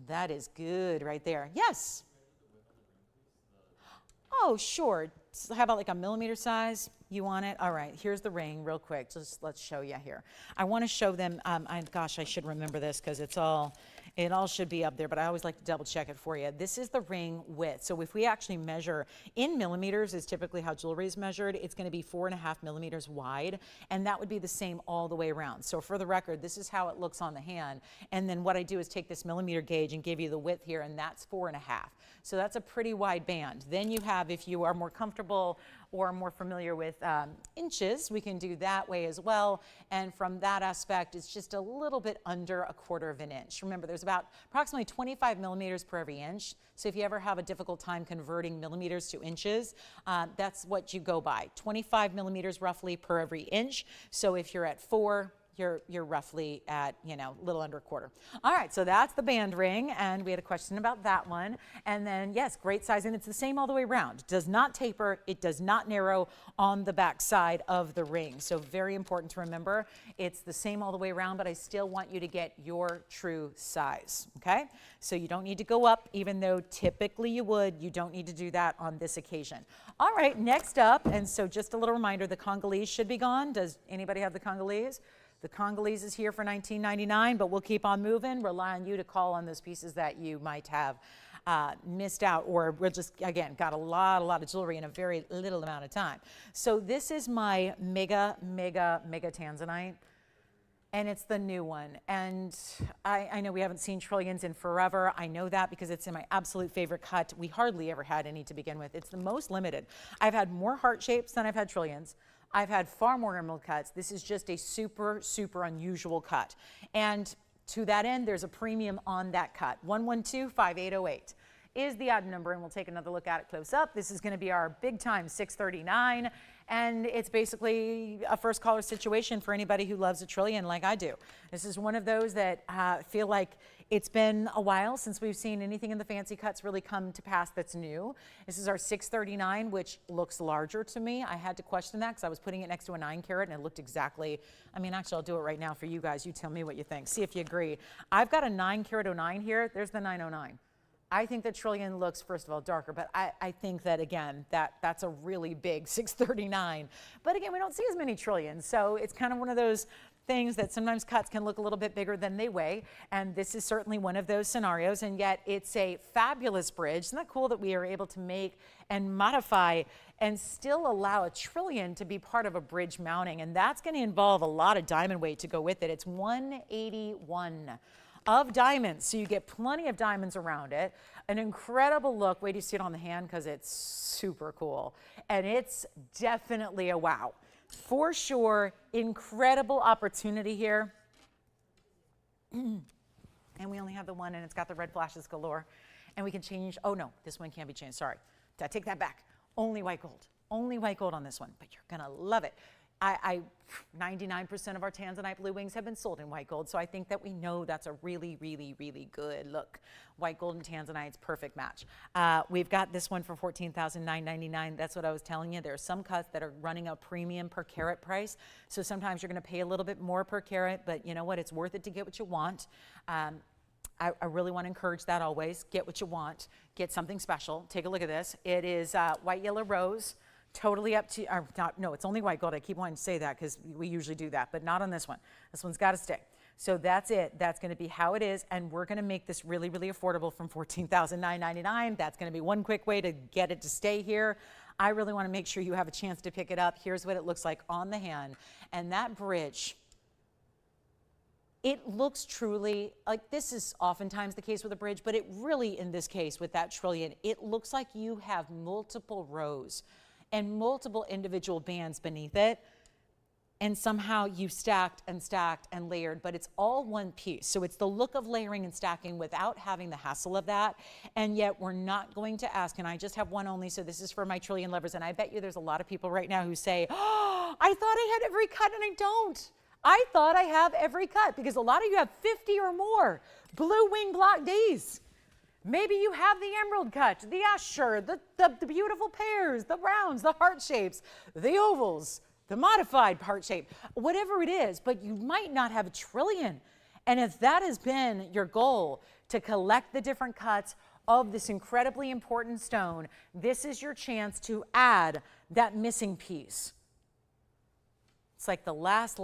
That is good right there. Yes. Oh, sure. How about like a millimeter size? You want it? All right, here's the ring real quick. Just let's show you here. I want to show them, gosh, I should remember this because it all should be up there, but I always like to double check it for you. This is the ring width. So if we actually measure in millimeters is typically how jewelry is measured, it's going to be 4.5 millimeters wide, and that would be the same all the way around. So for the record, this is how it looks on the hand, and then what I do is take this millimeter gauge and give you the width here, and that's 4.5. So that's a pretty wide band. Then you have, if you are more comfortable or more familiar with inches, we can do that way as well. And from that aspect, it's just a little bit under 1/4 of an inch. Remember, there's about approximately 25 millimeters per every inch. So if you ever have a difficult time converting millimeters to inches, that's what you go by. 25 millimeters roughly per every inch. So if you're at 4, you're roughly at, a little under 1/4. All right, so that's the band ring, and we had a question about that one. And then, yes, great size, and it's the same all the way around. It does not taper, it does not narrow on the back side of the ring. So very important to remember, it's the same all the way around, but I still want you to get your true size, okay? So you don't need to go up, even though typically you would. You don't need to do that on this occasion. All right, next up, and so just a little reminder, the Congolese should be gone. Does anybody have the Congolese? The Congolese is here for $19.99, but we'll keep on moving. Rely on you to call on those pieces that you might have missed out, or we're just, again, got a lot of jewelry in a very little amount of time. So this is my mega Tanzanite, and it's the new one. And I know we haven't seen trillions in forever. I know that because it's in my absolute favorite cut. We hardly ever had any to begin with. It's the most limited. I've had more heart shapes than I've had trillions. I've had far more emerald cuts. This is just a super unusual cut. And to that end, there's a premium on that cut. 112-5808 is the item number, and we'll take another look at it close up. This is going to be our big time 639, and it's basically a first caller situation for anybody who loves a trillion like I do. This is one of those that feel like it's been a while since we've seen anything in the fancy cuts really come to pass that's new. This is our 639, which looks larger to me. I had to question that because I was putting it next to a 9-carat, and it looked exactly, actually, I'll do it right now for you guys. You tell me what you think. See if you agree. I've got a 9-carat 09 here. There's the 909. I think the trillion looks, first of all, darker, but I think that, again, that's a really big 639. But again, we don't see as many trillions, so it's kind of one of those things that sometimes cuts can look a little bit bigger than they weigh, and this is certainly one of those scenarios, and yet it's a fabulous bridge. Isn't that cool that we are able to make and modify and still allow a trillion to be part of a bridge mounting, and that's going to involve a lot of diamond weight to go with it. It's 181 of diamonds, so you get plenty of diamonds around it. An incredible look. Wait till you see it on the hand because it's super cool, and it's definitely a wow. For sure, incredible opportunity here. And we only have the one, and it's got the red flashes galore. And we can change, oh no, this one can't be changed, sorry. I take that back. Only white gold on this one, but you're gonna love it. 99% of our Tanzanite blue wings have been sold in white gold, so I think that we know that's a really good look. White gold and Tanzanite's perfect match. We've got this one for $14,999. That's what I was telling you. There are some cuts that are running a premium per carat price, so sometimes you're going to pay a little bit more per carat, but you know what? It's worth it to get what you want. I really want to encourage that always. Get what you want. Get something special. Take a look at this. It is white, yellow, rose. Totally up to, no, it's only white gold. I keep wanting to say that because we usually do that, but not on this one. This one's got to stay. So that's it. That's going to be how it is. And we're going to make this really, really affordable from $14,999. That's going to be one quick way to get it to stay here. I really want to make sure you have a chance to pick it up. Here's what it looks like on the hand. And that bridge, it looks truly like, this is oftentimes the case with a bridge, but it really, in this case with that trillion, it looks like you have multiple rows and multiple individual bands beneath it. And somehow you stacked and layered, but it's all one piece. So it's the look of layering and stacking without having the hassle of that. And yet we're not going to ask, and I just have one only, so this is for my trillion lovers. And I bet you there's a lot of people right now who say, oh, I thought I had every cut and I don't. I thought I have every cut, because a lot of you have 50 or more blue wing block Ds. Maybe you have the emerald cut, the Asher, the beautiful pears, the rounds, the heart shapes, the ovals, the modified part shape, whatever it is, but you might not have a trillion. And if that has been your goal, to collect the different cuts of this incredibly important stone, this is your chance to add that missing piece. It's like the last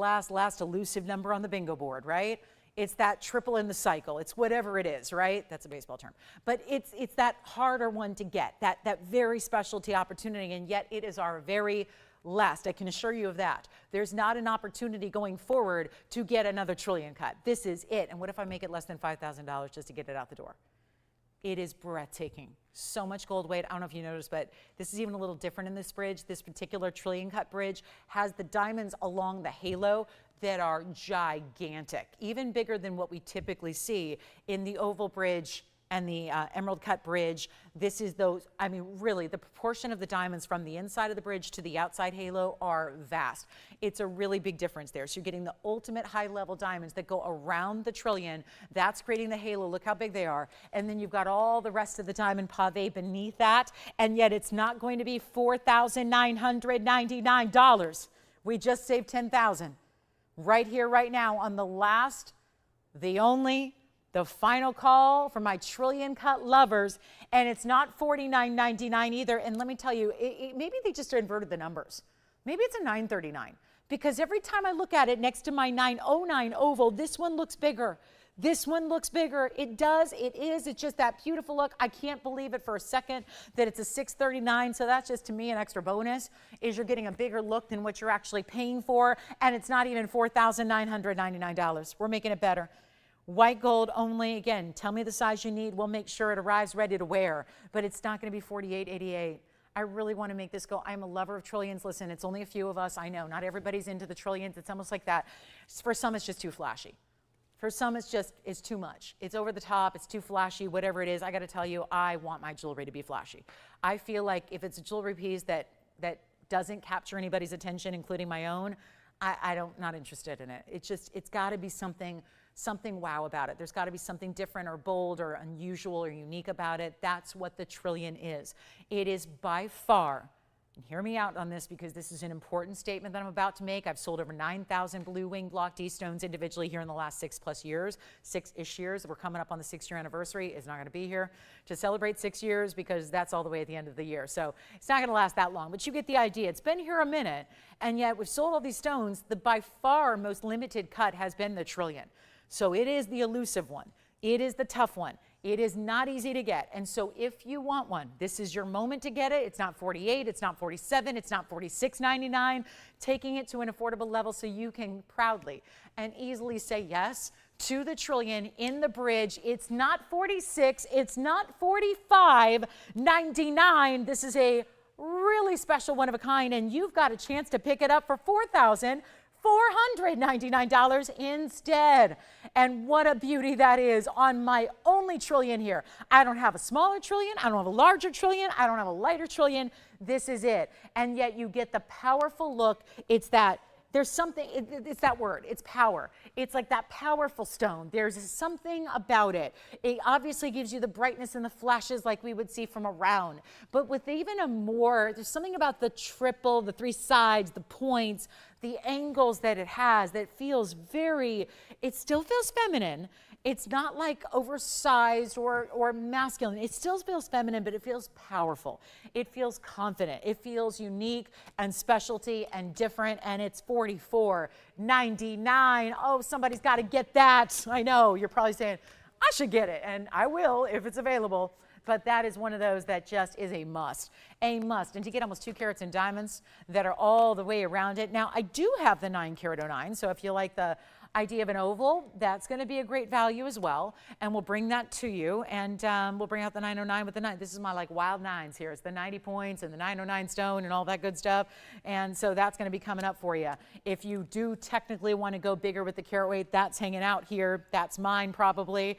elusive number on the bingo board, right? It's that triple in the cycle. It's whatever it is, right? That's a baseball term. But it's that harder one to get, that very specialty opportunity, and yet it is our very last. I can assure you of that. There's not an opportunity going forward to get another trillion cut. This is it. And what if I make it less than $5,000 just to get it out the door? It is breathtaking. So much gold weight. I don't know if you noticed, but this is even a little different in this bridge. This particular trillion cut bridge has the diamonds along the halo that are gigantic, even bigger than what we typically see in the oval bridge and the emerald cut bridge. This is those, I mean, really, the proportion of the diamonds from the inside of the bridge to the outside halo are vast. It's a really big difference there. So you're getting the ultimate high level diamonds that go around the trillion. That's creating the halo. Look how big they are. And then you've got all the rest of the diamond pave beneath that. And yet it's not going to be $4,999. We just saved $10,000 right here, right now on the last, the only, the final call for my trillion cut lovers. And it's not $49.99 either. And let me tell you, maybe they just inverted the numbers. Maybe it's a $939, because every time I look at it next to my 909 oval, this one looks bigger. This one looks bigger. It does. It is. It's just that beautiful look. I can't believe it for a second that it's a $639. So that's just, to me, an extra bonus, is you're getting a bigger look than what you're actually paying for. And it's not even $4,999. We're making it better. White gold only. Again, tell me the size you need. We'll make sure it arrives ready to wear. But it's not going to be $48.88. I really want to make this go. I'm a lover of trillions. Listen, it's only a few of us. I know not everybody's into the trillions. It's almost like that. For some, it's just too flashy. For some, it's too much. It's over the top. It's too flashy, whatever it is. I got to tell you, I want my jewelry to be flashy. I feel like if it's a jewelry piece that doesn't capture anybody's attention, including my own, I'm not interested in it. It's got to be something wow about it. There's got to be something different or bold or unusual or unique about it. That's what the trillion is. It is by far, and hear me out on this because this is an important statement that I'm about to make. I've sold over 9,000 blue wing block D stones individually here in the last 6+ years, 6-ish years. We're coming up on the 6-year anniversary. It's not going to be here to celebrate 6 years because that's all the way at the end of the year. So it's not going to last that long, but you get the idea. It's been here a minute, and yet we've sold all these stones. The by far most limited cut has been the trillion. So it is the elusive one. It is the tough one. It is not easy to get. And so if you want one, this is your moment to get it. It's not $48, it's not $47, it's not $46.99. Taking it to an affordable level so you can proudly and easily say yes to the trillion in the bridge. It's not $46, it's not $45.99. This is a really special one of a kind, and you've got a chance to pick it up for $4,499 instead. And what a beauty that is on my only trillion here. I don't have a smaller trillion. I don't have a larger trillion. I don't have a lighter trillion. This is it. And yet you get the powerful look. It's that, there's something, it's that word, it's power. It's like that powerful stone. There's something about it. It obviously gives you the brightness and the flashes like we would see from around. But with even a more, there's something about the triple, the 3 sides, the points, the angles that it has that feels very, it still feels feminine. It's not like oversized or masculine. It still feels feminine, but it feels powerful. It feels confident. It feels unique and specialty and different, and it's $44.99. Oh, somebody's got to get that. I know, you're probably saying, I should get it, and I will if it's available. But that is one of those that just is a must. A must. And to get almost 2 carats in diamonds that are all the way around it. Now, I do have the 9-carat 09, so if you like the idea of an oval, that's going to be a great value as well. And we'll bring that to you, and we'll bring out the 909 with the 9. This is my like wild 9s here. It's the 90 points and the 909 stone and all that good stuff. And so that's going to be coming up for you. If you do technically want to go bigger with the carat weight, that's hanging out here. That's mine probably.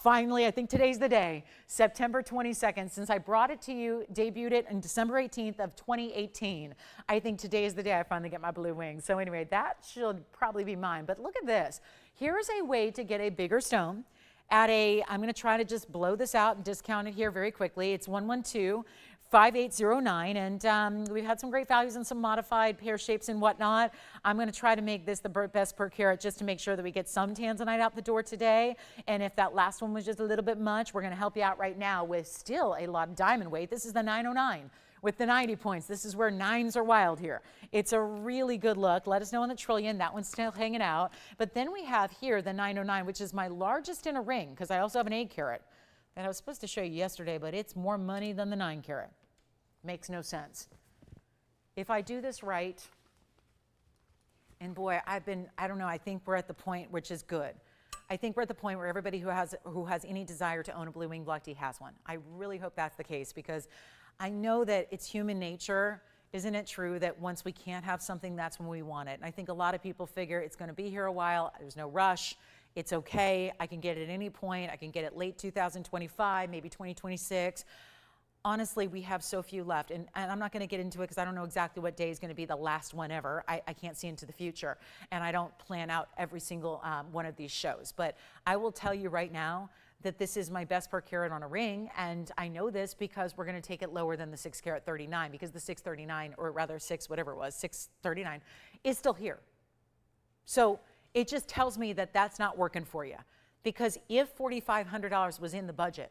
Finally, I think today's the day, September 22nd, since I brought it to you, debuted it on December 18th of 2018. I think today is the day I finally get my blue wings. So anyway, that should probably be mine. But look at this. Here's a way to get a bigger stone at a, I'm going to try to just blow this out and discount it here very quickly. It's 112-5809, and we've had some great values and some modified pear shapes and whatnot. I'm going to try to make this the best per carat just to make sure that we get some Tanzanite out the door today. And if that last one was just a little bit much, we're going to help you out right now with still a lot of diamond weight. This is the 909. With the 90 points. This is where 9s are wild here. It's a really good look. Let us know on the trillion. That one's still hanging out. But then we have here the 909, which is my largest in a ring, because I also have an 8-carat that I was supposed to show you yesterday, but it's more money than the 9-carat. Makes no sense. If I do this right, and boy, I don't know, I think we're at the point which is good. I think we're at the point where everybody who has any desire to own a blue wing block tea has one. I really hope that's the case, because I know that it's human nature. Isn't it true that once we can't have something, that's when we want it? And I think a lot of people figure it's going to be here a while. There's no rush. It's okay. I can get it at any point. I can get it late 2025, maybe 2026. Honestly, we have so few left. And I'm not going to get into it because I don't know exactly what day is going to be the last one ever. I can't see into the future. And I don't plan out every single one of these shows. But I will tell you right now that this is my best per carat on a ring, and I know this because we're going to take it lower than the 6-carat 39, because the 639, or rather 639, is still here. So it just tells me that that's not working for you, because if $4,500 was in the budget,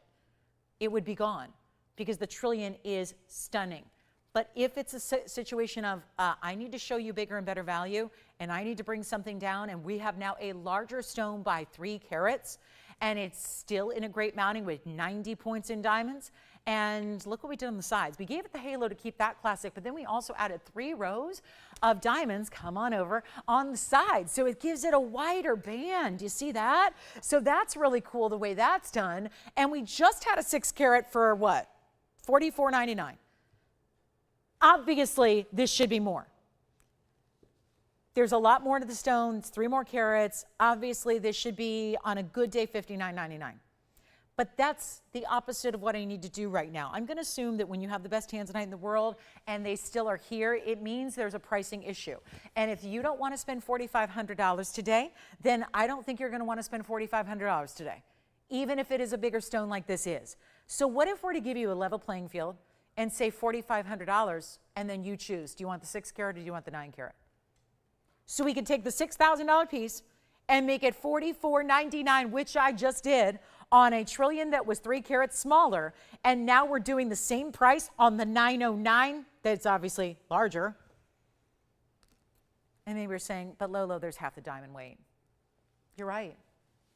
it would be gone, because the trillion is stunning. But if it's a situation of I need to show you bigger and better value, and I need to bring something down, and we have now a larger stone by 3 carats, and it's still in a great mounting with 90 points in diamonds. And look what we did on the sides. We gave it the halo to keep that classic, but then we also added 3 rows of diamonds, come on over, on the sides. So it gives it a wider band. You see that? So that's really cool the way that's done. And we just had a 6-carat for what? $44.99. Obviously, this should be more. There's a lot more to the stones, 3 more carats. Obviously, this should be, on a good day, $59.99. But that's the opposite of what I need to do right now. I'm going to assume that when you have the best Tanzanite in the world and they still are here, it means there's a pricing issue. And if you don't want to spend $4,500 today, then I don't think you're going to want to spend $4,500 today, even if it is a bigger stone like this is. So what if we're to give you a level playing field and say $4,500, and then you choose, do you want the 6-carat or do you want the 9-carat? So we can take the $6,000 piece and make it $44.99, which I just did, on a trillion that was 3 carats smaller. And now we're doing the same price on the 909 that's obviously larger. And maybe we're saying, but Lolo, there's half the diamond weight. You're right.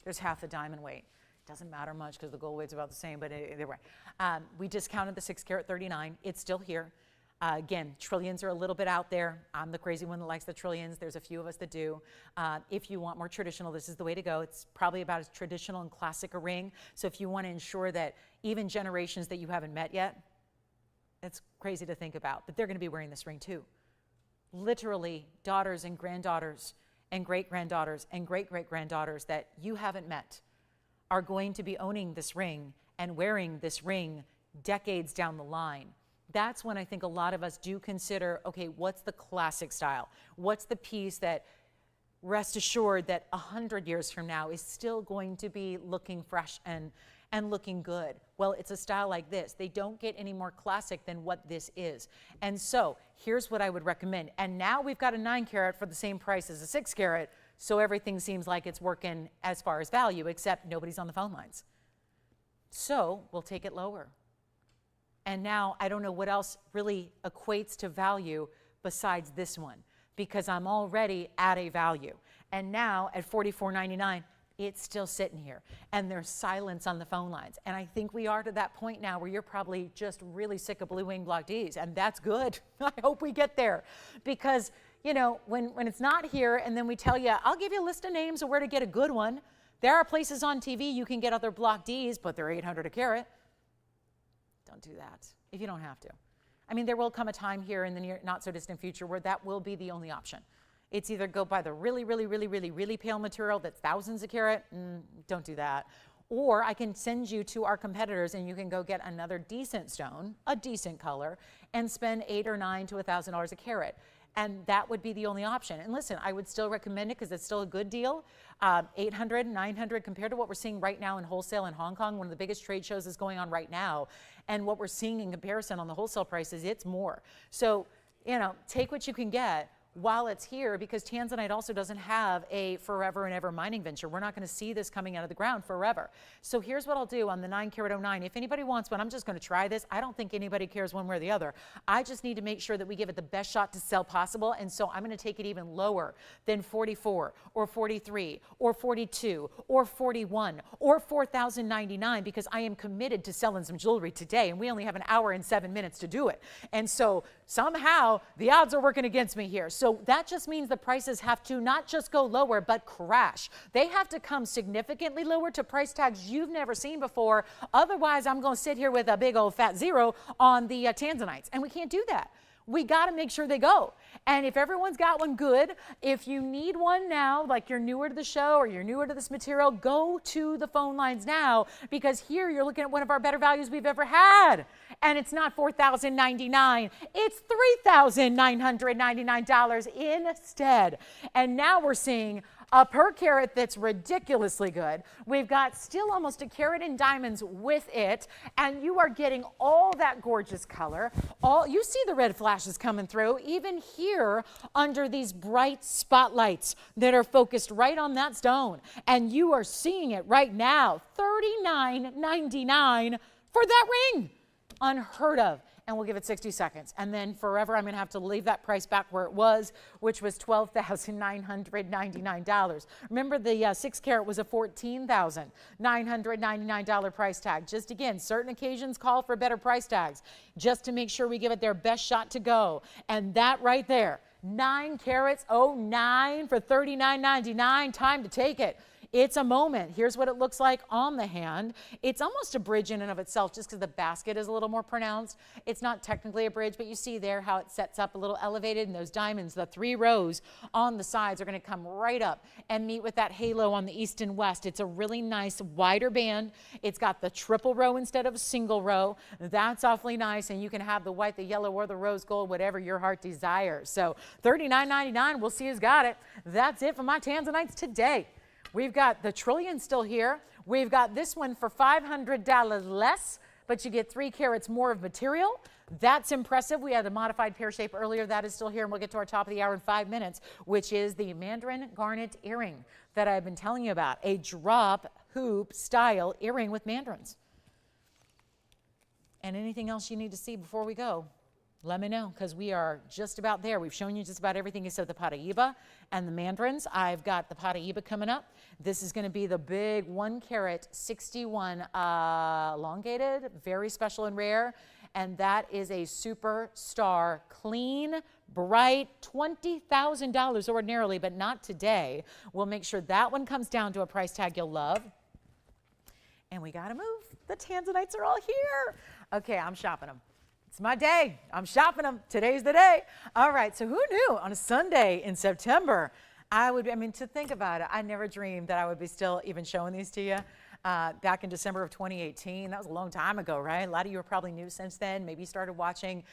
There's half the diamond weight. Doesn't matter much because the gold weight's about the same, but either way. We discounted the 6-carat 39. It's still here. Again, trillions are a little bit out there. I'm the crazy one that likes the trillions. There's a few of us that do. If you want more traditional, this is the way to go. It's probably about as traditional and classic a ring. So if you want to ensure that even generations that you haven't met yet, it's crazy to think about, but they're going to be wearing this ring too. Literally, daughters and granddaughters and great-granddaughters and great-great-granddaughters that you haven't met are going to be owning this ring and wearing this ring decades down the line. That's when I think a lot of us do consider, okay, what's the classic style? What's the piece that, rest assured, that 100 years from now is still going to be looking fresh and looking good? Well, it's a style like this. They don't get any more classic than what this is. And so here's what I would recommend. And now we've got a 9-carat for the same price as a 6-carat. So everything seems like it's working as far as value, except nobody's on the phone lines. So we'll take it lower. And now I don't know what else really equates to value besides this one, because I'm already at a value. And now at $44.99, it's still sitting here. And there's silence on the phone lines. And I think we are to that point now where you're probably just really sick of blue wing block Ds. And that's good. I hope we get there. Because, you know, when it's not here and then we tell you, I'll give you a list of names of where to get a good one. There are places on TV you can get other block Ds, but they're $800 a carat. Don't do that if you don't have to. I mean, there will come a time here in the near, not so distant future where that will be the only option. It's either go by the really, really, really, really, really pale material that's thousands a carat. Don't do that. Or I can send you to our competitors and you can go get another decent stone, a decent color, and spend $800 or $900 to $1,000 a carat. And that would be the only option. And listen, I would still recommend it because it's still a good deal. $800, $900 compared to what we're seeing right now in wholesale in Hong Kong. One of the biggest trade shows is going on right now. And what we're seeing in comparison on the wholesale prices, it's more. So, you know, take what you can get while it's here, because Tanzanite also doesn't have a forever and ever mining venture. We're not going to see this coming out of the ground forever. So here's what I'll do on the 9-carat 09. If anybody wants one, I'm just going to try this. I don't think anybody cares one way or the other. I just need to make sure that we give it the best shot to sell possible. And so I'm going to take it even lower than 44 or 43 or 42 or 41 or $4,099, because I am committed to selling some jewelry today. And we only have an hour and 7 minutes to do it. And so somehow the odds are working against me here. So that just means the prices have to not just go lower, but crash. They have to come significantly lower to price tags you've never seen before. Otherwise, I'm going to sit here with a big old fat zero on the Tanzanites. And we can't do that. We got to make sure they go. And if everyone's got one, good. If you need one now, like you're newer to the show or you're newer to this material, go to the phone lines now, because here you're looking at one of our better values we've ever had. And it's not $4,099. It's $3,999 instead. And now we're seeing a per carat that's ridiculously good. We've got still almost a carat in diamonds with it, and you are getting all that gorgeous color. You see the red flashes coming through, even here under these bright spotlights that are focused right on that stone. And you are seeing it right now, $39.99 for that ring. Unheard of. And we'll give it 60 seconds. And then forever, I'm going to have to leave that price back where it was, which was $12,999. Remember, the 6-carat was a $14,999 price tag. Just again, certain occasions call for better price tags, just to make sure we give it their best shot to go. And that right there, 9 carats, 09 for $39.99. Time to take it. It's a moment. Here's what it looks like on the hand. It's almost a bridge in and of itself, just because the basket is a little more pronounced. It's not technically a bridge, but you see there how it sets up a little elevated, and those diamonds, the 3 rows on the sides, are going to come right up and meet with that halo on the east and west. It's a really nice wider band. It's got the triple row instead of a single row. That's awfully nice, and you can have the white, the yellow, or the rose gold, whatever your heart desires. So $39.99, we'll see who's got it. That's it for my Tanzanites today. We've got the trillion still here. We've got this one for $500 less, but you get 3 carats more of material. That's impressive. We had a modified pear shape earlier. That is still here, and we'll get to our top of the hour in 5 minutes, which is the Mandarin garnet earring that I've been telling you about, a drop hoop style earring with mandarins. And anything else you need to see before we go, let me know, because we are just about there. We've shown you just about everything except the Paraiba and the mandarins. I've got the Paraiba coming up. This is going to be the big 1-carat 61 elongated, very special and rare. And that is a superstar, clean, bright, $20,000 ordinarily, but not today. We'll make sure that one comes down to a price tag you'll love. And we got to move. The Tanzanites are all here. Okay, I'm shopping them. It's my day. I'm shopping them. Today's the day. All right, so who knew on a Sunday in September, to think about it, I never dreamed that I would be still even showing these to you. Back in December of 2018. That was a long time ago, right? A lot of you are probably new since then. Maybe you started watching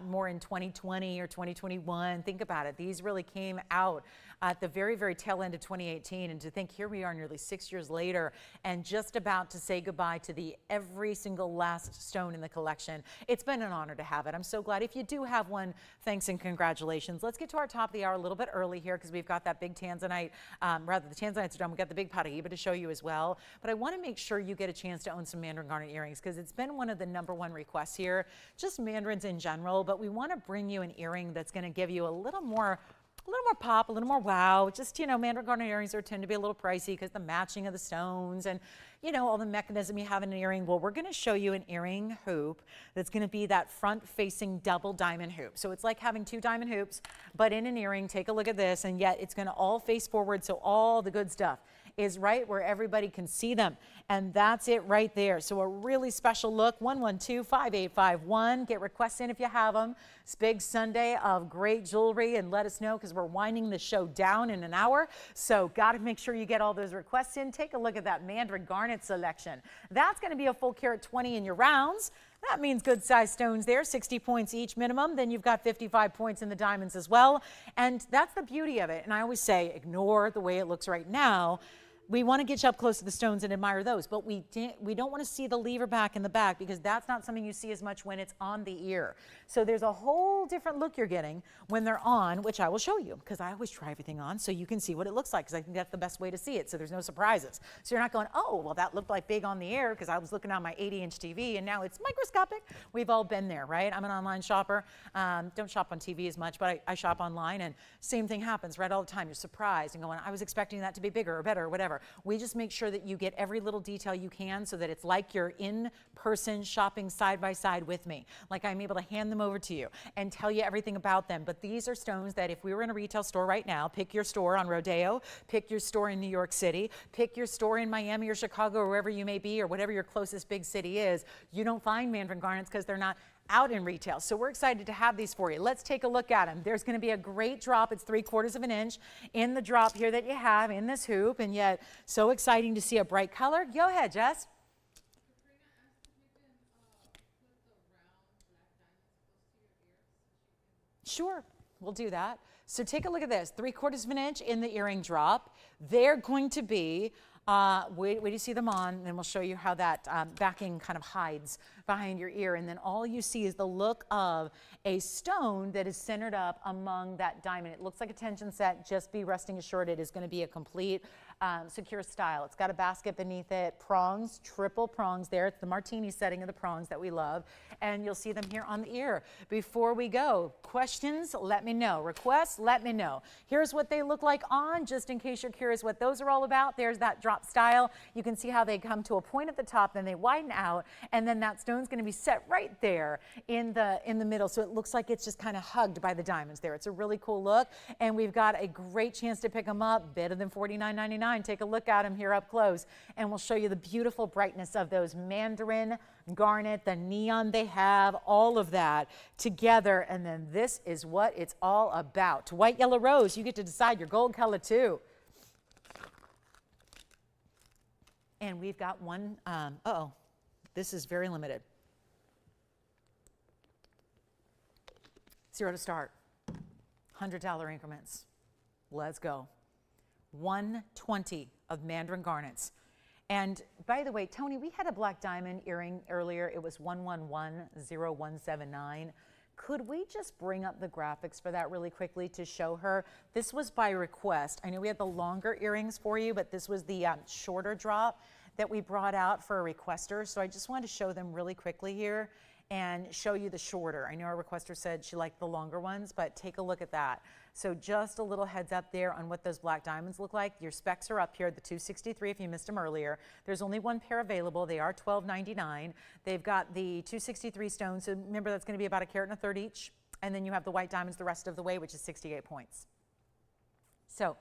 more in 2020 or 2021. Think about it. These really came out at the very, very tail end of 2018. And to think here we are nearly 6 years later and just about to say goodbye to the every single last stone in the collection. It's been an honor to have it. I'm so glad. If you do have one, thanks and congratulations. Let's get to our top of the hour a little bit early here because we've got that big Tanzanite, rather the Tanzanites are done. We've got the big Paraiba to show you as well. But I want to make sure you get a chance to own some Mandarin garnet earrings because it's been one of the #1 requests here, just Mandarins in general. But we want to bring you an earring that's going to give you a little more pop, a little more wow. Just, you know, Mandarin garnet earrings tend to be a little pricey because the matching of the stones and, you know, all the mechanism you have in an earring. Well, we're going to show you an earring hoop that's going to be that front-facing double diamond hoop. So it's like having 2 diamond hoops, but in an earring. Take a look at this, and yet it's going to all face forward, so all the good stuff is right where everybody can see them. And that's it right there. So a really special look, 112-5851. Get requests in if you have them. It's big Sunday of great jewelry, and let us know because we're winding the show down in an hour. So got to make sure you get all those requests in. Take a look at that Mandarin garnet selection. That's going to be a full carat 20 in your rounds. That means good size stones there, 60 points each minimum. Then you've got 55 points in the diamonds as well. And that's the beauty of it. And I always say, ignore the way it looks right now. We want to get you up close to the stones and admire those, but we don't want to see the lever back in the back because that's not something you see as much when it's on the ear. So there's a whole different look you're getting when they're on, which I will show you because I always try everything on so you can see what it looks like because I think that's the best way to see it so there's no surprises. So you're not going, oh, well, that looked like big on the air because I was looking on my 80-inch TV and now it's microscopic. We've all been there, right? I'm an online shopper. Don't shop on TV as much, but I shop online and same thing happens, right, all the time. You're surprised and going, I was expecting that to be bigger or better or whatever. We just make sure that you get every little detail you can so that it's like you're in person shopping side by side with me. Like I'm able to hand them over to you and tell you everything about them. But these are stones that if we were in a retail store right now, pick your store on Rodeo, pick your store in New York City, pick your store in Miami or Chicago or wherever you may be or whatever your closest big city is, you don't find Mandarin garnets because they're not out in retail. So we're excited to have these for you. Let's take a look at them. There's going to be a great drop. It's 3/4 of an inch in the drop here that you have in this hoop, and yet so exciting to see a bright color. Go ahead, Jess. Sure, we'll do that. So take a look at this, 3/4 of an inch in the earring drop. They're going to be wait till you see them on, and then we'll show you how that backing kind of hides behind your ear. And then all you see is the look of a stone that is centered up among that diamond. It looks like a tension set. Just be resting assured it is going to be a complete secure style. It's got a basket beneath it, prongs, triple prongs there. It's the martini setting of the prongs that we love. And you'll see them here on the ear. Before we go, questions, let me know. Requests, let me know. Here's what they look like on, just in case you're curious what those are all about. There's that drop style. You can see how they come to a point at the top, then they widen out, and then that stone's going to be set right there in the middle. So it looks like it's just kind of hugged by the diamonds there. It's a really cool look, and we've got a great chance to pick them up, better than $49.99. Take a look at them here up close, and we'll show you the beautiful brightness of those Mandarin garnet, the neon they have, all of that together. And then this is what it's all about. White, yellow, rose, you get to decide your gold color too. And we've got one, uh-oh, this is very limited. 0 to start, $100 increments. Let's go. 120 of Mandarin garnets. And by the way, Tony, we had a black diamond earring earlier. It was 1110179. Could we just bring up the graphics for that really quickly to show her? This was by request. I know we had the longer earrings for you, but this was the shorter drop that we brought out for a requester. So I just wanted to show them really quickly here and show you the shorter. I know our requester said she liked the longer ones, but take a look at that. So just a little heads up there on what those black diamonds look like. Your specs are up here, the 263 if you missed them earlier. There's only one pair available. They are $12.99. They've got the 263 stones. So remember, that's going to be about 1.25 carats each. And then you have the white diamonds the rest of the way, which is 68 points. So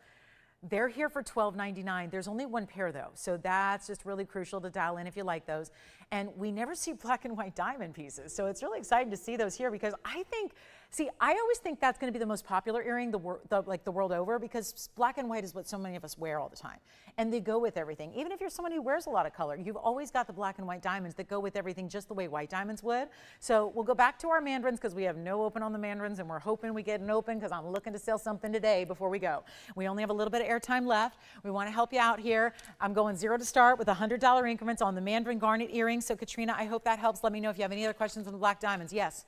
they're here for $12.99. There's only one pair though, so that's just really crucial to dial in if you like those. And we never see black and white diamond pieces. So it's really exciting to see those here because I think, see, I always think that's going to be the most popular earring the world over because black and white is what so many of us wear all the time. And they go with everything. Even if you're someone who wears a lot of color, you've always got the black and white diamonds that go with everything just the way white diamonds would. So we'll go back to our Mandarins because we have no open on the Mandarins and we're hoping we get an open because I'm looking to sell something today before we go. We only have a little bit of airtime left. We want to help you out here. I'm going zero to start with $100 increments on the Mandarin garnet earrings. So Katrina, I hope that helps. Let me know if you have any other questions on the black diamonds. Yes?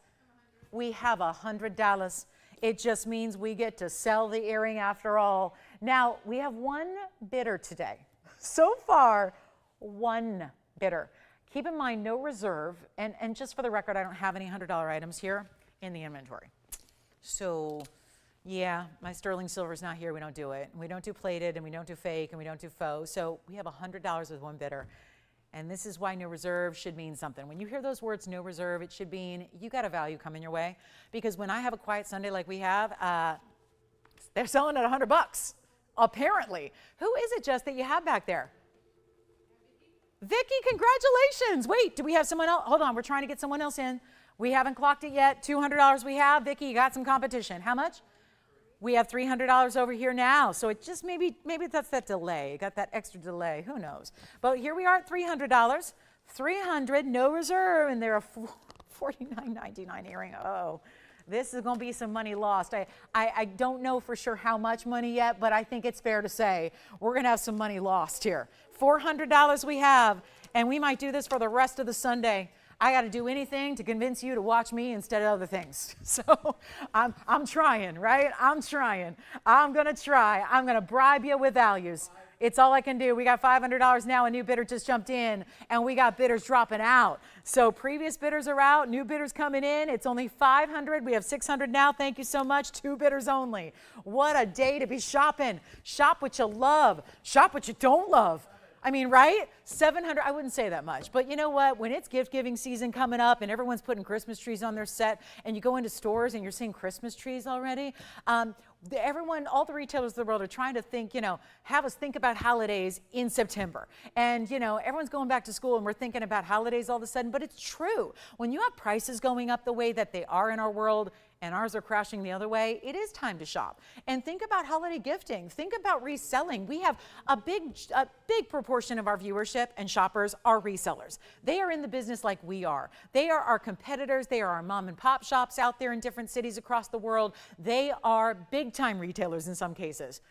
We have $100. It just means we get to sell the earring after all. Now, we have one bidder today. So far, one bidder. Keep in mind, no reserve. And just for the record, I don't have any $100 items here in the inventory. So, yeah, my sterling silver is not here. We don't do it. We don't do plated, and we don't do fake, and we don't do faux. So we have $100 with one bidder. And this is why no reserve should mean something. When you hear those words, no reserve, it should mean you got a value coming your way. Because when I have a quiet Sunday like we have, they're selling at $100, apparently. Who is it, Jess, that you have back there? Vicky, congratulations. Wait, do we have someone else? Hold on, we're trying to get someone else in. We haven't clocked it yet. $200 we have. Vicky, you got some competition. How much? We have $300 over here now, so it just maybe that's that delay. You got that extra delay, who knows? But here we are at $300, $300, no reserve, and they're a $49.99 earring. Oh, this is going to be some money lost. I don't know for sure how much money yet, but I think it's fair to say we're going to have some money lost here. $400 we have, and we might do this for the rest of the Sunday. I got to do anything to convince you to watch me instead of other things. So I'm trying, right? I'm trying. I'm going to try. I'm going to bribe you with values. It's all I can do. We got $500 now. A new bidder just jumped in, and we got bidders dropping out. So previous bidders are out. New bidders coming in. It's only $500. We have $600 now. Thank you so much. 2 bidders only. What a day to be shopping. Shop what you love. Shop what you don't love. I mean, right? 700, I wouldn't say that much. But you know what? When it's gift giving season coming up and everyone's putting Christmas trees on their set and you go into stores and you're seeing Christmas trees already, everyone, all the retailers of the world are trying to think, have us think about holidays in September. And, everyone's going back to school and we're thinking about holidays all of a sudden. But it's true. When you have prices going up the way that they are in our world, and ours are crashing the other way, it is time to shop. And think about holiday gifting. Think about reselling. We have a big proportion of our viewership and shoppers are resellers. They are in the business like we are. They are our competitors. They are our mom and pop shops out there in different cities across the world. They are big time retailers in some cases.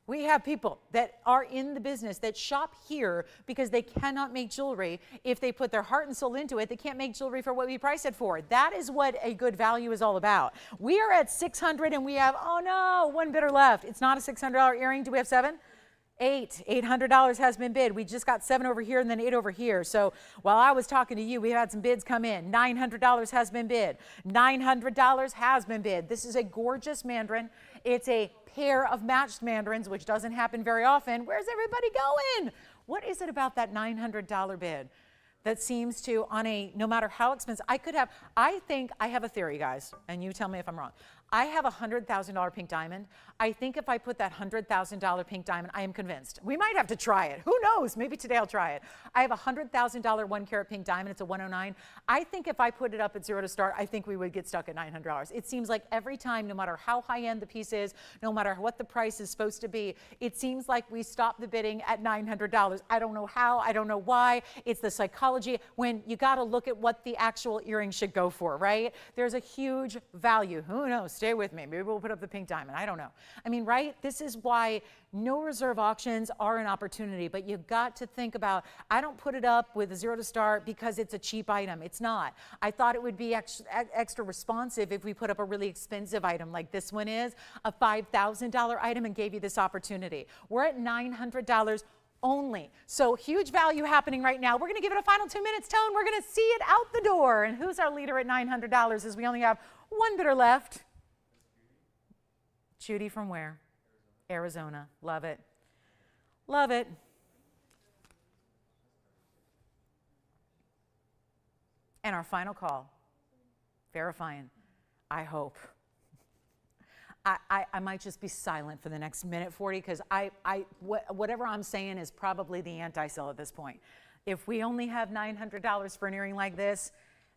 We have people that are in the business that shop here because they cannot make jewelry. If they put their heart and soul into it, they can't make jewelry for what we price it for. That is what a good value is all about. We are at $600 and we have, oh no, one bidder left. It's not a $600 earring. Do we have 7? 8. $800 has been bid. We just got 7 over here and then 8 over here. So while I was talking to you, we had some bids come in. $900 has been bid. $900 has been bid. This is a gorgeous Mandarin. It's a pair of matched Mandarins, which doesn't happen very often. Where's everybody going? What is it about that $900 bid that seems to, no matter how expensive, I think I have a theory, guys, and you tell me if I'm wrong. I have a $100,000 pink diamond. I think if I put that $100,000 pink diamond, I am convinced. We might have to try it. Who knows? Maybe today I'll try it. I have a $100,000 1-carat pink diamond. It's a 109. I think if I put it up at 0 to start, I think we would get stuck at $900. It seems like every time, no matter how high-end the piece is, no matter what the price is supposed to be, it seems like we stop the bidding at $900. I don't know how. I don't know why. It's the psychology when you got to look at what the actual earring should go for, right? There's a huge value. Who knows? Stay with me. Maybe we'll put up the pink diamond. I don't know. I mean, right? This is why no reserve auctions are an opportunity, but you've got to think about, I don't put it up with a 0 to start because it's a cheap item. It's not. I thought it would be extra responsive if we put up a really expensive item like this one is, a $5,000 item, and gave you this opportunity. We're at $900 only. So huge value happening right now. We're going to give it a final 2 minutes, Tone. We're going to see it out the door. And who's our leader at $900 as we only have one bidder left? Judy from where? Arizona. Love it. Love it. And our final call, verifying, I hope. I might just be silent for the next minute 40 because whatever I'm saying is probably the anti-sell at this point. If we only have $900 for an earring like this,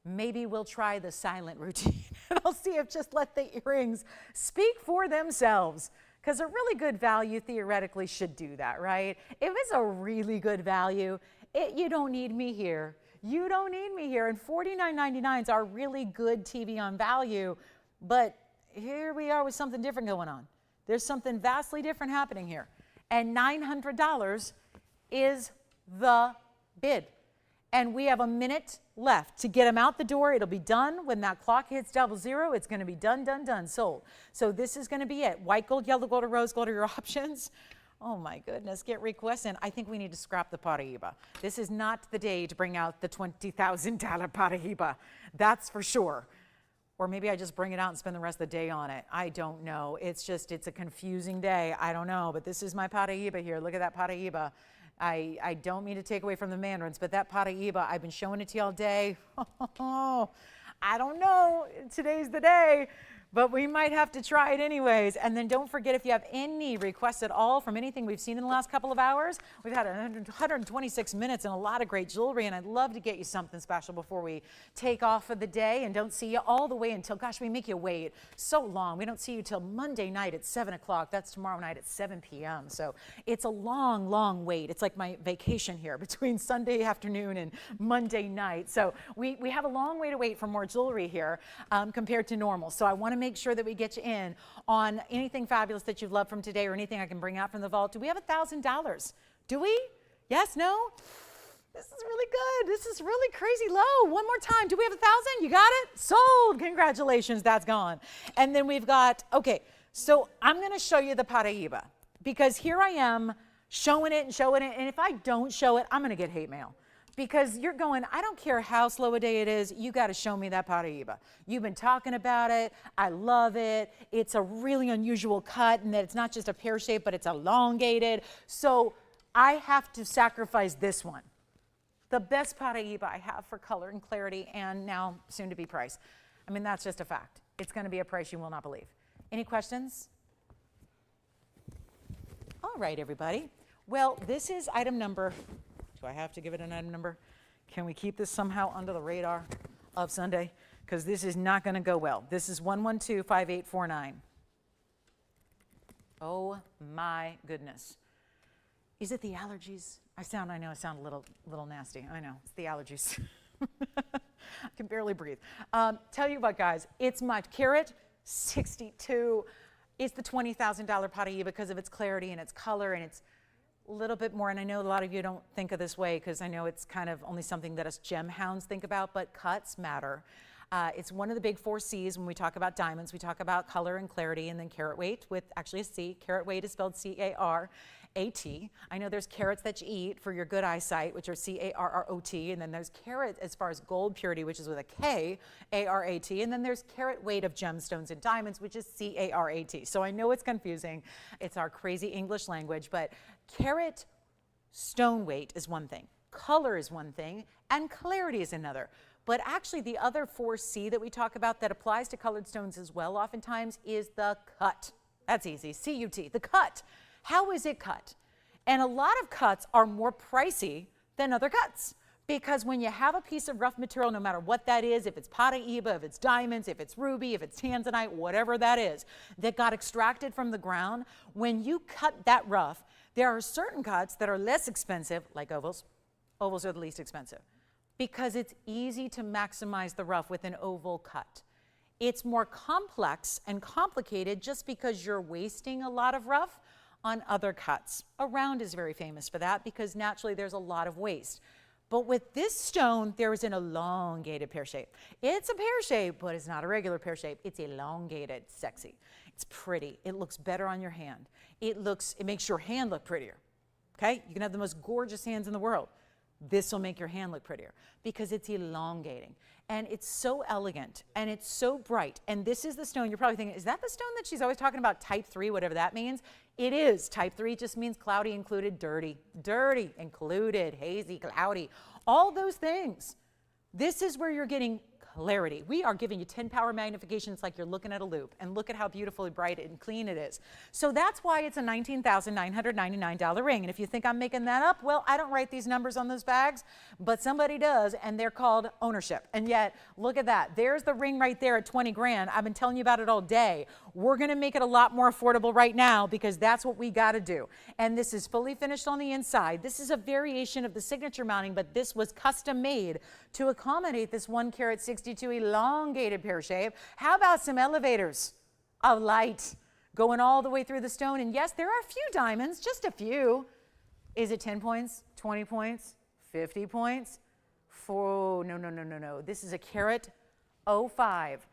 maybe we'll try the silent routine. And I'll see if just let the earrings speak for themselves. Because a really good value theoretically should do that, right? If it's a really good value, you don't need me here. You don't need me here. And $49.99 is our really good TVON value. But here we are with something different going on. There's something vastly different happening here. And $900 is the bid. And we have a minute left to get them out the door. It'll be done when that clock hits 00. It's going to be done, done, done, sold. So this is going to be it. White gold, yellow gold, or rose gold are your options. Oh my goodness, get requests in. I think we need to scrap the Paraiba. This is not the day to bring out the $20,000 Paraiba. That's for sure. Or maybe I just bring it out and spend the rest of the day on it. I don't know. It's a confusing day. I don't know. But this is my Paraiba here. Look at that Paraiba. I don't mean to take away from the Mandarins, but that Paraiba, I've been showing it to you all day. I don't know. Today's the day. But we might have to try it anyways. And then don't forget, if you have any requests at all from anything we've seen in the last couple of hours, we've had 126 minutes and a lot of great jewelry, and I'd love to get you something special before we take off for the day and don't see you all the way until, gosh, we make you wait so long. We don't see you till Monday night at 7 o'clock. That's tomorrow night at 7 p.m. So it's a long, long wait. It's like my vacation here between Sunday afternoon and Monday night. So we have a long way to wait for more jewelry here compared to normal. So I want to make sure that we get you in on anything fabulous that you've loved from today or anything I can bring out from the vault. Do we have $1,000? Do we? Yes? No? This is really good. This is really crazy low. One more time. Do we have 1,000? You got it? Sold. Congratulations. That's gone. And then we've got, okay, so I'm going to show you the Paraiba because here I am showing it. And if I don't show it, I'm going to get hate mail. Because you're going, I don't care how slow a day it is, you got to show me that Paraiba. You've been talking about it. I love it. It's a really unusual cut in that it's not just a pear shape, but it's elongated. So I have to sacrifice this one. The best Paraiba I have for color and clarity and now soon to be price. I mean, that's just a fact. It's going to be a price you will not believe. Any questions? All right, everybody. Well, this is item number. Do I have to give it an item number? Can we keep this somehow under the radar of Sunday? Because this is not going to go well. This is 1125849. Oh my goodness. Is it the allergies? I know I sound a little nasty. I know, it's the allergies. I can barely breathe. Tell you what, guys, it's my carat 62. It's the $20,000 Paraiba because of its clarity and its color and its a little bit more, and I know a lot of you don't think of this way because I know it's kind of only something that us gem hounds think about, but cuts matter. It's one of the big 4 C's when we talk about diamonds. We talk about color and clarity and then carat weight with actually a C. Carat weight is spelled C-A-R-A-T. I know there's carrots that you eat for your good eyesight, which are C-A-R-R-O-T, and then there's carat as far as gold purity, which is with a K-A-R-A-T, and then there's carat weight of gemstones and diamonds, which is C-A-R-A-T. So I know it's confusing. It's our crazy English language, but carat stone weight is one thing, color is one thing, and clarity is another. But actually the other 4C that we talk about that applies to colored stones as well oftentimes is the cut. That's easy, C-U-T, the cut. How is it cut? And a lot of cuts are more pricey than other cuts because when you have a piece of rough material, no matter what that is, if it's Paraiba, if it's diamonds, if it's ruby, if it's Tanzanite, whatever that is, that got extracted from the ground, when you cut that rough, there are certain cuts that are less expensive, like ovals. Ovals are the least expensive because it's easy to maximize the rough with an oval cut. It's more complex and complicated just because you're wasting a lot of rough on other cuts. A round is very famous for that because naturally there's a lot of waste. But with this stone, there is an elongated pear shape. It's a pear shape, but it's not a regular pear shape. It's elongated, sexy. It's pretty. It looks better on your hand. It makes your hand look prettier. Okay? You can have the most gorgeous hands in the world. This will make your hand look prettier because it's elongating. And it's so elegant and it's so bright. And this is the stone. You're probably thinking, is that the stone that she's always talking about, type 3, whatever that means? It is. Type 3 just means cloudy included, dirty. Dirty included, hazy, cloudy, all those things. This is where you're getting clarity. We are giving you 10 power magnification. It's like you're looking at a loupe, and look at how beautifully bright and clean it is. So that's why it's a $19,999 ring. And if you think I'm making that up, well, I don't write these numbers on those bags, but somebody does, and they're called ownership. And yet, look at that. There's the ring right there at 20 grand. I've been telling you about it all day. We're going to make it a lot more affordable right now because that's what we got to do. And this is fully finished on the inside. This is a variation of the signature mounting, but this was custom made to accommodate this 1-carat 62 elongated pear shape. How about some elevators of light going all the way through the stone? And yes, there are a few diamonds, just a few. Is it 10 points, 20 points, 50 points? No. This is a carat 05.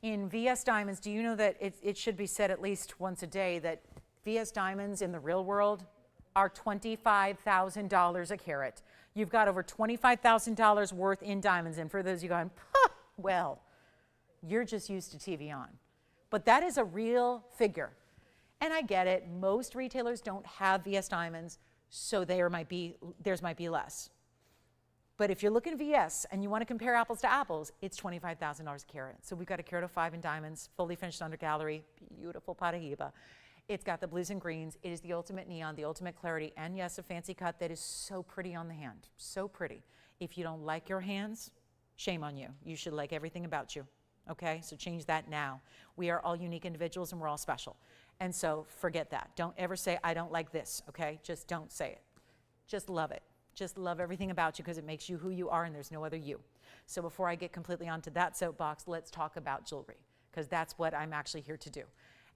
In VS diamonds, do you know that it should be said at least once a day that VS diamonds in the real world are $25,000 a carat. You've got over $25,000 worth in diamonds. And for those of you going, well, you're just used to TVON. But that is a real figure. And I get it. Most retailers don't have VS diamonds, so theirs might be less. But if you're looking at VS and you want to compare apples to apples, it's $25,000 a carat. So we've got a carat 05 in diamonds, fully finished under gallery, beautiful Paraiba. It's got the blues and greens. It is the ultimate neon, the ultimate clarity, and yes, a fancy cut that is so pretty on the hand, so pretty. If you don't like your hands, shame on you. You should like everything about you, okay? So change that now. We are all unique individuals and we're all special. And so forget that. Don't ever say, I don't like this, okay? Just don't say it. Just love it. Just love everything about you because it makes you who you are and there's no other you. So before I get completely onto that soapbox, let's talk about jewelry because that's what I'm actually here to do.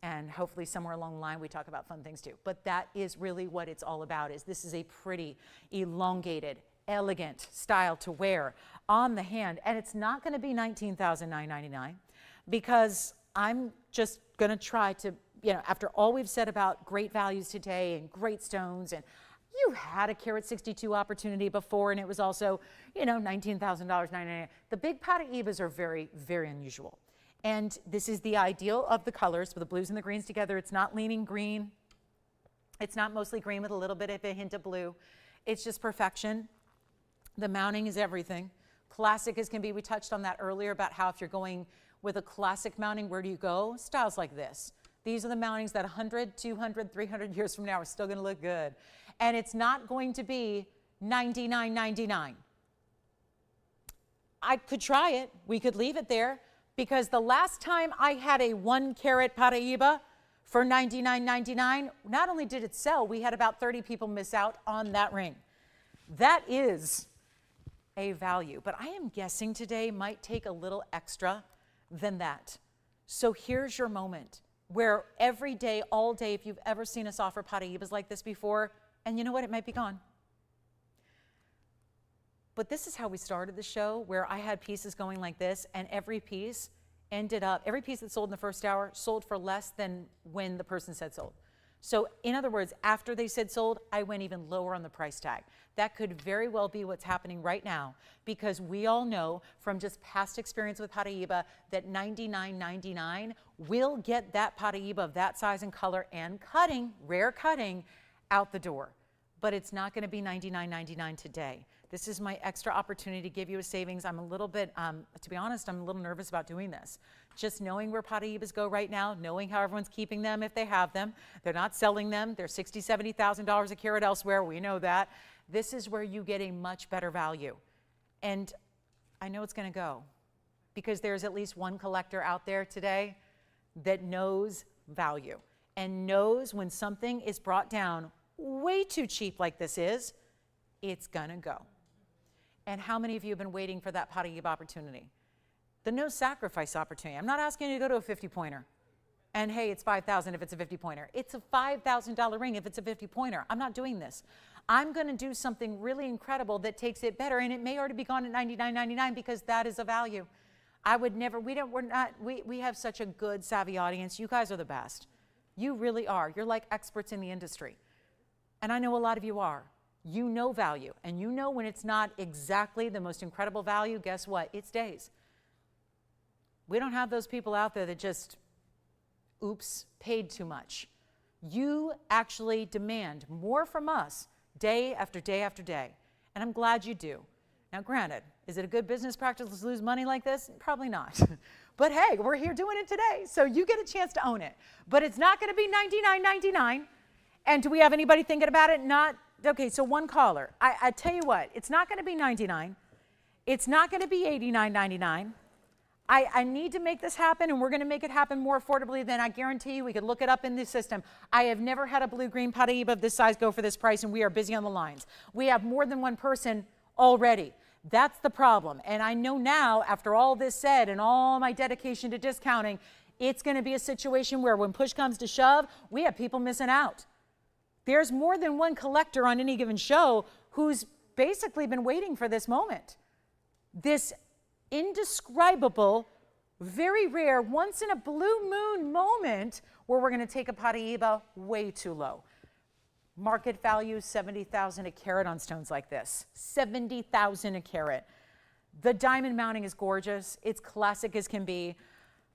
And hopefully somewhere along the line we talk about fun things too. But that is really what it's all about. Is this is a pretty, elongated, elegant style to wear on the hand. And it's not going to be $19,999 because I'm just going to try to, after all we've said about great values today and great stones, and you had a carat 62 opportunity before and it was also, $19,000.99. The big Paraibas are very, very unusual. And this is the ideal of the colors, with the blues and the greens together. It's not leaning green. It's not mostly green with a little bit of a hint of blue. It's just perfection. The mounting is everything. Classic as can be. We touched on that earlier about how if you're going with a classic mounting, where do you go? Styles like this. These are the mountings that 100, 200, 300 years from now are still going to look good. And it's not going to be $99.99. I could try it. We could leave it there. Because the last time I had a 1-carat Paraiba for $99.99, not only did it sell, we had about 30 people miss out on that ring. That is a value. But I am guessing today might take a little extra than that. So here's your moment where every day, all day, if you've ever seen us offer Paraibas like this before, and you know what, it might be gone. But this is how we started the show, where I had pieces going like this, and every piece that sold in the first hour sold for less than when the person said sold. So in other words, after they said sold, I went even lower on the price tag. That could very well be what's happening right now, because we all know from just past experience with Paraiba that $99.99 will get that Paraiba of that size and color and cutting, rare cutting, out the door. But it's not going to be $99.99 today. This is my extra opportunity to give you a savings. I'm a little bit, to be honest, I'm a little nervous about doing this. Just knowing where Paraibas go right now, knowing how everyone's keeping them if they have them. They're not selling them. They're $60,000, $70,000 a carat elsewhere. We know that. This is where you get a much better value. And I know it's going to go because there's at least one collector out there today that knows value and knows when something is brought down way too cheap like this is, it's going to go. And how many of you have been waiting for that Paraiba opportunity? The no sacrifice opportunity. I'm not asking you to go to a 50-pointer. And hey, it's $5,000 if it's a 50-pointer. It's a $5,000 ring if it's a 50-pointer. I'm not doing this. I'm going to do something really incredible that takes it better, and it may already be gone at $99.99 because that is a value. I would never, we have such a good, savvy audience. You guys are the best. You really are. You're like experts in the industry. And I know a lot of you are. You know value, and you know when it's not exactly the most incredible value, guess what? It stays. We don't have those people out there that just, oops, paid too much. You actually demand more from us day after day after day, and I'm glad you do. Now, granted, is it a good business practice to lose money like this? Probably not. But hey, we're here doing it today, so you get a chance to own it. But it's not going to be $99.99. And do we have anybody thinking about it? Not. Okay, so one caller. I tell you what, it's not going to be $99. It's not going to be $89.99. I need to make this happen, and we're going to make it happen more affordably than I guarantee you. We could look it up in the system. I have never had a blue-green Paraiba of this size go for this price, and we are busy on the lines. We have more than one person already. That's the problem. And I know now, after all this said and all my dedication to discounting, it's going to be a situation where when push comes to shove, we have people missing out. There's more than one collector on any given show who's basically been waiting for this moment. This indescribable, very rare, once in a blue moon moment where we're going to take a Paraiba way too low. Market value, $70,000 a carat on stones like this. $70,000 a carat. The diamond mounting is gorgeous. It's classic as can be.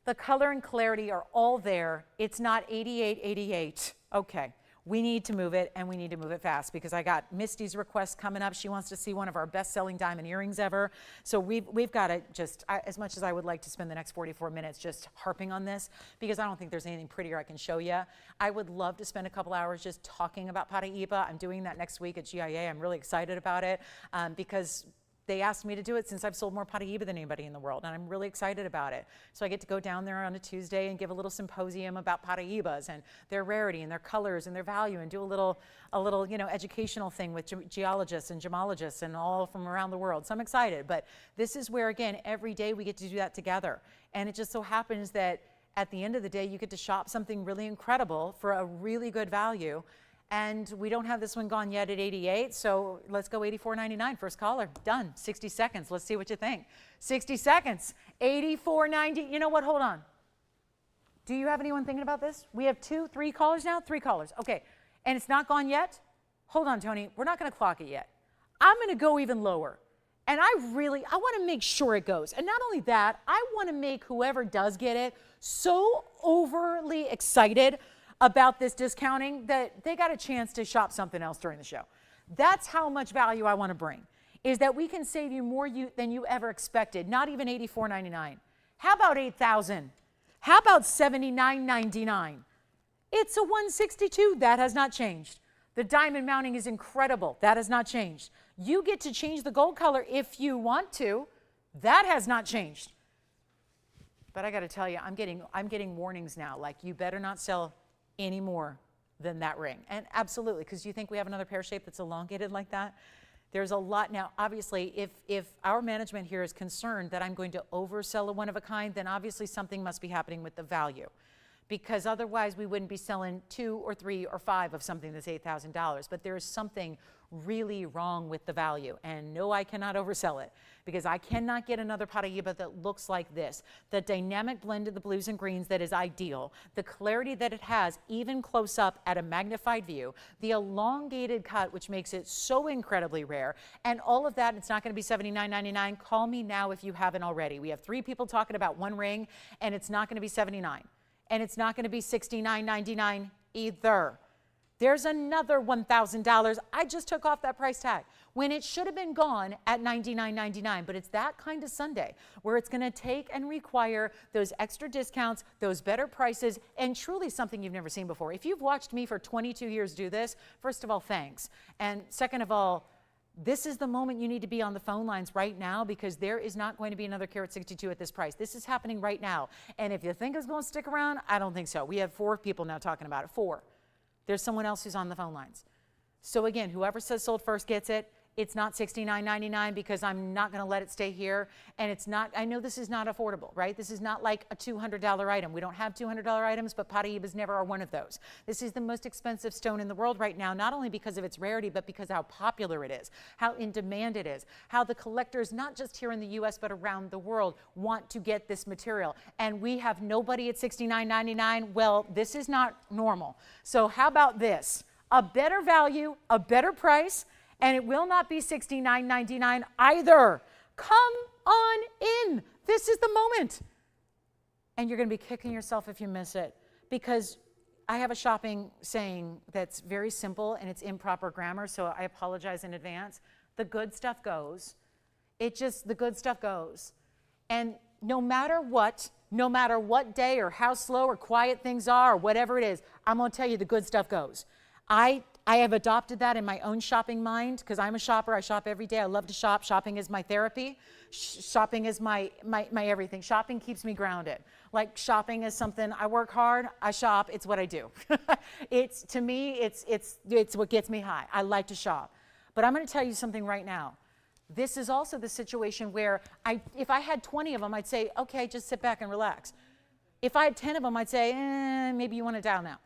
The color and clarity are all there. It's not 88. Okay. We need to move it, and we need to move it fast, because I got Misty's request coming up. She wants to see one of our best-selling diamond earrings ever. So we've got to just, as much as I would like to spend the next 44 minutes just harping on this, because I don't think there's anything prettier I can show you. I would love to spend a couple hours just talking about Paraiba. I'm doing that next week at GIA. I'm really excited about it because they asked me to do it since I've sold more Paraiba than anybody in the world, and I'm really excited about it. So I get to go down there on a Tuesday and give a little symposium about Paraibas and their rarity and their colors and their value, and do a little educational thing with geologists and gemologists and all from around the world. So I'm excited. But this is where, again, every day we get to do that together. And it just so happens that at the end of the day, you get to shop something really incredible for a really good value. And we don't have this one gone yet at 88, so let's go $84.99. First caller, done. 60 seconds. Let's see what you think. 60 seconds. $84.90. You know what? Hold on. Do you have anyone thinking about this? We have 3 callers now? 3 callers. Okay. And it's not gone yet? Hold on, Tony. We're not going to clock it yet. I'm going to go even lower. And I want to make sure it goes. And not only that, I want to make whoever does get it so overly excited about this discounting that they got a chance to shop something else during the show. That's how much value I want to bring, is that we can save you more than you ever expected. Not even $84.99. How about $8,000? How about $79.99? It's a $162. That has not changed. The diamond mounting is incredible. That has not changed. You get to change the gold color if you want to. That has not changed. But I got to tell you, I'm getting warnings now, like, you better not sell any more than that ring. And absolutely, because you think we have another pear-shaped that's elongated like that? There's a lot. Now, obviously, if our management here is concerned that I'm going to oversell a one-of-a-kind, then obviously something must be happening with the value, because otherwise we wouldn't be selling 2 or 3 or 5 of something that's $8,000. But there is something really wrong with the value. And no, I cannot oversell it, because I cannot get another Paraiba that looks like this. The dynamic blend of the blues and greens that is ideal, the clarity that it has even close up at a magnified view, the elongated cut, which makes it so incredibly rare, and all of that. It's not going to be $79.99. Call me now if you haven't already. We have 3 people talking about one ring, and it's not going to be $79, and it's not going to be $69.99 either. There's another $1,000 I just took off that price tag when it should have been gone at $99.99. But it's that kind of Sunday where it's going to take and require those extra discounts, those better prices, and truly something you've never seen before. If you've watched me for 22 years do this, first of all, thanks. And second of all, this is the moment you need to be on the phone lines right now, because there is not going to be another carat 62 at this price. This is happening right now. And if you think it's going to stick around, I don't think so. We have 4 people now talking about it. 4. There's someone else who's on the phone lines. So again, whoever says sold first gets it. It's not $69.99, because I'm not going to let it stay here. And it's not, I know this is not affordable, right? This is not like a $200 item. We don't have $200 items, but Paraibas never are one of those. This is the most expensive stone in the world right now, not only because of its rarity, but because how popular it is, how in demand it is, how the collectors, not just here in the US, but around the world, want to get this material. And we have nobody at $69.99. Well, this is not normal. So how about this? A better value, a better price, and it will not be $69.99 either. Come on in. This is the moment. And you're going to be kicking yourself if you miss it, because I have a shopping saying that's very simple and it's improper grammar, so I apologize in advance. The good stuff goes. It just, the good stuff goes. And no matter what day or how slow or quiet things are or whatever it is, I'm going to tell you the good stuff goes. I have adopted that in my own shopping mind because I'm a shopper. I shop every day. I love to shop. Shopping is my therapy. Shopping is my everything. Shopping keeps me grounded. Like shopping is something, I work hard, I shop, it's what I do. To me, it's what gets me high. I like to shop. But I'm going to tell you something right now. This is also the situation where if I had 20 of them, I'd say, okay, just sit back and relax. If I had 10 of them, I'd say, maybe you want to dial now.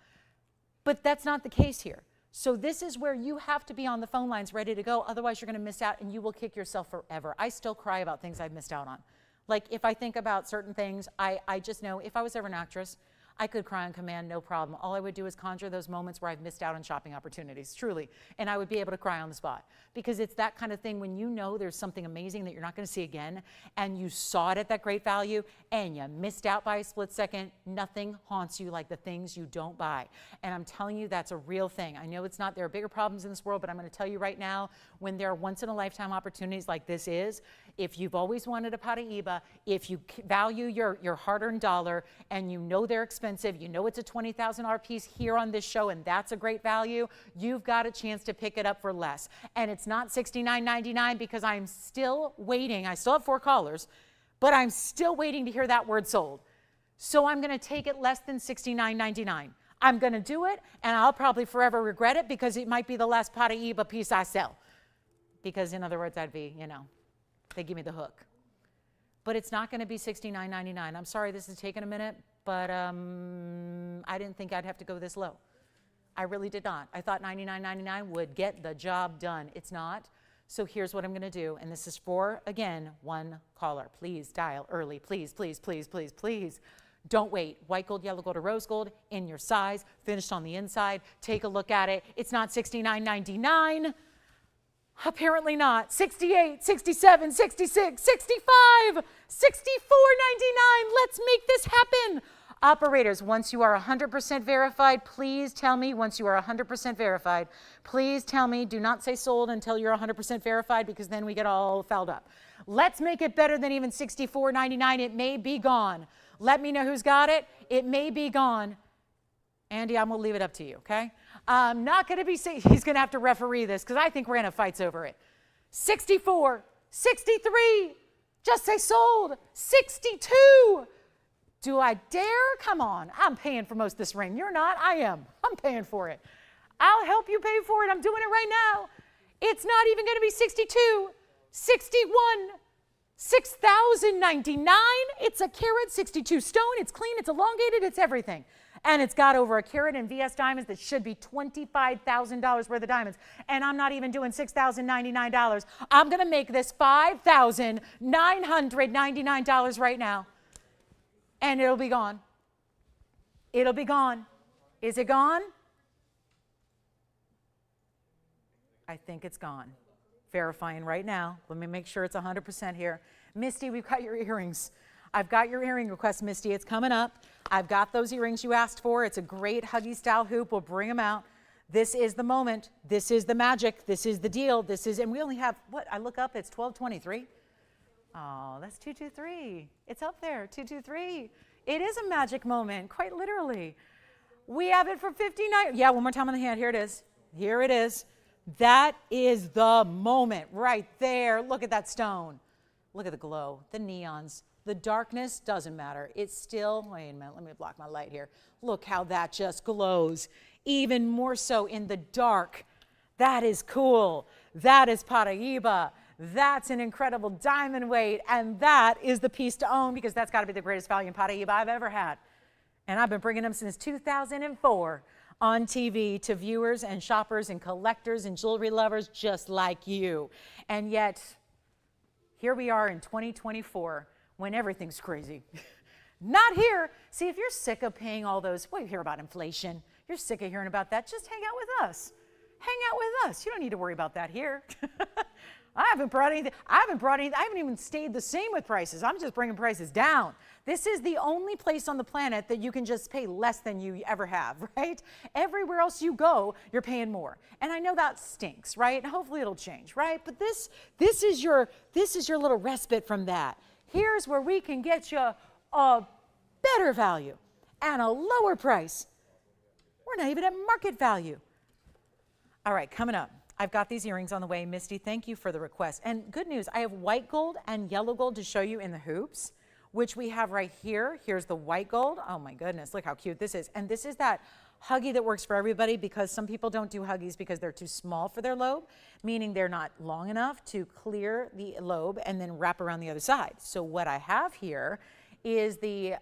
But that's not the case here. So this is where you have to be on the phone lines ready to go. Otherwise, you're going to miss out and you will kick yourself forever. I still cry about things I've missed out on. Like if I think about certain things, I just know if I was ever an actress, I could cry on command, no problem. All I would do is conjure those moments where I've missed out on shopping opportunities, truly. And I would be able to cry on the spot. Because it's that kind of thing when you know there's something amazing that you're not going to see again, and you saw it at that great value, and you missed out by a split second, nothing haunts you like the things you don't buy. And I'm telling you, that's a real thing. I know there are bigger problems in this world, but I'm going to tell you right now, when there are once-in-a-lifetime opportunities like this is, if you've always wanted a Paraiba, if you value your hard-earned dollar, and you know they're expensive, you know it's a $20,000 piece here on this show, and that's a great value, you've got a chance to pick it up for less. And it's not $69.99 because I'm still waiting. I still have 4 callers, but I'm still waiting to hear that word sold. So I'm going to take it less than $69.99. I'm going to do it, and I'll probably forever regret it because it might be the last Paraiba piece I sell. Because in other words, I'd be, they give me the hook. But it's not going to be $69.99. I'm sorry this is taking a minute, but I didn't think I'd have to go this low. I really did not. I thought $99.99 would get the job done. It's not. So here's what I'm going to do. And this is for, again, 1 caller. Please dial early. Please, please, please, please, please. Don't wait. White gold, yellow gold, or rose gold in your size, finished on the inside. Take a look at it. It's not $69.99. Apparently not. $68, $67, $66, $65, $64.99. Let's make this happen. Operators, once you are 100% verified, please tell me, once you are 100% verified, please tell me, do not say sold until you're 100% verified because then we get all fouled up. Let's make it better than even $64.99. It may be gone. Let me know who's got it. It may be gone. Andy, I'm going to leave it up to you, okay? I'm not going to be saying, he's going to have to referee this because I think we're going to have fights over it. 64, 63, just say sold, 62. Do I dare? Come on. I'm paying for most of this ring. You're not. I am. I'm paying for it. I'll help you pay for it. I'm doing it right now. It's not even going to be 62, 61, $6,099. It's a carat 62 stone. It's clean. It's elongated. It's everything. And it's got over a carat in VS diamonds that should be $25,000 worth of diamonds. And I'm not even doing $6,099. I'm going to make this $5,999 right now. And it'll be gone. It'll be gone. Is it gone? I think it's gone. Verifying right now. Let me make sure it's 100% here. Misty, we've got your earrings. I've got your earring request, Misty. It's coming up. I've got those earrings you asked for. It's a great Huggy style hoop. We'll bring them out. This is the moment. This is the magic. This is the deal. This is, and we only have, what? I look up, it's 1223. Oh, that's 223. It's up there, 223. It is a magic moment, quite literally. We have it for $59. Yeah, one more time on the hand. Here it is. Here it is. That is the moment right there. Look at that stone. Look at the glow, the neons. The darkness doesn't matter. It's still, wait a minute, let me block my light here. Look how that just glows. Even more so in the dark. That is cool. That is Paraiba. That's an incredible diamond weight, and that is the piece to own because that's got to be the greatest value in Paraiba I've ever had. And I've been bringing them since 2004 on TV to viewers and shoppers and collectors and jewelry lovers just like you. And yet, here we are in 2024 when everything's crazy. Not here. See, if you're sick of paying all those, well, you hear about inflation. You're sick of hearing about that. Just hang out with us. Hang out with us. You don't need to worry about that here. I haven't brought anything. I haven't even stayed the same with prices. I'm just bringing prices down. This is the only place on the planet that you can just pay less than you ever have, right? Everywhere else you go, you're paying more. And I know that stinks, right? Hopefully it'll change, right? But this is your little respite from that. Here's where we can get you a better value and a lower price. We're not even at market value. All right, coming up. I've got these earrings on the way. Misty, thank you for the request. And good news, I have white gold and yellow gold to show you in the hoops, which we have right here. Here's the white gold. Oh my goodness, look how cute this is. And this is that huggy that works for everybody, because some people don't do huggies because they're too small for their lobe, meaning they're not long enough to clear the lobe and then wrap around the other side. So what I have here is the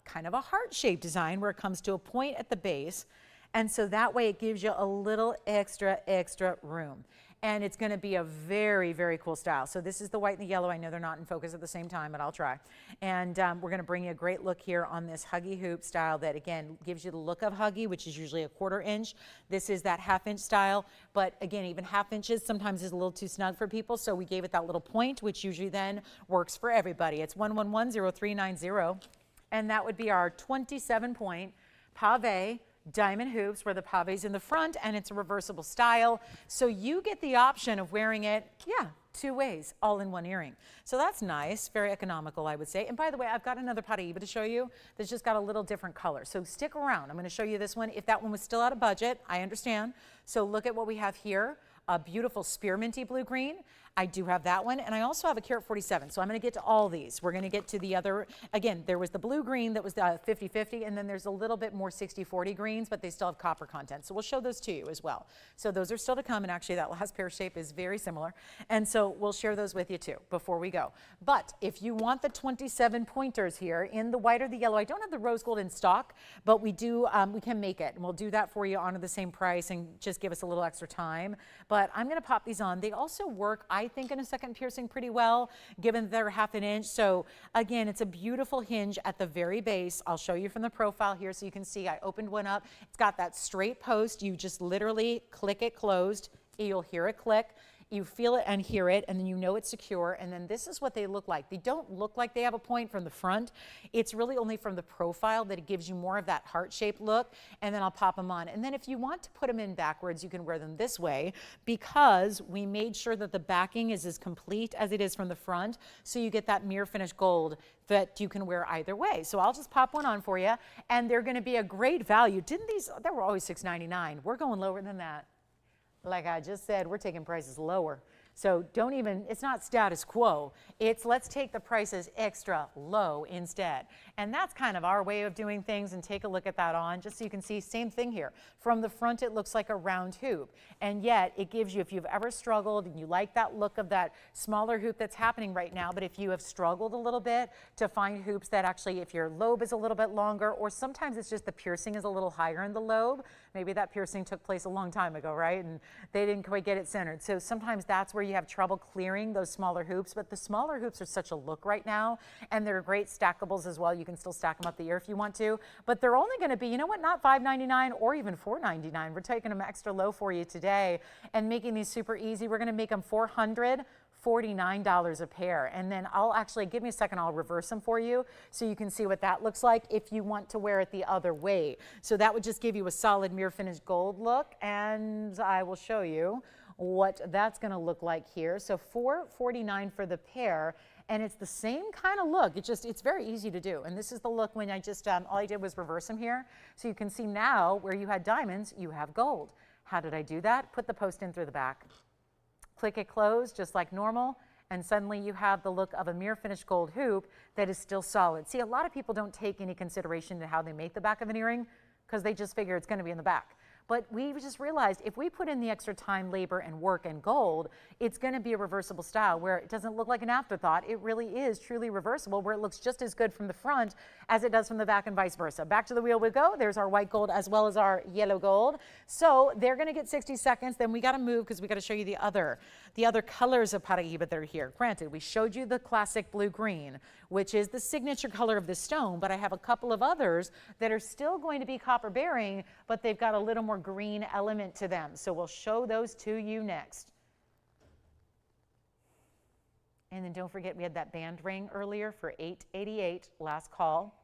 kind of a heart-shaped design where it comes to a point at the base. And so that way it gives you a little extra room. And it's going to be a very, very cool style. So this is the white and the yellow. I know they're not in focus at the same time, but I'll try. And we're going to bring you a great look here on this huggy hoop style that, again, gives you the look of huggy, which is usually a 1/4 inch. This is that 1/2 inch style. But again, even 1/2 inches sometimes is a little too snug for people. So we gave it that little point, which usually then works for everybody. It's 1110390. And that would be our 27-point pave diamond hoops, where the pave's in the front and it's a reversible style. So you get the option of wearing it, yeah, 2 ways, all in one earring. So that's nice, very economical, I would say. And by the way, I've got another Paraiba to show you that's just got a little different color. So stick around. I'm going to show you this one. If that one was still out of budget, I understand. So look at what we have here. A beautiful spearminty blue green. I do have that one, and I also have a carat 47. So I'm going to get to all these. We're going to get to the other. Again, there was the blue green that was the 50-50, and then there's a little bit more 60-40 greens, but they still have copper content. So we'll show those to you as well. So those are still to come, and actually that last pear shape is very similar. And so we'll share those with you too before we go. But if you want the 27 pointers here in the white or the yellow, I don't have the rose gold in stock, but we do. We can make it, and we'll do that for you on the same price, and just give us a little extra time. But I'm going to pop these on. They also work, I think, in a second piercing pretty well, given that they're 1/2 inch. So again, it's a beautiful hinge at the very base. I'll show you from the profile here so you can see. I opened one up. It's got that straight post. You just literally click it closed. You'll hear it click. You feel it and hear it, and then you know it's secure. And then this is what they look like. They don't look like they have a point from the front. It's really only from the profile that it gives you more of that heart-shaped look. And then I'll pop them on. And then if you want to put them in backwards, you can wear them this way, because we made sure that the backing is as complete as it is from the front. So you get that mirror finish gold that you can wear either way. So I'll just pop one on for you, and they're going to be a great value. Didn't these? They were always $6.99. We're going lower than that. Like I just said, we're taking prices lower. So don't even, it's not status quo. It's let's take the prices extra low instead. And that's kind of our way of doing things. And take a look at that on, just so you can see, same thing here. From the front, it looks like a round hoop. And yet it gives you, if you've ever struggled and you like that look of that smaller hoop that's happening right now, but if you have struggled a little bit to find hoops that actually, if your lobe is a little bit longer, or sometimes it's just the piercing is a little higher in the lobe, maybe that piercing took place a long time ago, right? And they didn't quite get it centered. So sometimes that's where you have trouble clearing those smaller hoops, but the smaller hoops are such a look right now, and they're great stackables as well. You can still stack them up the ear if you want to, but they're only going to be, you know what, not $5.99 or even $4.99. We're taking them extra low for you today and making these super easy. We're going to make them $449 a pair. And then I'll actually, give me a second, I'll reverse them for you so you can see what that looks like if you want to wear it the other way. So that would just give you a solid mirror finish gold look, and I will show you what that's going to look like here. So $449 for the pair, and it's the same kind of look. It's very easy to do. And this is the look when I just, all I did was reverse them here. So you can see now where you had diamonds, you have gold. How did I do that? Put the post in through the back. Click it closed just like normal, and suddenly you have the look of a mirror finished gold hoop that is still solid. See, a lot of people don't take any consideration to how they make the back of an earring because they just figure it's going to be in the back. But we just realized if we put in the extra time, labor, and work and gold, it's going to be a reversible style where it doesn't look like an afterthought. It really is truly reversible, where it looks just as good from the front as it does from the back, and vice versa. Back to the wheel we go. There's our white gold as well as our yellow gold. So they're going to get 60 seconds. Then we got to move because we got to show you the other colors of Paraiba that are here. Granted, we showed you the classic blue-green, which is the signature color of the stone, but I have a couple of others that are still going to be copper-bearing, but they've got a little more more green element to them. So we'll show those to you next. And then don't forget, we had that band ring earlier for $888, last call.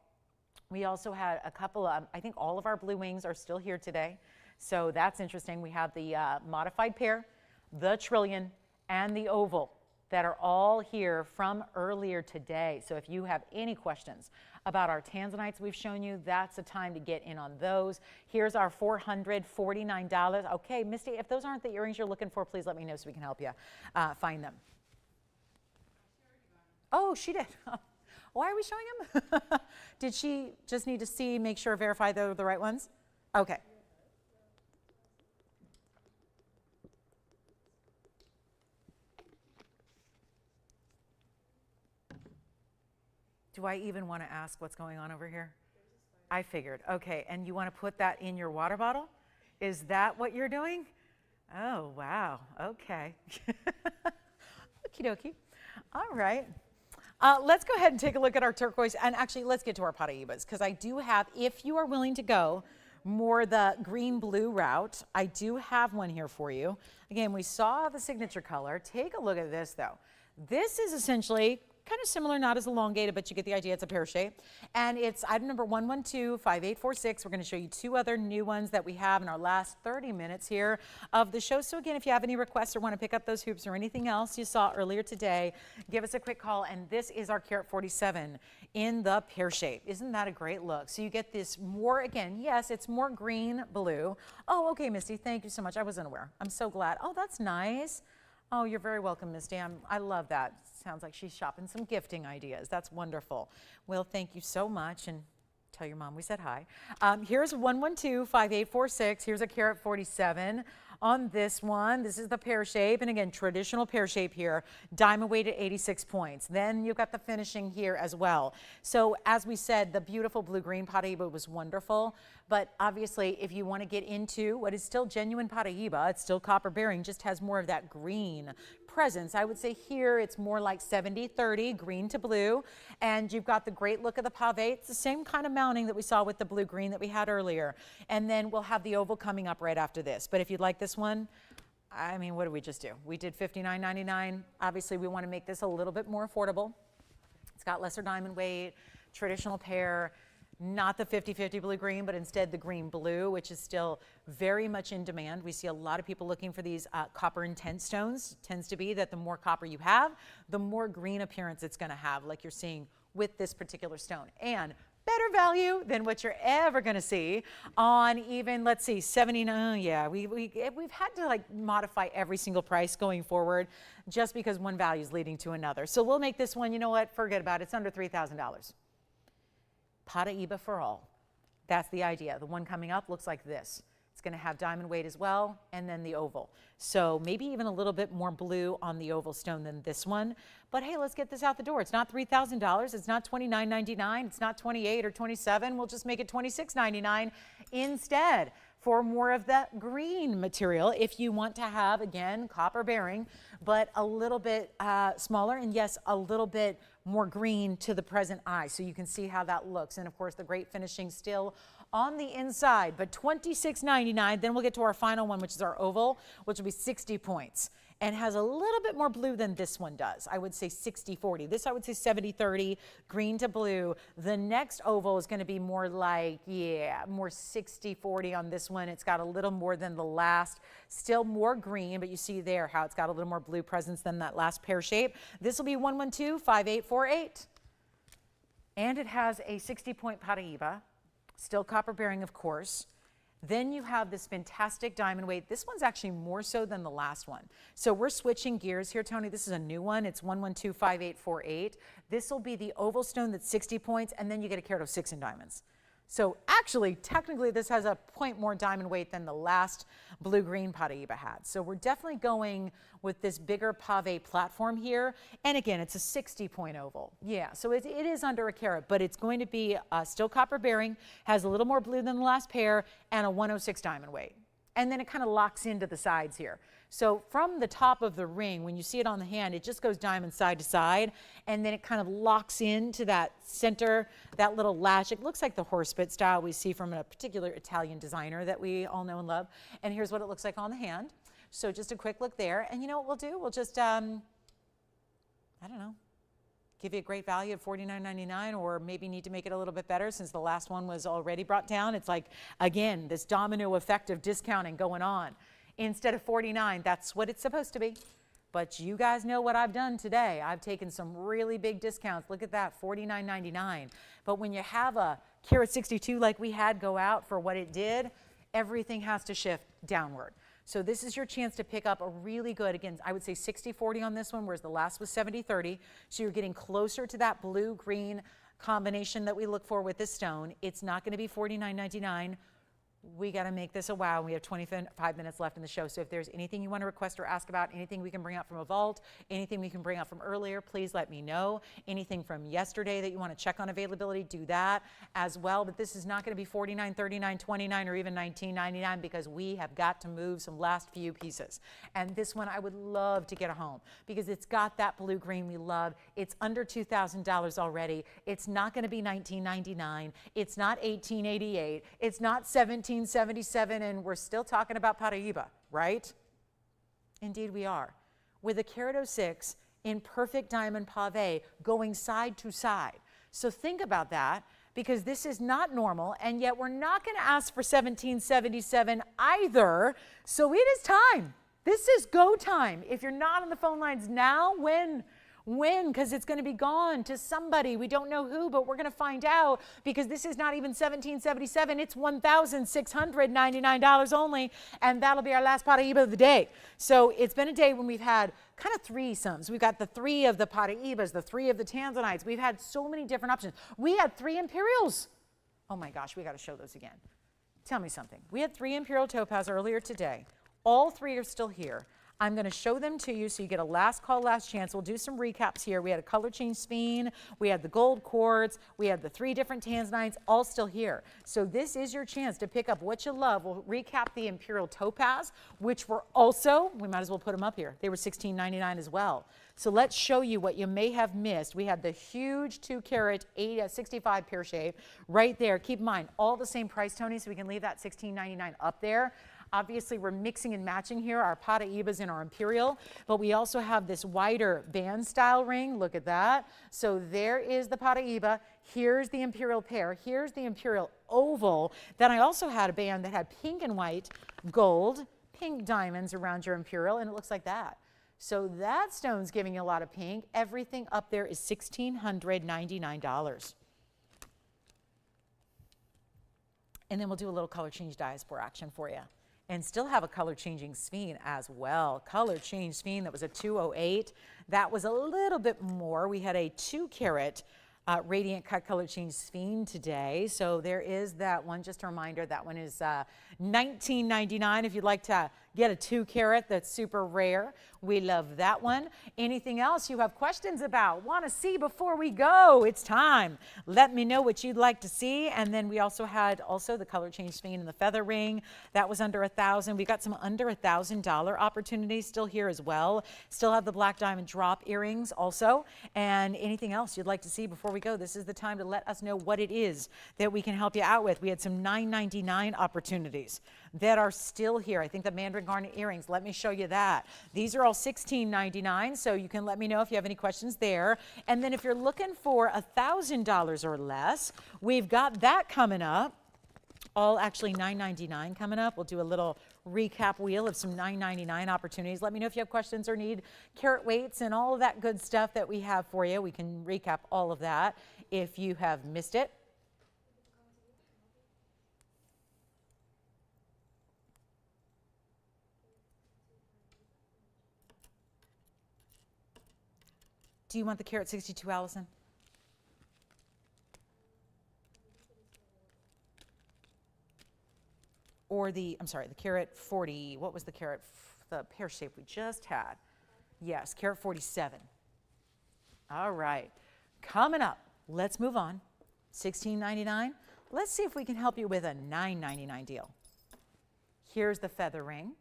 We also had a couple of, I think all of our blue wings are still here today. So that's interesting. We have the modified pear, the trillion, and the oval that are all here from earlier today. So if you have any questions about our Tanzanites we've shown you, that's the time to get in on those. Here's our $449. Okay, Misty, if those aren't the earrings you're looking for, please let me know so we can help you find them. Oh, she did. Why are we showing them? Did she just need to see, make sure, verify they're the right ones? Okay. Do I even want to ask what's going on over here? I figured. Okay, and you want to put that in your water bottle? Is that what you're doing? Oh, wow. Okay. Okie dokie. All right. Let's go ahead and take a look at our turquoise, and actually let's get to our Paraibas, because I do have, if you are willing to go more the green-blue route, I do have one here for you. Again, we saw the signature color. Take a look at this, though. This is essentially kind of similar, not as elongated, but you get the idea. It's a pear shape. And it's item number 1125846. We're going to show you two other new ones that we have in our last 30 minutes here of the show. So again, if you have any requests or want to pick up those hoops or anything else you saw earlier today, give us a quick call. And this is our carat 47 in the pear shape. Isn't that a great look? So you get this more, again, yes, it's more green blue. Oh, okay, Misty, thank you so much. I wasn't aware. I'm so glad. Oh, that's nice. Oh, you're very welcome, Misty. I love that. Sounds like she's shopping some gifting ideas. That's wonderful. Well, thank you so much, and tell your mom we said hi. Here's 1125846. Here's a carat 47 on this one. This is the pear shape, and again, traditional pear shape here. Diamond weight at 86 points. Then you've got the finishing here as well. So as we said, the beautiful blue-green Paraiba was wonderful, but obviously if you want to get into what is still genuine Paraiba, it's still copper bearing, just has more of that green presence. I would say here it's more like 70-30, green to blue, and you've got the great look of the pave. It's the same kind of mounting that we saw with the blue-green that we had earlier. And then we'll have the oval coming up right after this. But if you'd like this one, I mean, what did we just do? We did $59.99. Obviously, we want to make this a little bit more affordable. It's got lesser diamond weight, traditional pear, not the 50-50 blue-green, but instead the green-blue, which is still very much in demand. We see a lot of people looking for these copper intense stones. It tends to be that the more copper you have, the more green appearance it's going to have, like you're seeing with this particular stone. And better value than what you're ever going to see on even, let's see, 79. Yeah, we've had to like modify every single price going forward just because one value is leading to another. So we'll make this one, you know what, forget about it. It's under $3,000. Paraiba for all. That's the idea. The one coming up looks like this. It's going to have diamond weight as well, and then the oval. So maybe even a little bit more blue on the oval stone than this one. But hey, let's get this out the door. It's not $3,000. It's not $29.99. It's not $28 or $27. We'll just make it $26.99 instead for more of that green material if you want to have, again, copper bearing, but a little bit smaller, and yes, a little bit more green to the present eye. So you can see how that looks. And of course, the great finishing still on the inside, but $26.99. Then we'll get to our final one, which is our oval, which will be 60 points and has a little bit more blue than this one does. I would say 60-40. This I would say 70-30, green to blue. The next oval is going to be more like, yeah, more 60-40 on this one. It's got a little more than the last, still more green, but you see there how it's got a little more blue presence than that last pear shape. This will be 1125848. And it has a 60-point Paraiba. Still copper bearing, of course. Then you have this fantastic diamond weight. This one's actually more so than the last one. So we're switching gears here, Tony. This is a new one. It's 1125848. This will be the oval stone that's 60 points, and then you get a carat of 6 in diamonds. So actually, technically, this has a point more diamond weight than the last blue-green Paraiba had. So we're definitely going with this bigger pave platform here. And again, it's a 60-point oval. Yeah, so it is under a carat, but it's going to be still copper bearing, has a little more blue than the last pair, and a 106 diamond weight. And then it kind of locks into the sides here. So from the top of the ring, when you see it on the hand, it just goes diamond side to side, and then it kind of locks into that center, that little latch. It looks like the horsebit style we see from a particular Italian designer that we all know and love. And here's what it looks like on the hand. So just a quick look there. And you know what we'll do? We'll just, I don't know, give you a great value at $49.99, or maybe need to make it a little bit better since the last one was already brought down. It's like, again, this domino effect of discounting going on. Instead of $49, that's what it's supposed to be. But you guys know what I've done today. I've taken some really big discounts. Look at that, $49.99. But when you have a carat 62 like we had go out for what it did, everything has to shift downward. So this is your chance to pick up a really good, again, I would say 60-40 on this one, whereas the last was 70-30. So you're getting closer to that blue-green combination that we look for with this stone. It's not going to be $49.99. We got to make this a wow. We have 25 minutes left in the show. So if there's anything you want to request or ask about, anything we can bring out from a vault, anything we can bring out from earlier, please let me know. Anything from yesterday that you want to check on availability, do that as well. But this is not going to be $49, $39, $29, or even $19.99 because we have got to move some last few pieces. And this one I would love to get a home because it's got that blue-green we love. It's under $2,000 already. It's not going to be $19.99. It's not $18.88. It's not $17.77, and we're still talking about Paraiba, right? Indeed we are. With a carat 06 in perfect diamond pave going side to side. So think about that, because this is not normal, and yet we're not going to ask for $17.77 either. So it is time. This is go time. If you're not on the phone lines now, when? Because it's going to be gone to somebody. We don't know who, but we're going to find out, because this is not even $17.77. It's $1,699 only, and that'll be our last Paraiba of the day. So it's been a day when we've had kind of threesomes. We've got the 3 of the Paraibas, the 3 of the Tanzanites. We've had so many different options. We had 3 Imperials. Oh my gosh, we got to show those again. Tell me something. We had 3 Imperial topaz earlier today. All 3 are still here. I'm going to show them to you so you get a last call, last chance. We'll do some recaps here. We had a color change sphene, we had the gold quartz, we had the 3 different tanzanites, all still here. So this is your chance to pick up what you love. We'll recap the Imperial topaz, which were also, we might as well put them up here. They were $16.99 as well. So let's show you what you may have missed. We had the huge 2-carat 65 pear-shaped right there. Keep in mind, all the same price, Tony, so we can leave that $16.99 up there. Obviously, we're mixing and matching here, our Paraibas and our Imperial, but we also have this wider band style ring. Look at that. So there is the Paraiba. Here's the Imperial pear. Here's the Imperial oval. Then I also had a band that had pink and white, gold, pink diamonds around your Imperial, and it looks like that. So that stone's giving you a lot of pink. Everything up there is $1,699. And then we'll do a little color change diaspora action for you. And still have a color changing sphene as well. Color change sphene, that was a 208. That was a little bit more. We had a 2-carat radiant cut color change sphene today. So there is that one. Just a reminder, that one is $19.99 if you'd like to get a 2-carat that's super rare. We love that one. Anything else you have questions about, want to see before we go? It's time. Let me know what you'd like to see. And then we also had the color change sphene and the feather ring. That was under $1,000. We got some under $1,000 opportunities still here as well. Still have the black diamond drop earrings also. And anything else you'd like to see before we go, this is the time to let us know what it is that we can help you out with. We had some $9.99 opportunities that are still here. I think the Mandarin garnet earrings, let me show you that. These are all $16.99, so you can let me know if you have any questions there. And then if you're looking for $1,000 or less, we've got that coming up. All actually $9.99 coming up. We'll do a little recap wheel of some $9.99 opportunities. Let me know if you have questions or need carat weights and all of that good stuff that we have for you. We can recap all of that if you have missed it. Do you want the carat 62, Allison? Or the, I'm sorry, the carat 40. What was the carat, the pear shape we just had? Yes, carat 47. All right, coming up, let's move on. $16.99. Let's see if we can help you with a $9.99 deal. Here's the feather ring.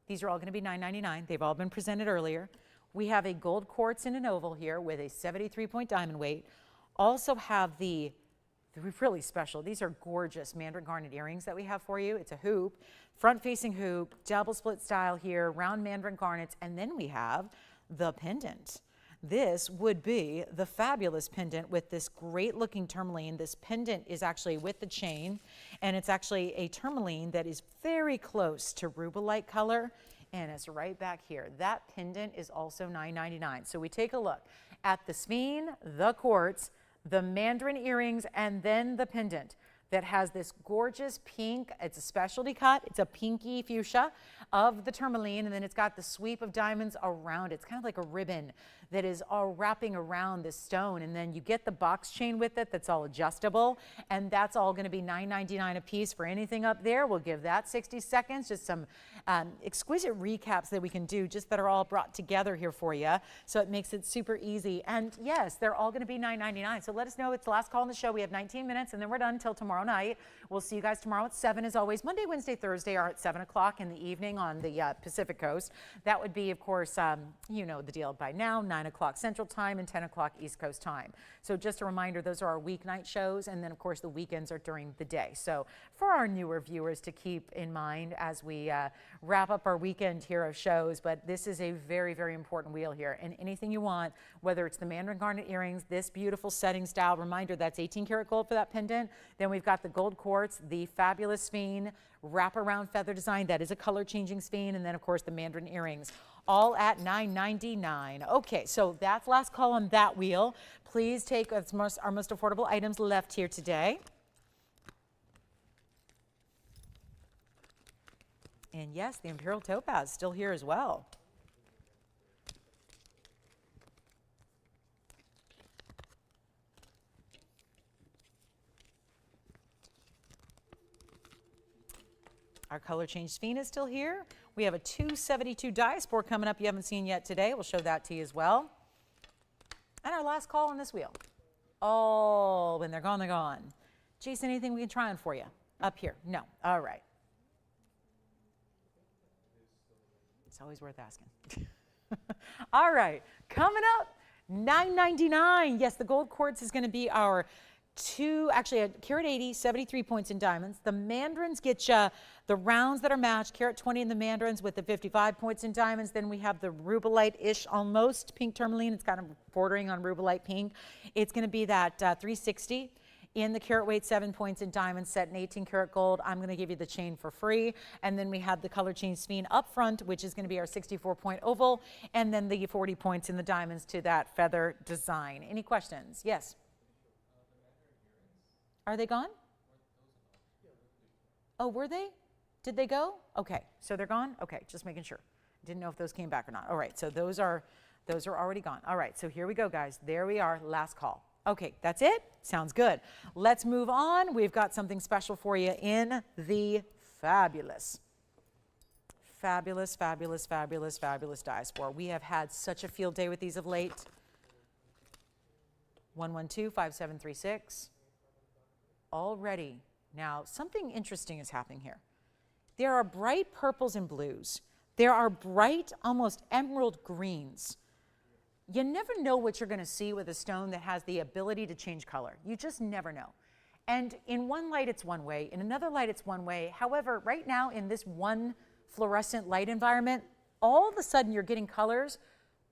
These are all going to be $9.99. They've all been presented earlier. We have a gold quartz in an oval here with a 73-point diamond weight. Also have the really special, these are gorgeous Mandarin garnet earrings that we have for you. It's a hoop, front-facing hoop, double split style here, round Mandarin garnets, and then we have the pendant. this would be the fabulous pendant with this great looking tourmaline. This pendant is actually with the chain, and it's actually a tourmaline that is very close to Rubellite color, and it's right back here. That pendant is also $9.99. So we take a look at the sphene, the quartz, the Mandarin earrings, and then the pendant that has this gorgeous pink. It's a specialty cut. It's a pinky fuchsia of the tourmaline, and then it's got the sweep of diamonds around it. It's kind of like a ribbon that is all wrapping around this stone, and then you get the box chain with it that's all adjustable, and that's all going to be $9.99 a piece for anything up there. We'll give that 60 seconds, just some exquisite recaps that we can do, just that are all brought together here for you, so it makes it super easy. And yes, they're all going to be $9.99, so let us know. It's the last call on the show. We have 19 minutes, and then we're done until tomorrow night. We'll see you guys tomorrow at 7 as always. Monday, Wednesday, Thursday are at 7 o'clock in the evening on the Pacific Coast. That would be, of course, you know the deal by now, 9 o'clock Central Time and 10 o'clock East Coast Time. So just a reminder, those are our weeknight shows, and then, of course, the weekends are during the day. So for our newer viewers to keep in mind as we wrap up our weekend here of shows, but this is a very, very important wheel here. And anything you want, whether it's the Mandarin garnet earrings, this beautiful setting style, reminder, that's 18 karat gold for that pendant. Then we've got the gold quartz, the fabulous sphene, wraparound feather design, that is a color changing sphene, and then of course the Mandarin earrings, all at $9.99. Okay, so that's last call on that wheel. Please take our most affordable items left here today. And yes, the Imperial topaz still here as well. Our color change sphene is still here. We have a 272 diaspora coming up you haven't seen yet today. We'll show that to you as well. And our last call on this wheel. Oh, when they're gone, they're gone. Jason, anything we can try on for you? Up here? No. All right. It's always worth asking. All right, coming up, $9.99. Yes, the gold quartz is going to be our actually a carat 80, 73 points in diamonds. The Mandarins get you the rounds that are matched, carat 20 in the Mandarins with the 55 points in diamonds. Then we have the Rubellite-ish, almost pink tourmaline. It's kind of bordering on Rubellite pink. It's going to be that 360. In the carat weight, 7 points in diamonds, set in 18 karat gold. I'm going to give you the chain for free. And then we have the color change sphene up front, which is going to be our 64 point oval. And then the 40 points in the diamonds to that feather design. Any questions? Yes. Are they gone? Oh, were they? Did they go? Okay, so they're gone? Okay, just making sure. Didn't know if those came back or not. All right, so those are already gone. All right, so here we go, guys. There we are, last call. Okay, that's it? Sounds good. Let's move on. We've got something special for you in the fabulous, fabulous, fabulous, fabulous, fabulous diaspora. We have had such a field day with these of late. 112-5736. Already. Now, something interesting is happening here. There are bright purples and blues. There are bright, almost emerald greens. You never know what you're going to see with a stone that has the ability to change color. You just never know. And in one light, it's one way. In another light, it's one way. However, right now in this one fluorescent light environment, all of a sudden you're getting colors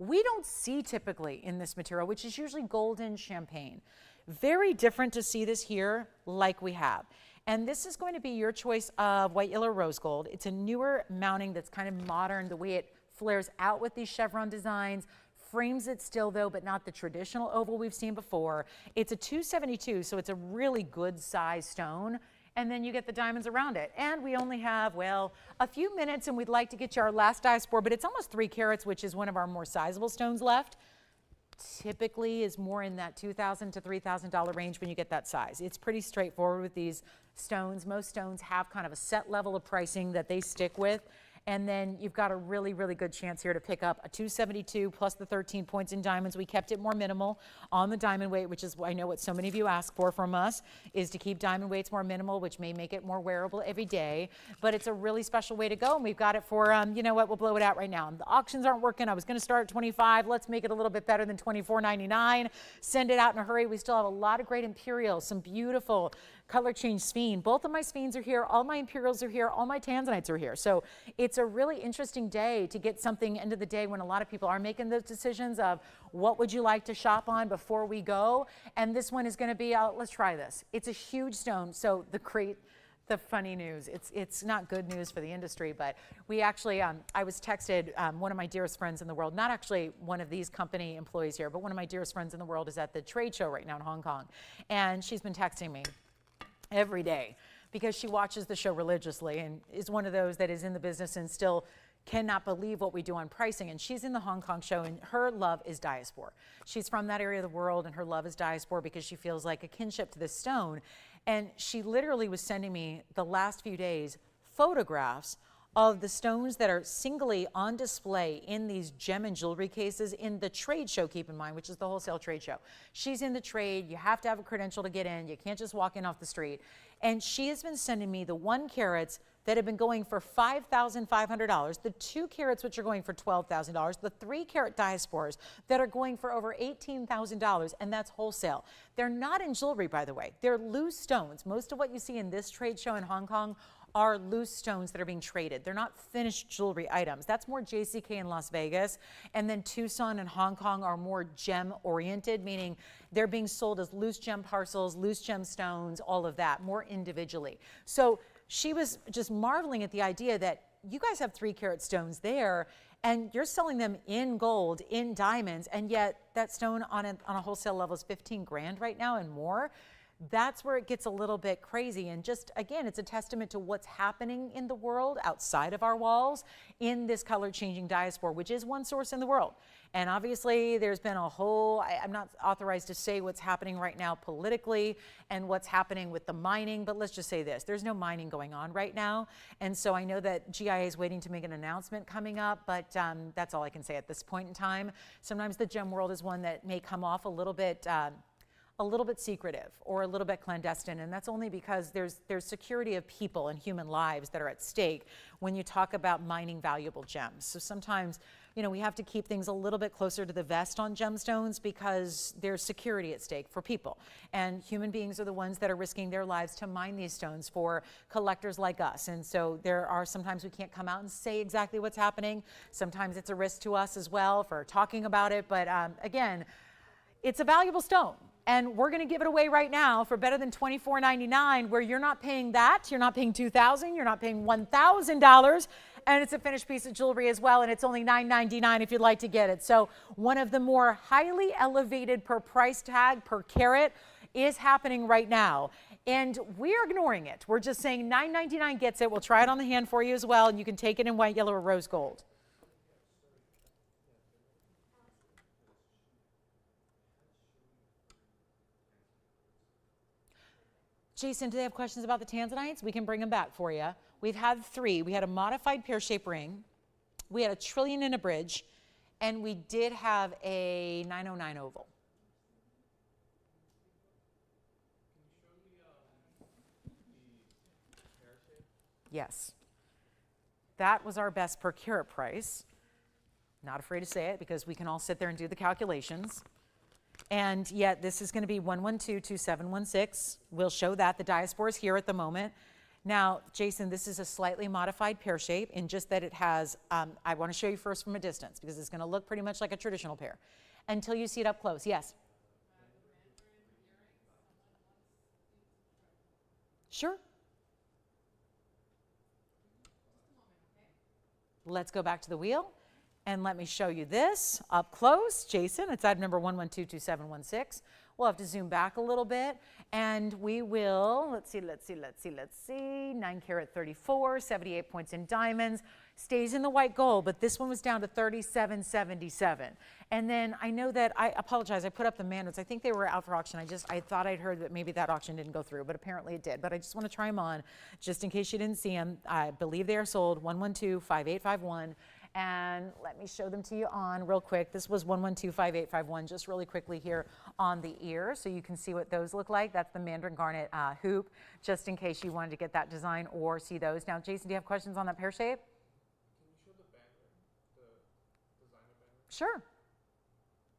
we don't see typically in this material, which is usually golden champagne. Very different to see this here like we have. And this is going to be your choice of white, yellow, rose gold. It's a newer mounting that's kind of modern, the way it flares out with these chevron designs. Frames it still though, but not the traditional oval we've seen before. It's a 272, so it's a really good size stone. And then you get the diamonds around it. And we only have, well, a few minutes, and we'd like to get you our last diaspora, but it's almost 3 carats, which is one of our more sizable stones left. Typically is more in that $2,000 to $3,000 range when you get that size. It's pretty straightforward with these stones. Most stones have kind of a set level of pricing that they stick with. And then you've got a really, really good chance here to pick up a 272 plus the 13 points in diamonds. We kept it more minimal on the diamond weight, which is, I know what so many of you ask for from us, is to keep diamond weights more minimal, which may make it more wearable every day. But it's a really special way to go, and we've got it for, you know what, we'll blow it out right now. The auctions aren't working. I was going to start at 25. Let's make it a little bit better than $24.99. Send it out in a hurry. We still have a lot of great Imperials, some beautiful color change sphene. Both of my sphenes are here. All my Imperials are here. All my Tanzanites are here. So it's it's a really interesting day to get something into the day when a lot of people are making those decisions of what would you like to shop on before we go. And this one is going to be, let's try this. It's a huge stone. So the funny news, it's not good news for the industry, but we actually, I was texted, one of my dearest friends in the world, not actually one of these company employees here, but one of my dearest friends in the world is at the trade show right now in Hong Kong. And she's been texting me every day because she watches the show religiously and is one of those that is in the business and still cannot believe what we do on pricing. And she's in the Hong Kong show and her love is diaspora. She's from that area of the world and her love is diaspora because she feels like a kinship to this stone. And she literally was sending me the last few days photographs of the stones that are singly on display in these gem and jewelry cases in the trade show, keep in mind, which is the wholesale trade show. She's in the trade. You have to have a credential to get in. You can't just walk in off the street. And she has been sending me the 1 carats that have been going for $5,500, the 2 carats which are going for $12,000, the 3 carat diasporas that are going for over $18,000, and that's wholesale. They're not in jewelry, by the way. They're loose stones. Most of what you see in this trade show in Hong Kong are loose stones that are being traded. They're not finished jewelry items. That's more JCK in Las Vegas, and then Tucson and Hong Kong are more gem oriented, meaning they're being sold as loose gem parcels, loose gem stones, all of that, more individually. So she was just marveling at the idea that you guys have 3 carat stones there and you're selling them in gold, in diamonds, and yet that stone on a wholesale level is 15 grand right now and more. That's where it gets a little bit crazy. And just, again, it's a testament to what's happening in the world outside of our walls in this color changing diaspora, which is one source in the world. And obviously there's been a whole, I'm not authorized to say what's happening right now politically and what's happening with the mining, but let's just say this, there's no mining going on right now. And so I know that GIA is waiting to make an announcement coming up, but that's all I can say at this point in time. Sometimes the gem world is one that may come off a little bit secretive or a little bit clandestine, and that's only because there's security of people and human lives that are at stake when you talk about mining valuable gems. So sometimes, you know, we have to keep things a little bit closer to the vest on gemstones because there's security at stake for people, and human beings are the ones that are risking their lives to mine these stones for collectors like us. And so there are sometimes we can't come out and say exactly what's happening. Sometimes it's a risk to us as well for talking about it, but again, it's a valuable stone. And we're going to give it away right now for better than $24.99, where you're not paying that, you're not paying $2,000, you're not paying $1,000, and it's a finished piece of jewelry as well, and it's only $9.99 if you'd like to get it. So one of the more highly elevated per price tag per carat is happening right now, and we're ignoring it. We're just saying $9.99 gets it. We'll try it on the hand for you as well, and you can take it in white, yellow, or rose gold. Jason, do they have questions about the Tanzanites? We can bring them back for you. We've had 3. We had a modified pear-shaped ring. We had a trillion in a bridge. And we did have a 909 oval. Can you show me the pear-shaped? Yes. That was our best per carat price. Not afraid to say it because we can all sit there and do the calculations. And yet this is going to be 1122716. We'll show that. The diaspora is here at the moment. Now, Jason, this is a slightly modified pear shape in just that it has, I want to show you first from a distance because it's going to look pretty much like a traditional pear until you see it up close. Yes? Sure. Let's go back to the wheel. And let me show you this up close. Jason, it's item number 1122716. We'll have to zoom back a little bit. And we will, let's see. 9 carat 34, 78 points in diamonds. Stays in the white gold, but this one was down to 37.77. And then I know that, I apologize, I put up the Mandarins. I think they were out for auction. I thought I'd heard that maybe that auction didn't go through, but apparently it did. But I just want to try them on just in case you didn't see them. I believe they are sold 1125851. And let me show them to you on real quick. This was 1125851, just really quickly here on the ear, so you can see what those look like. That's the Mandarin garnet hoop, just in case you wanted to get that design or see those. Now, Jason, do you have questions on that pear shape? Can you show the bangle, the designer bangle? Sure.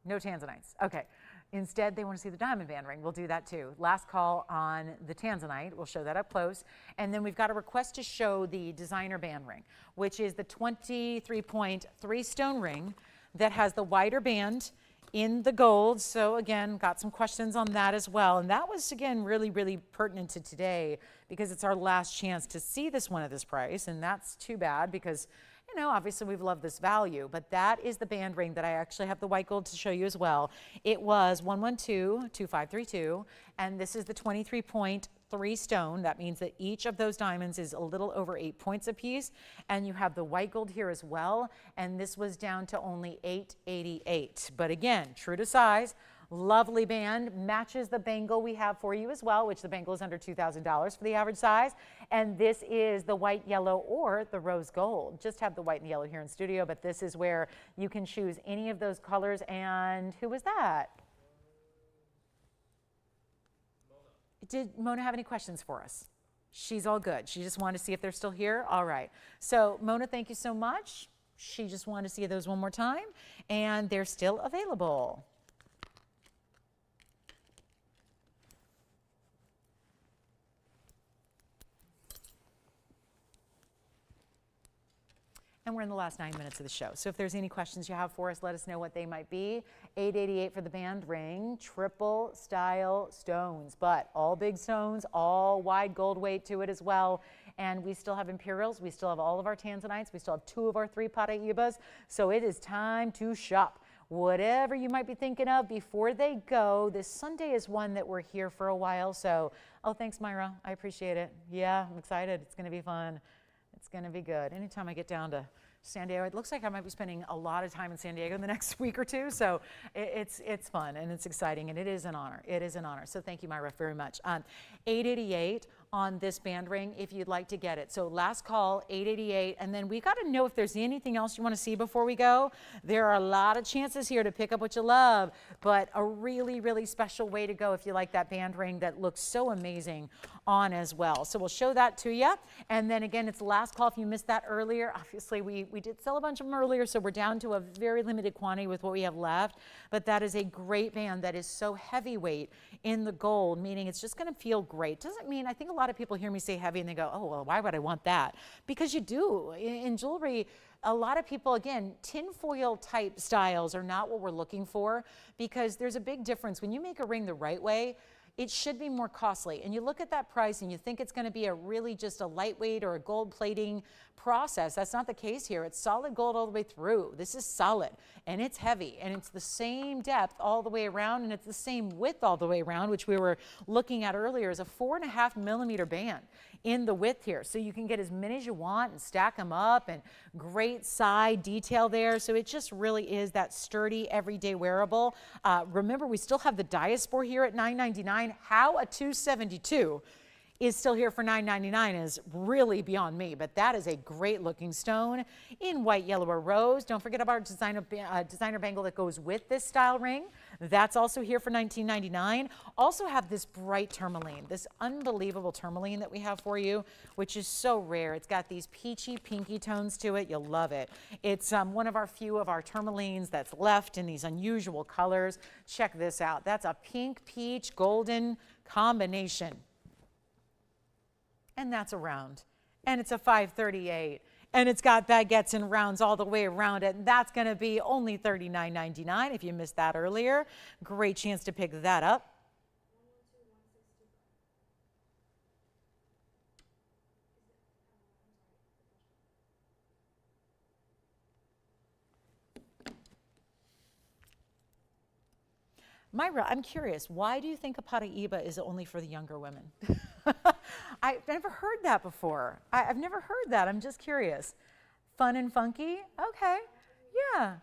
No Tanzanites. Okay. Instead, they want to see the diamond band ring. We'll do that too. Last call on the Tanzanite. We'll show that up close. And then we've got a request to show the designer band ring, which is the 23.3 stone ring that has the wider band in the gold. So again, got some questions on that as well. And that was, again, really, really pertinent to today because it's our last chance to see this one at this price. And that's too bad because, you know, obviously we've loved this value, but that is the band ring that I actually have the white gold to show you as well. It was 112-2532, and this is the 23.3 stone. That means that each of those diamonds is a little over 8 points apiece, and you have the white gold here as well, and this was down to only $888. But again, true to size. Lovely band, matches the bangle we have for you as well, which the bangle is under $2,000 for the average size. And this is the white, yellow, or the rose gold. Just have the white and yellow here in studio, but this is where you can choose any of those colors. And who was that? Did Mona have any questions for us? She's all good. She just wanted to see if they're still here. All right. So Mona, thank you so much. She just wanted to see those one more time, and they're still available. And we're in the last 9 minutes of the show. So if there's any questions you have for us, let us know what they might be. $888 for the band ring, triple style stones, but all big stones, all wide gold weight to it as well. And we still have Imperials. We still have all of our Tanzanites. We still have 2 of our 3 Paraibas. So it is time to shop. Whatever you might be thinking of before they go. This Sunday is one that we're here for a while. So, oh, thanks, Myra. I appreciate it. Yeah, I'm excited. It's going to be fun. It's going to be good. Anytime I get down to San Diego, it looks like I might be spending a lot of time in San Diego in the next week or two. So it's fun and it's exciting and it is an honor. It is an honor. So thank you, Myra, very much. $888 on this band ring if you'd like to get it. So last call, $888. And then we got to know if there's anything else you want to see before we go. There are a lot of chances here to pick up what you love, but a really, really special way to go if you like that band ring that looks so amazing on as well. So we'll show that to you. And then again, it's the last call if you missed that earlier. Obviously, we did sell a bunch of them earlier, so we're down to a very limited quantity with what we have left. But that is a great band that is so heavyweight in the gold, meaning it's just going to feel great. Doesn't mean, I think a lot of people hear me say heavy and they go, oh, well, why would I want that? Because you do. In jewelry, a lot of people, again, tinfoil type styles are not what we're looking for because there's a big difference. When you make a ring the right way, it should be more costly. And you look at that price and you think it's going to be a really just a lightweight or a gold plating process. That's not the case here. It's solid gold all the way through. This is solid and it's heavy and it's the same depth all the way around and it's the same width all the way around, which we were looking at earlier, is a 4.5 millimeter band in the width here. So you can get as many as you want and stack them up, and great side detail there. So it just really is that sturdy everyday wearable. Remember, we still have the diaspora here at $9.99. How a 272 is still here for $9.99 is really beyond me, but that is a great looking stone in white, yellow, or rose. Don't forget about our designer bangle that goes with this style ring. That's also here for $19.99. Also have this bright tourmaline, this unbelievable tourmaline that we have for you, which is so rare. It's got these peachy, pinky tones to it. You'll love it. It's one of our few of our tourmalines that's left in these unusual colors. Check this out. That's a pink, peach, golden combination. And that's a round, and it's a 538, and it's got baguettes and rounds all the way around it, and that's going to be only $39.99 if you missed that earlier. Great chance to pick that up. Myra, I'm curious, why do you think a Paraiba is only for the younger women? I've never heard that before. I've never heard that. I'm just curious. Fun and funky? Okay. Yeah.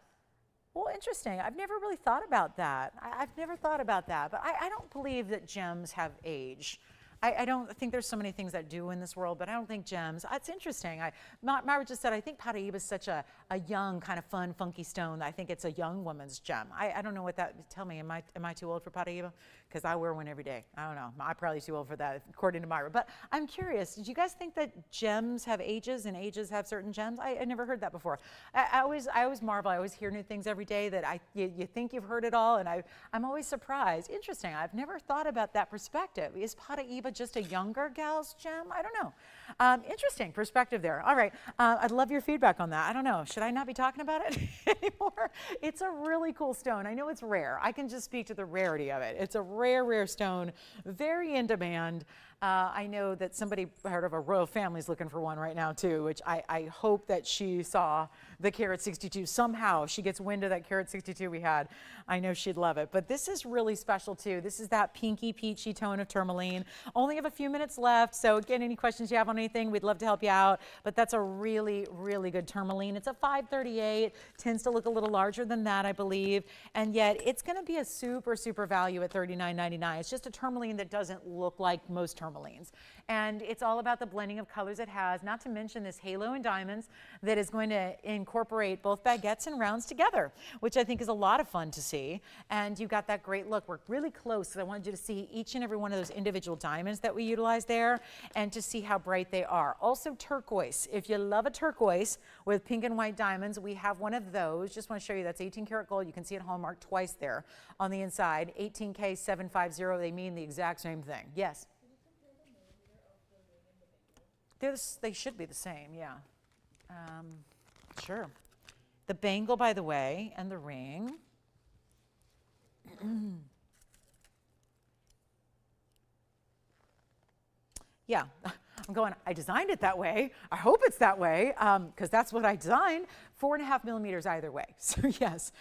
Well, interesting. I've never really thought about that. I've never thought about that. But I don't believe that gems have age. I don't think there's so many things that do in this world, but I don't think gems. It's interesting. Myra just said, I think Paraiba is such a young, kind of fun, funky stone. I think it's a young woman's gem. I don't know what that, tell me, am I too old for Paraiba? because I wear one every day. I don't know. I'm probably too old for that, according to Myra. But I'm curious, did you guys think that gems have ages and ages have certain gems? I never heard that before. I always marvel. I always hear new things every day that you think you've heard it all, and I'm always surprised. Interesting. I've never thought about that perspective. Is Paraiba just a younger gal's gem? I don't know. Interesting perspective there. All right. I'd love your feedback on that. I don't know. Should I not be talking about it anymore? It's a really cool stone. I know it's rare. I can just speak to the rarity of it. It's a rare stone, very in demand. I know that somebody part of a royal family is looking for one right now too, which I hope that she saw the carat 62 somehow. She gets wind of that carat 62 we had. I know she'd love it. But this is really special too. This is that pinky peachy tone of tourmaline. Only have a few minutes left, so again, any questions you have on anything, we'd love to help you out. But that's a really good tourmaline. It's a 538, tends to look a little larger than that, I believe, and yet it's going to be a super value at $39.99. It's just a tourmaline that doesn't look like most tourmalines, and it's all about the blending of colors it has, not to mention this halo in diamonds that is going to incorporate both baguettes and rounds together, which I think is a lot of fun to see. And you've got that great look. We're really close, so I wanted you to see each and every one of those individual diamonds that we utilize there and to see how bright they are. Also turquoise. If you love a turquoise with pink and white diamonds, we have one of those. Just want to show you that's 18 karat gold. You can see it hallmarked twice there on the inside. 18K 750, they mean the exact same thing. Yes? They should be the same, yeah. Sure. The bangle, by the way, and the ring. Yeah, I'm going, I designed it that way. I hope it's that way, because that's what I designed. 4.5 millimeters either way. So yes,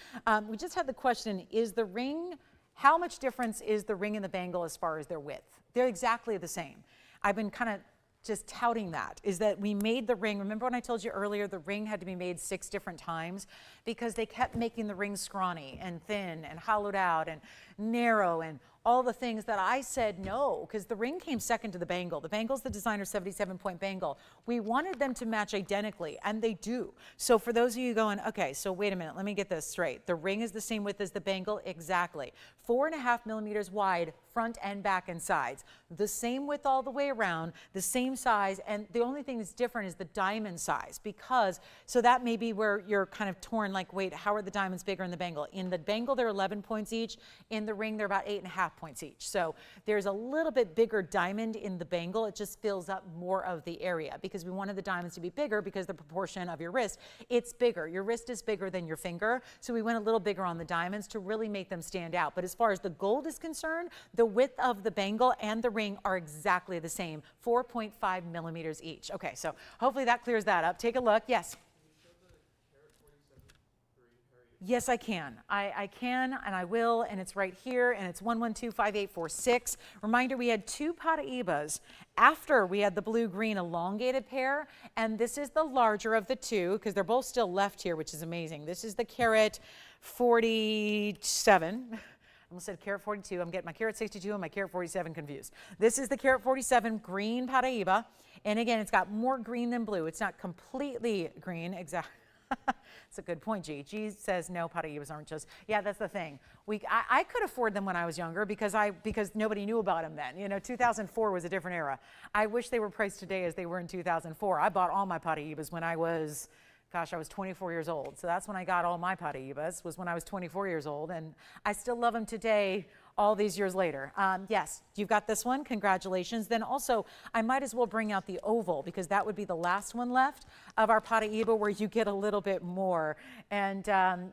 we just had the question, is the ring, how much difference is the ring and the bangle as far as their width? They're exactly the same. I've been kind of just touting that, is that we made the ring. Remember when I told you earlier the ring had to be made 6 different times because they kept making the ring scrawny and thin and hollowed out and narrow and all the things that I said no, because the ring came second to the bangle. The bangle's the designer 77-point bangle. We wanted them to match identically, and they do. So for those of you going, okay, so wait a minute, let me get this straight. The ring is the same width as the bangle? Exactly. 4.5 millimeters wide, front and back and sides. The same width all the way around, the same size, and the only thing that's different is the diamond size, because, so that may be where you're kind of torn, like, wait, how are the diamonds bigger in the bangle? In the bangle, they're 11 points each. In the ring, they're about 8.5 points each. So there's a little bit bigger diamond in the bangle. It just fills up more of the area because we wanted the diamonds to be bigger because the proportion of your wrist, it's bigger. Your wrist is bigger than your finger. So we went a little bigger on the diamonds to really make them stand out. But as far as the gold is concerned, the width of the bangle and the ring are exactly the same, 4.5 millimeters each. Okay, so hopefully that clears that up. Take a look. Yes. Yes, I can. I can, and I will, and it's right here, and it's 1125846. Reminder, we had 2 Paraibas after we had the blue-green elongated pair, and this is the larger of the 2, because they're both still left here, which is amazing. This is the carat 47. I almost said carat 42. I'm getting my carat 62 and my carat 47 confused. This is the carat 47 green Paraiba, and again, it's got more green than blue. It's not completely green, exactly. That's a good point, G. G says no, Paraibas aren't just, yeah, that's the thing. I could afford them when I was younger because nobody knew about them then. You know, 2004 was a different era. I wish they were priced today as they were in 2004. I bought all my Paraibas when I was, gosh, I was 24 years old. So that's when I got all my Paraibas, was when I was 24 years old. And I still love them today, all these years later. Yes, you've got this one. Congratulations. Then also, I might as well bring out the oval because that would be the last one left of our Paraiba where you get a little bit more. And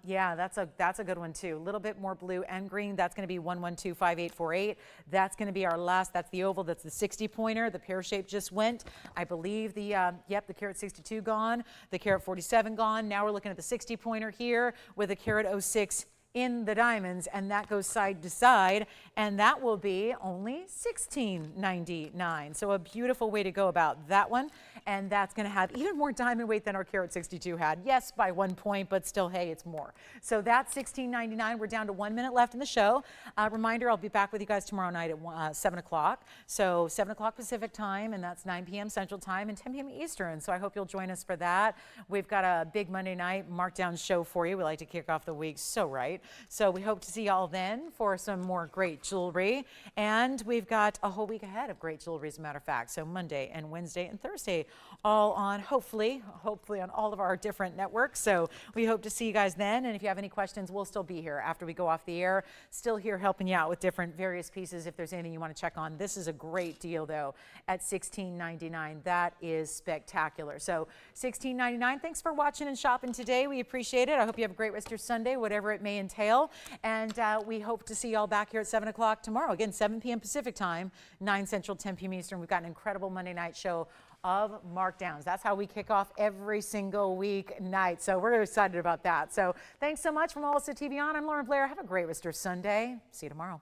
yeah, that's a good one too. A little bit more blue and green. That's going to be 1125848. That's going to be our last. That's the oval. That's the 60 pointer. The pear shape just went. I believe the carat 62 gone. The carat 47 gone. Now we're looking at the 60 pointer here with a carat 06 in the diamonds, and that goes side to side, and that will be only $16.99. So a beautiful way to go about that one, and that's going to have even more diamond weight than our carat 62 had. Yes, by 1 point, but still, hey, it's more. So that's $16.99. We're down to 1 minute left in the show. Reminder, I'll be back with you guys tomorrow night at 7 o'clock. So 7 o'clock Pacific time, and that's 9 p.m. Central time and 10 p.m. Eastern. So I hope you'll join us for that. We've got a big Monday night markdown show for you. We like to kick off the week so right. So we hope to see y'all then for some more great jewelry. And we've got a whole week ahead of great jewelry, as a matter of fact. So Monday and Wednesday and Thursday, all on hopefully on all of our different networks. So we hope to see you guys then. And if you have any questions, we'll still be here after we go off the air. Still here helping you out with different various pieces if there's anything you want to check on. This is a great deal though at $16.99. That is spectacular. So $16.99. Thanks for watching and shopping today. We appreciate it. I hope you have a great rest of your Sunday, whatever it may entail. And we hope to see y'all back here at 7 o'clock tomorrow. Again, 7 p.m. Pacific time, 9 Central, 10 p.m. Eastern. We've got an incredible Monday night show of markdowns. That's how we kick off every single week night. So we're excited about that. So thanks so much from all of us at TVON. I'm Lauren Blair. Have a great rest of your Sunday. See you tomorrow.